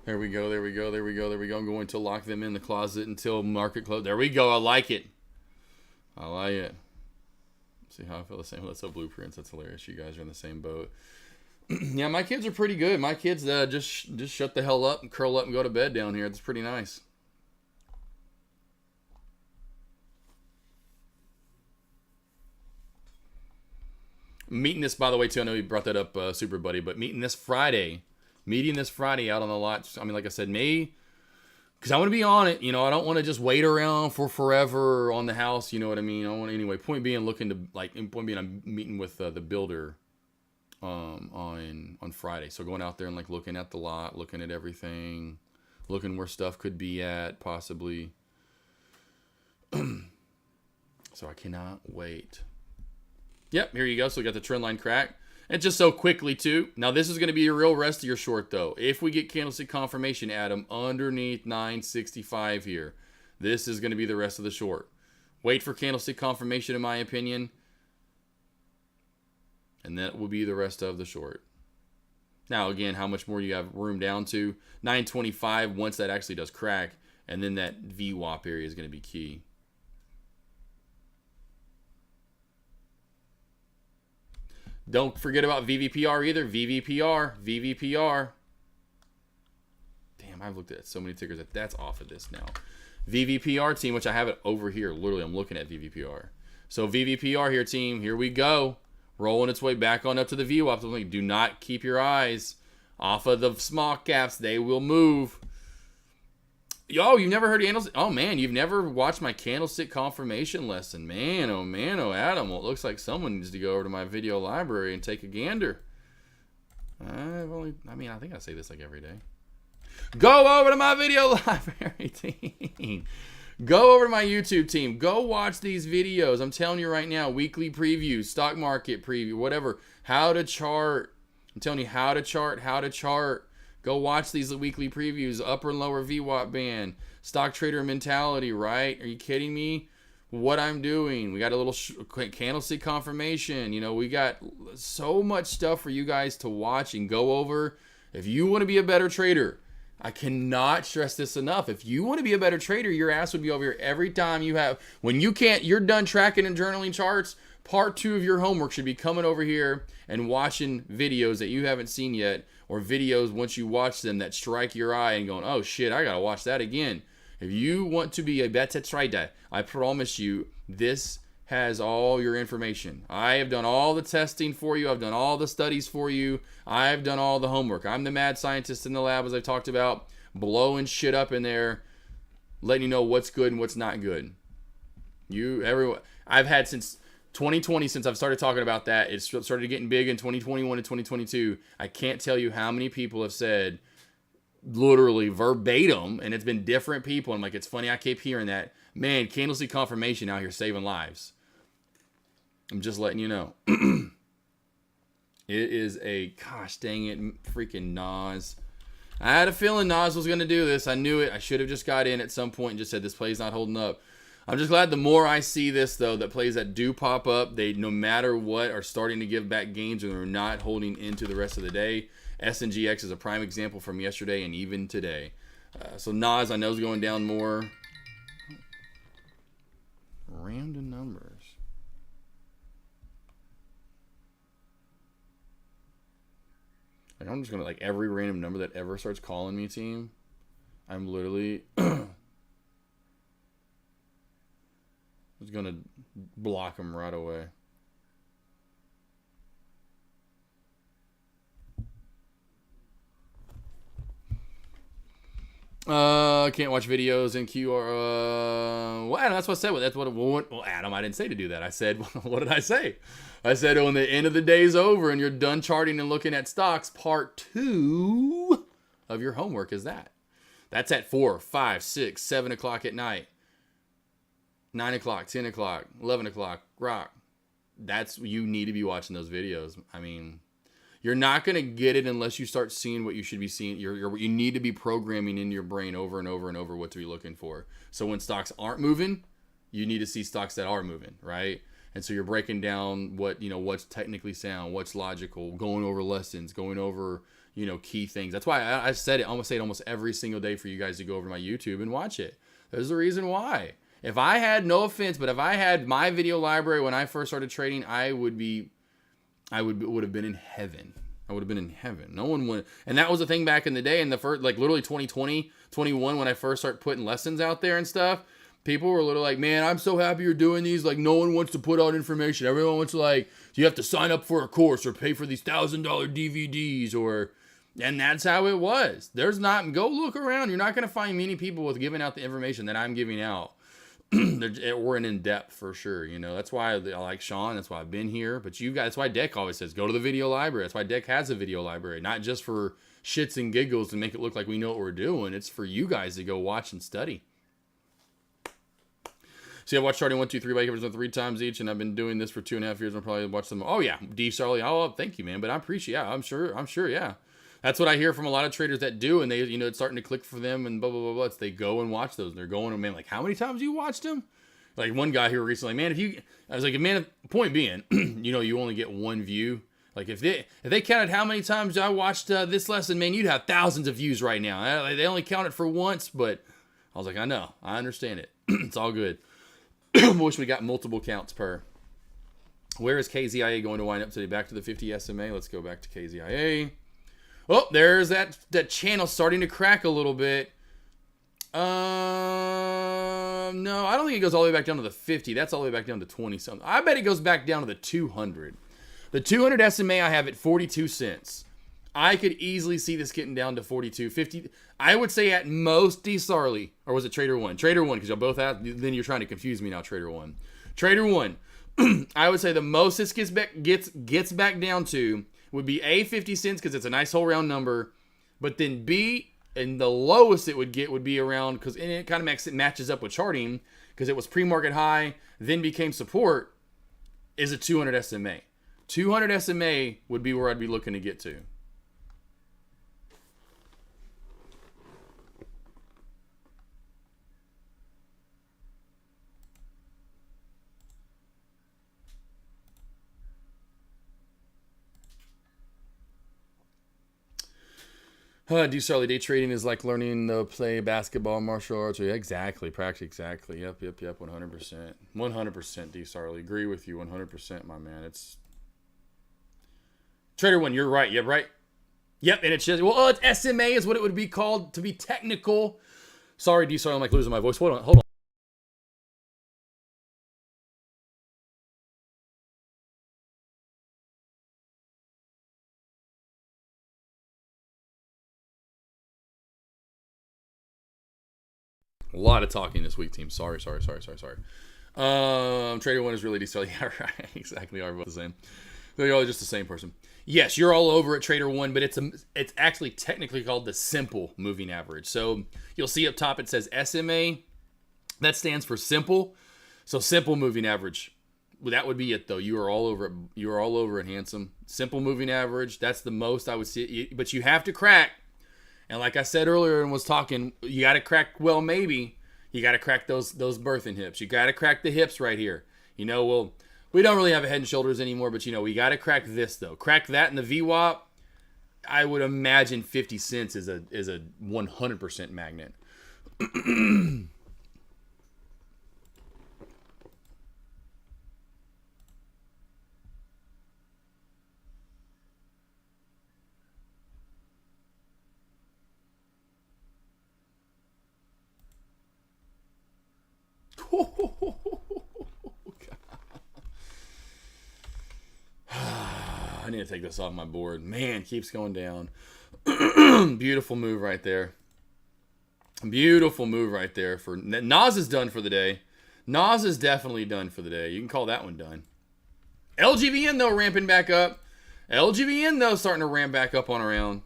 There we go, there we go, there we go, there we go. I'm going to lock them in the closet until market close. There we go. I like it. I like it. See how I feel the same. Let's have blueprints. That's hilarious. You guys are in the same boat. Yeah, my kids are pretty good. My kids just shut the hell up and curl up and go to bed down here. It's pretty nice. Meeting this, by the way, too. I know you brought that up, Super Buddy, but meeting this Friday out on the lot. I mean, like I said, because I want to be on it. You know, I don't want to just wait around for forever on the house. You know what I mean? I want anyway. Point being, I'm meeting with the builder on Friday. So going out there and like looking at the lot, looking at everything, looking where stuff could be at possibly. So I cannot wait. Yep, here you go. So we got the trend line crack. And just so quickly, too. Now, this is going to be a real rest of your short, though. If we get candlestick confirmation, Adam, underneath 965 here, this is going to be the rest of the short. Wait for candlestick confirmation, in my opinion. And that will be the rest of the short. Now, again, how much more do you have room down to? 925 once that actually does crack. And then that VWAP area is going to be key. Don't forget about VVPR either. VVPR. Damn, I've looked at so many tickers that's off of this now. VVPR team, which I have it over here. Literally, I'm looking at VVPR. So VVPR here, team. Here we go. Rolling its way back on up to the VWAP. Do not keep your eyes off of the small caps. They will move. Yo, you've never heard of candlestick? Oh, man, you've never watched my candlestick confirmation lesson. Man, oh, Adam. Well, it looks like someone needs to go over to my video library and take a gander. I think I say this like every day. Go over to my video library team. Go over to my YouTube team. Go watch these videos. I'm telling you right now, weekly previews, stock market preview, whatever. How to chart. I'm telling you how to chart. Go watch these weekly previews, upper and lower VWAP band, stock trader mentality, right? Are you kidding me? What I'm doing. We got a little candlestick confirmation. You know, we got so much stuff for you guys to watch and go over. If you want to be a better trader, I cannot stress this enough. If you want to be a better trader, your ass would be over here every time you have. When you're done tracking and journaling charts, part 2 of your homework should be coming over here and watching videos that you haven't seen yet, or videos once you watch them that strike your eye and going, oh shit, I gotta watch that again. If you want to be a better trader, I promise you, this has all your information. I have done all the testing for you. I've done all the studies for you. I've done all the homework. I'm the mad scientist in the lab, as I talked about, blowing shit up in there, letting you know what's good and what's not good. I've had since 2020, since I've started talking about that. It started getting big in 2021 and 2022. I can't tell you how many people have said, literally verbatim, and it's been different people. I'm like, it's funny, I keep hearing that. Man, candlestick confirmation out here saving lives. I'm just letting you know. It is a, gosh dang it, freaking Nas. I had a feeling Nas was going to do this. I knew it. I should have just got in at some point and just said, this play's not holding up. I'm just glad the more I see this, though, that plays that do pop up, they, no matter what, are starting to give back gains and they're not holding into the rest of the day. SNGX is a prime example from yesterday and even today. So Nas, I know, is going down more. Random numbers. Like, I'm just going to, like, every random number that ever starts calling me, team, I'm literally just going to block them right away. I can't watch videos in QR. Well, Adam, that's what I said. Well, Adam, I didn't say to do that. I said, what did I say? I said, when the end of the day is over and you're done charting and looking at stocks, part 2 of your homework is that. That's at 4, 5, 6, 7 o'clock at night. 9 o'clock, 10 o'clock, 11 o'clock, rock. You need to be watching those videos. I mean, You're not going to get it unless you start seeing what you should be seeing. You need to be programming in your brain over and over and over what to be looking for. So when stocks aren't moving, you need to see stocks that are moving, right? And so you're breaking down what's technically sound, what's logical, going over lessons, going over, key things. That's why I said it. I say it almost every single day for you guys to go over to my YouTube and watch it. There's a reason why. If I had, no offense, but if I had my video library when I first started trading, I would have been in heaven. I would have been in heaven. No one would. And that was the thing back in the day, in the first, like literally 2020, 21, when I first started putting lessons out there and stuff. People were literally like, man, I'm so happy you're doing these. Like, no one wants to put out information. Everyone wants to, like, you have to sign up for a course or pay for these $1,000 DVDs or, and that's how it was. Go look around. You're not going to find many people with giving out the information that I'm giving out. We're in depth for sure. That's why I like Sean. That's why I've been here. But you guys, that's why Deck always says, go to the video library. That's why Deck has a video library, not just for shits and giggles to make it look like we know what we're doing. It's for you guys to go watch and study. See, I watched Starting 1, 2, 3 by Covers 3 times each, and I've been doing this for 2.5 years. I'll probably watch them. Oh yeah, D Starley. Oh, thank you, man. But I appreciate. Yeah, I'm sure. Yeah, that's what I hear from a lot of traders that do, and they, it's starting to click for them, and blah blah blah blah. It's they go and watch those, and they're going, man, like how many times you watched them? Like one guy here recently, man. I was like, man. Point being, you only get one view. Like if they counted how many times I watched this lesson, man, you'd have thousands of views right now. They only count it for once, but I was like, I know, I understand it. It's all good. Wish we got multiple counts per. Where is KZIA going to wind up today? Back to the 50 SMA. Let's go back to KZIA. Oh, there's that channel starting to crack a little bit. No, I don't think it goes all the way back down to the 50. That's all the way back down to 20 something. I bet it goes back down to the 200. The 200 SMA I have at 42 cents. I could easily see this getting down to 42, 50. I would say at most D Sarley, or was it Trader One? Trader One, because y'all both have. Then you're trying to confuse me now. Trader One, Trader One. I would say the most this gets back down to would be A, 50 cents because it's a nice whole round number, but then B, and the lowest it would get would be around, because it kind of matches up with charting because it was pre-market high, then became support, is a 200 SMA. 200 SMA would be where I'd be looking to get to. D Starley, day trading is like learning to play basketball, martial arts. Yeah, exactly. Practice, exactly. Yep. 100%. 100%, D Starley. Agree with you 100%, my man. It's Trader One, you're right. Yep, right. Yep, and it's just, it's SMA is what it would be called to be technical. Sorry, D Starley, I'm like losing my voice. Hold on. A lot of talking this week, team. Sorry. Trader One is really D Starley. Yeah, right. Exactly. Are both the same. They're all just the same person. Yes, you're all over at Trader One, but it's actually technically called the simple moving average. So you'll see up top it says SMA. That stands for simple. So simple moving average. Well, that would be it though. You are all over it. You are all over it, handsome. Simple moving average. That's the most I would see. But you have to crack. And like I said earlier and was talking, you got to crack. Well, maybe you got to crack those birthing hips. You got to crack the hips right here. Well. We don't really have a head and shoulders anymore, but we got to crack this though. Crack that in the VWAP. I would imagine 50 cents is a 100% magnet. I need to take this off my board. Man, keeps going down. Beautiful move right there. Beautiful move right there. For Nas is done for the day. Nas is definitely done for the day. You can call that one done. LGBN though ramping back up. LGBN though starting to ramp back up on around.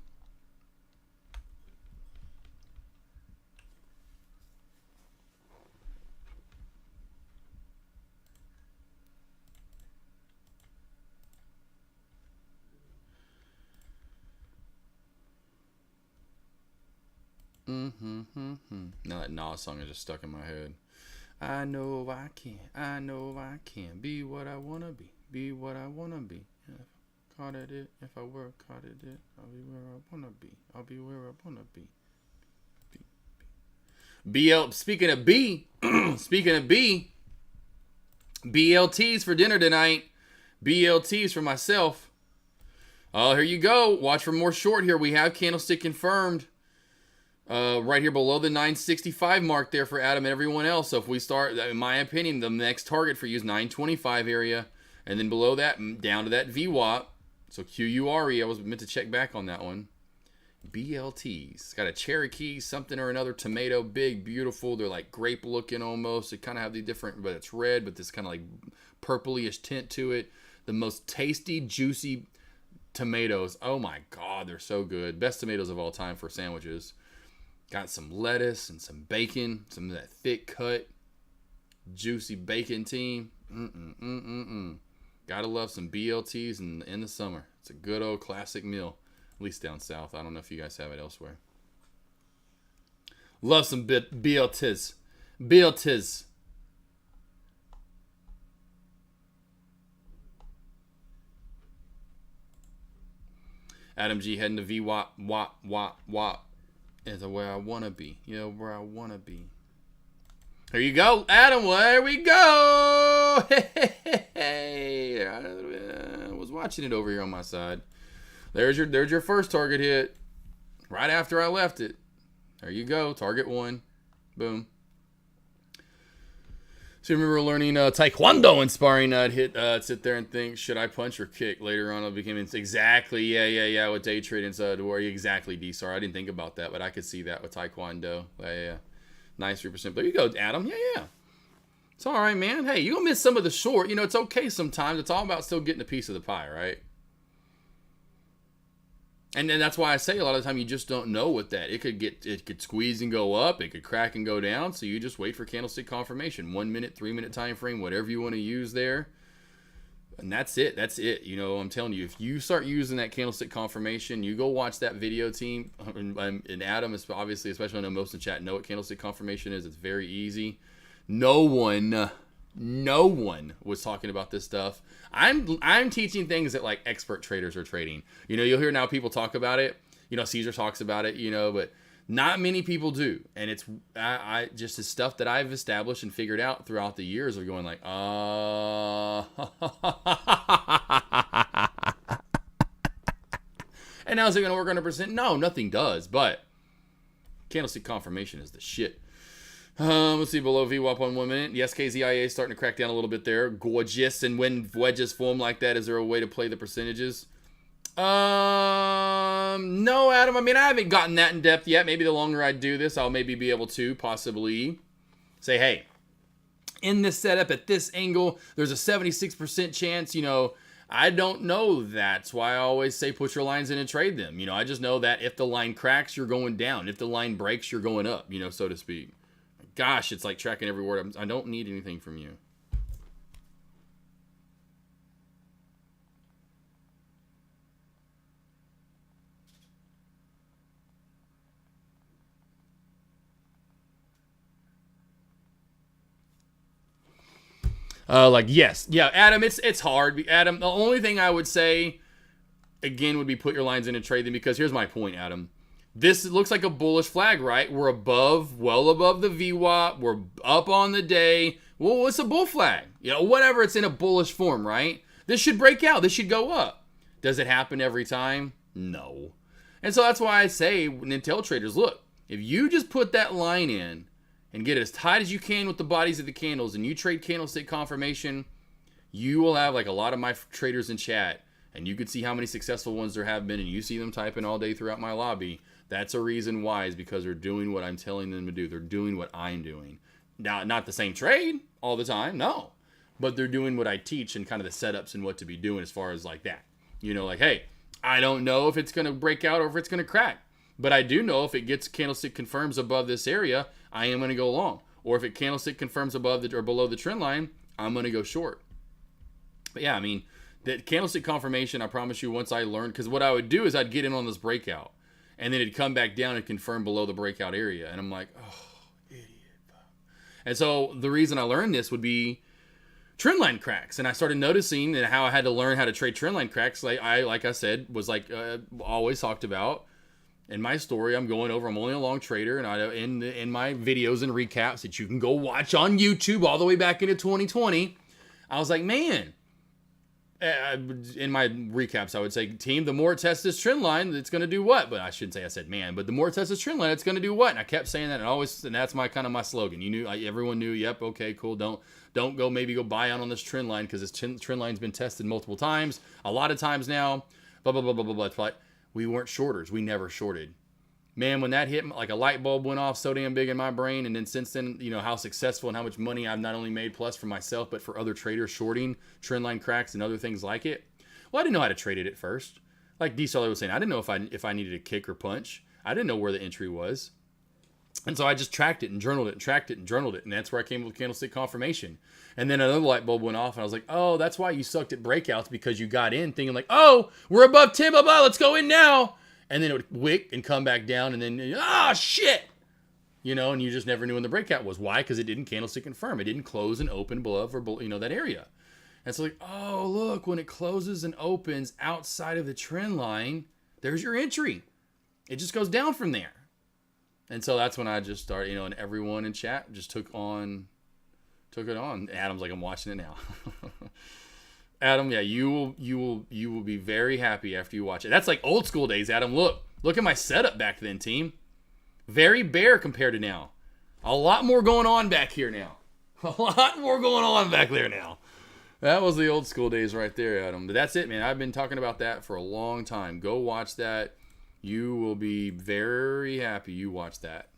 Now that Nas song is just stuck in my head. I know I can be what I wanna be what I wanna be. If I caught at it, if I work hard at it, I'll be where I wanna be. I'll be where I wanna be. Speaking of B, BLTs for dinner tonight. BLTs for myself. Oh, here you go. Watch for more short here. We have candlestick confirmed. Right here below the 965 mark there for Adam and everyone else. So if we start, in my opinion, the next target for you is 925 area. And then below that, down to that VWAP. So QURE, I was meant to check back on that one. BLTs. Got a Cherokee, something or another, tomato, big, beautiful. They're like grape looking almost. They kind of have the different, but it's red, but this kind of like purpley-ish tint to it. The most tasty, juicy tomatoes. Oh my God, they're so good. Best tomatoes of all time for sandwiches. Got some lettuce and some bacon, some of that thick cut, juicy bacon team. Gotta love some BLTs in the summer. It's a good old classic meal, at least down south. I don't know if you guys have it elsewhere. Love some BLTs. BLTs. Adam G heading to VWAP, WAP. Is where I want to be. Where I want to be. Here you go, Adam. There we go. Hey, I was watching it over here on my side. There's your first target hit. Right after I left it. There you go. Target one. Boom. So you remember learning Taekwondo and sparring. I'd sit there and think, should I punch or kick? Later on, I became exactly, yeah, with day trading. So where exactly, D-Star? I didn't think about that, but I could see that with Taekwondo. Yeah. Nice 3%. There you go, Adam. Yeah. It's all right, man. Hey, you'll miss some of the short. It's okay sometimes. It's all about still getting a piece of the pie, right? And then that's why I say a lot of the time you just don't know what that. It could squeeze and go up. It could crack and go down. So you just wait for candlestick confirmation. 1 minute, 3 minute time frame, whatever you want to use there. And that's it. I'm telling you, if you start using that candlestick confirmation, you go watch that video, team. And Adam is obviously, especially I know most in chat, know what candlestick confirmation is. It's very easy. No one was talking about this stuff. I'm teaching things that like expert traders are trading. You'll hear now people talk about it. Caesar talks about it, but not many people do. And it's I just the stuff that I've established and figured out throughout the years of going like, and now is it going to work 100%? No, nothing does. But candlestick confirmation is the shit. Let's see, below VWAP on 1 minute. The SKZIA is starting to crack down a little bit there. Gorgeous. And when wedges form like that, is there a way to play the percentages? No, Adam. I haven't gotten that in depth yet. Maybe the longer I do this, I'll maybe be able to possibly say, hey, in this setup at this angle, there's a 76% chance, I don't know. That's why I always say put your lines in and trade them. I just know that if the line cracks, you're going down. If the line breaks, you're going up, so to speak. Gosh, it's like tracking every word. I don't need anything from you. Yes. Yeah, Adam, it's hard. Adam, the only thing I would say, again, would be put your lines in and trade them, because here's my point, Adam. This looks like a bullish flag, right? We're well above the VWAP. We're up on the day. Well, it's a bull flag. Whatever, it's in a bullish form, right? This should break out. This should go up. Does it happen every time? No. And so that's why I say, Intel traders, look, if you just put that line in and get it as tight as you can with the bodies of the candles and you trade candlestick confirmation, you will have like a lot of my traders in chat, and you could see how many successful ones there have been, and you see them typing all day throughout my lobby. That's a reason why, is because they're doing what I'm telling them to do. They're doing what I'm doing. Now, not the same trade all the time, no. But they're doing what I teach and kind of the setups and what to be doing as far as like that. Like, hey, I don't know if it's going to break out or if it's going to crack. But I do know if it gets candlestick confirms above this area, I am going to go long. Or if it candlestick confirms above or below the trend line, I'm going to go short. But yeah, that candlestick confirmation, I promise you, once I learned, because what I would do is I'd get in on this breakout. and then it'd come back down and confirm below the breakout area. And I'm like, oh, idiot. And so the reason I learned this would be trendline cracks, and I started noticing that how I had to learn how to trade trendline cracks. Like I said, was like always talked about in my story. I'm going over. I'm only a long trader, and I in my videos and recaps that you can go watch on YouTube all the way back into 2020. I was like, man. In my recaps, I would say, team, the more it tests this trend line, it's going to do what? But I shouldn't say I said man, but the more it tests this trend line, it's going to do what? And I kept saying that, and that's my kind of my slogan. You knew, everyone knew. Yep, okay, cool. Don't go buy on this trend line because this trend line's been tested multiple times, a lot of times now. Blah blah blah blah blah blah. We weren't shorters. We never shorted. Man, when that hit, like a light bulb went off so damn big in my brain. And then since then, how successful and how much money I've not only made plus for myself, but for other traders shorting trendline cracks and other things like it. Well, I didn't know how to trade it at first. Like D Solar was saying, I didn't know if I needed a kick or punch. I didn't know where the entry was. And so I just tracked it and journaled it and tracked it and journaled it. And that's where I came up with candlestick confirmation. And then another light bulb went off and I was like, oh, that's why you sucked at breakouts, because you got in thinking like, oh, we're above 10, blah, blah, let's go in now. And then it would wick and come back down, and then, shit! And you just never knew when the breakout was. Why? Because it didn't candlestick confirm. It didn't close and open above or below, that area. And so like, oh, look, when it closes and opens outside of the trend line, there's your entry. It just goes down from there. And so that's when I just started, and everyone in chat just took it on. Adam's like, I'm watching it now. Adam, yeah, you will be very happy after you watch it. That's like old school days, Adam. Look at my setup back then, team. Very bare compared to now. A lot more going on back here now. A lot more going on back there now. That was the old school days right there, Adam. But that's it, man. I've been talking about that for a long time. Go watch that. You will be very happy you watched that.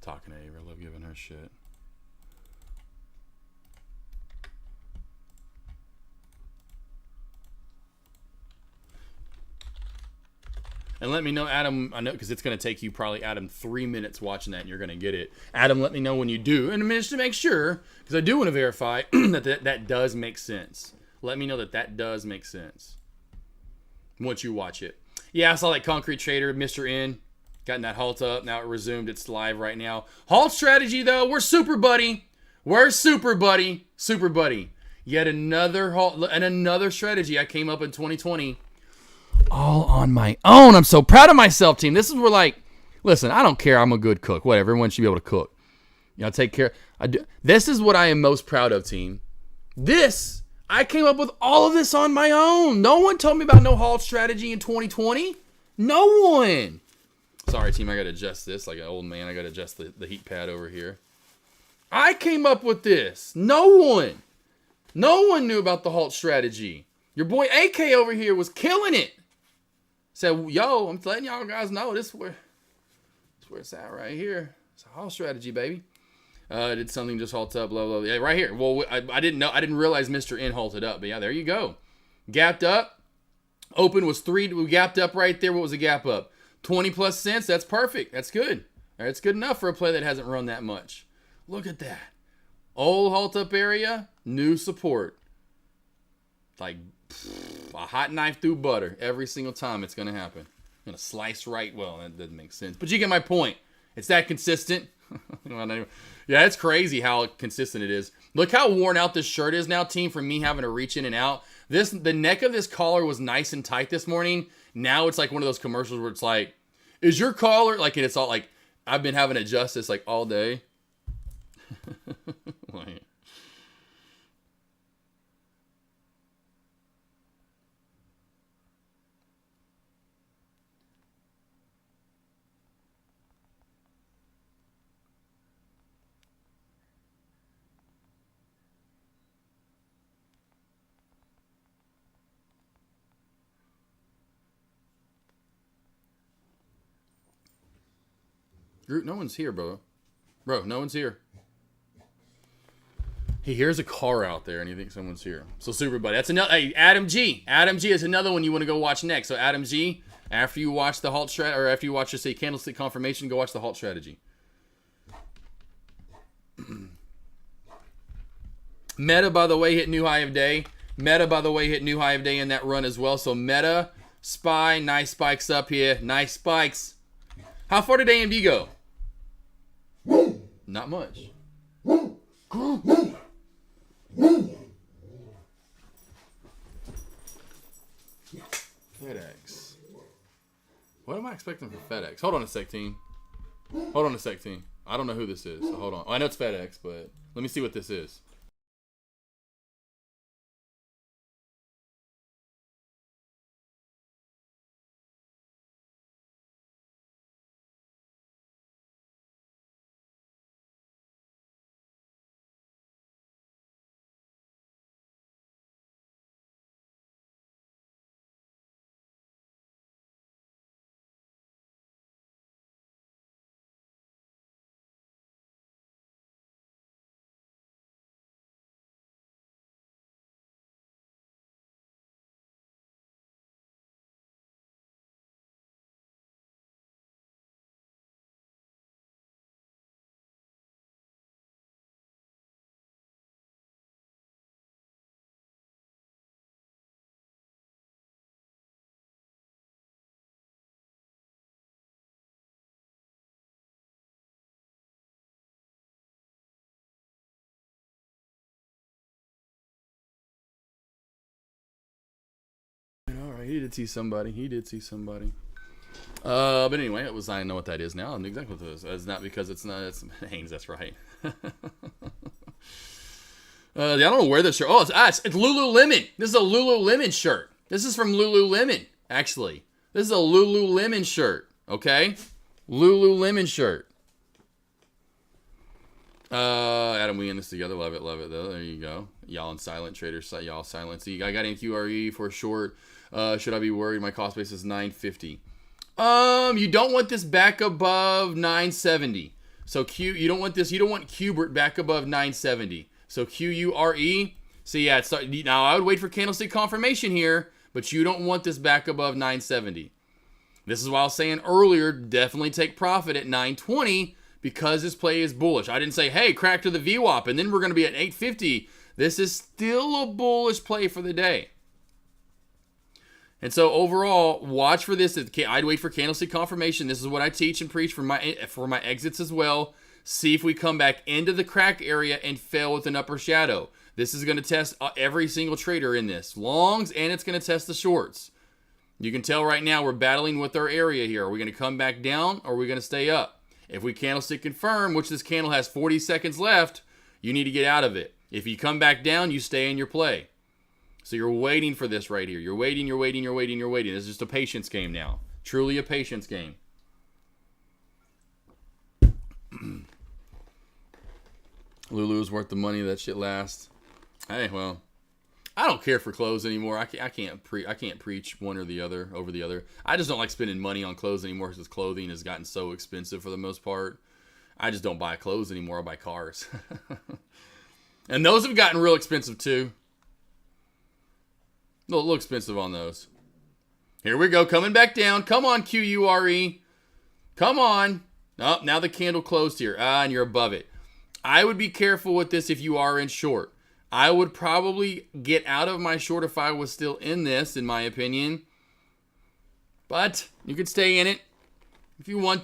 Talking to Ava, love giving her shit. And let me know, Adam, I know, because it's going to take you probably, Adam, 3 minutes watching that, and you're going to get it. Adam, let me know when you do, in a minute, to make sure, because I do want to verify that does make sense. Let me know that does make sense once you watch it. Yeah, I saw that Concrete Trader, Mr. N, gotten that halt up. Now it resumed. It's live right now. Halt strategy, though. We're super buddy. Super buddy. Yet another halt and another strategy I came up in 2020. All on my own. I'm so proud of myself, team. This is where, like, listen, I don't care. I'm a good cook. Whatever. Everyone should be able to cook. Take care. This is what I am most proud of, team. I came up with all of this on my own. No one told me about no halt strategy in 2020. No one. Sorry, team, I got to adjust this like an old man. I got to adjust the heat pad over here. I came up with this. No one knew about the halt strategy. Your boy AK over here was killing it. Said, yo, I'm letting y'all guys know this is where it's at right here. It's a halt strategy, baby. Did something just halt up, blah, blah, blah. Yeah, right here. Well, I didn't know. I didn't realize Mr. N halted up. But yeah, there you go. Gapped up. Open was 3. We gapped up right there. What was the gap up? 20 plus cents. That's perfect. That's good. All right, it's good enough for a play that hasn't run that much. Look at that. Old halt up area. New support. Like a hot knife through butter. Every single time it's going to happen. I'm going to slice right. Well, that doesn't make sense. But you get my point. It's that consistent. Yeah, it's crazy how consistent it is. Look how worn out this shirt is now, team, from me having to reach in and out. The neck of this collar was nice and tight this morning. Now it's like one of those commercials where it's like, is your collar, like, and it's all like, I've been having to adjust this like all day. Like, Groot, no one's here, bro. Bro, no one's here. He hears a car out there and he thinks someone's here. So Super Buddy, that's another. Hey, Adam G. Adam G is another one you want to go watch next. So Adam G, after you watch the halt strat, or after you watch, just say Candlestick Confirmation, go watch the halt strategy. Meta, by the way, hit new high of day. Meta, by the way, hit new high of day in that run as well. So Meta, SPY, nice spikes up here. Nice spikes. How far did AMD go? Not much. FedEx. What am I expecting from FedEx? Hold on a sec, team. Hold on a sec, team. I don't know who this is, so hold on. Oh, I know it's FedEx, but let me see what this is. Alright, he did see somebody. He did see somebody. But anyway, it was. I know what that is now. I knew exactly what it is. It's not because it's not. It's Haynes. That's right. I don't know where this shirt. Oh, it's Lululemon. This is a Lululemon shirt. This is from Lululemon. Actually, this is a Lululemon shirt. Okay, Lululemon shirt. Adam, we in this together. Love it, though. There you go. Y'all in silent traders. Y'all silent. See, I got NQRE for short. Should I be worried? My cost base is 950. You don't want this back above 970. So you don't want this. You don't want Qbert back above 970. So QURE. So yeah, now I would wait for candlestick confirmation here, but you don't want this back above 970. This is why I was saying earlier, definitely take profit at 920 because this play is bullish. I didn't say, hey, crack to the VWAP, and then we're going to be at 850. This is still a bullish play for the day. And so overall, watch for this. I'd wait for candlestick confirmation. This is what I teach and preach for my exits as well. See if we come back into the crack area and fail with an upper shadow. This is going to test every single trader in this. Longs, and it's going to test the shorts. You can tell right now we're battling with our area here. Are we going to come back down or are we going to stay up? If we candlestick confirm, which this candle has 40 seconds left, you need to get out of it. If you come back down, you stay in your play. So you're waiting for this right here. You're waiting. This is just a patience game now. Truly a patience game. Lulu's worth the money. That shit lasts. Hey, well, I don't care for clothes anymore. I can't preach one or the other over the other. I just don't like spending money on clothes anymore because clothing has gotten so expensive for the most part. I just don't buy clothes anymore. I buy cars. And those have gotten real expensive too. A little expensive on those. Here we go. Coming back down. Come on, QURE. Come on. Oh, now the candle closed here. And you're above it. I would be careful with this if you are in short. I would probably get out of my short if I was still in this, in my opinion. But you could stay in it if you want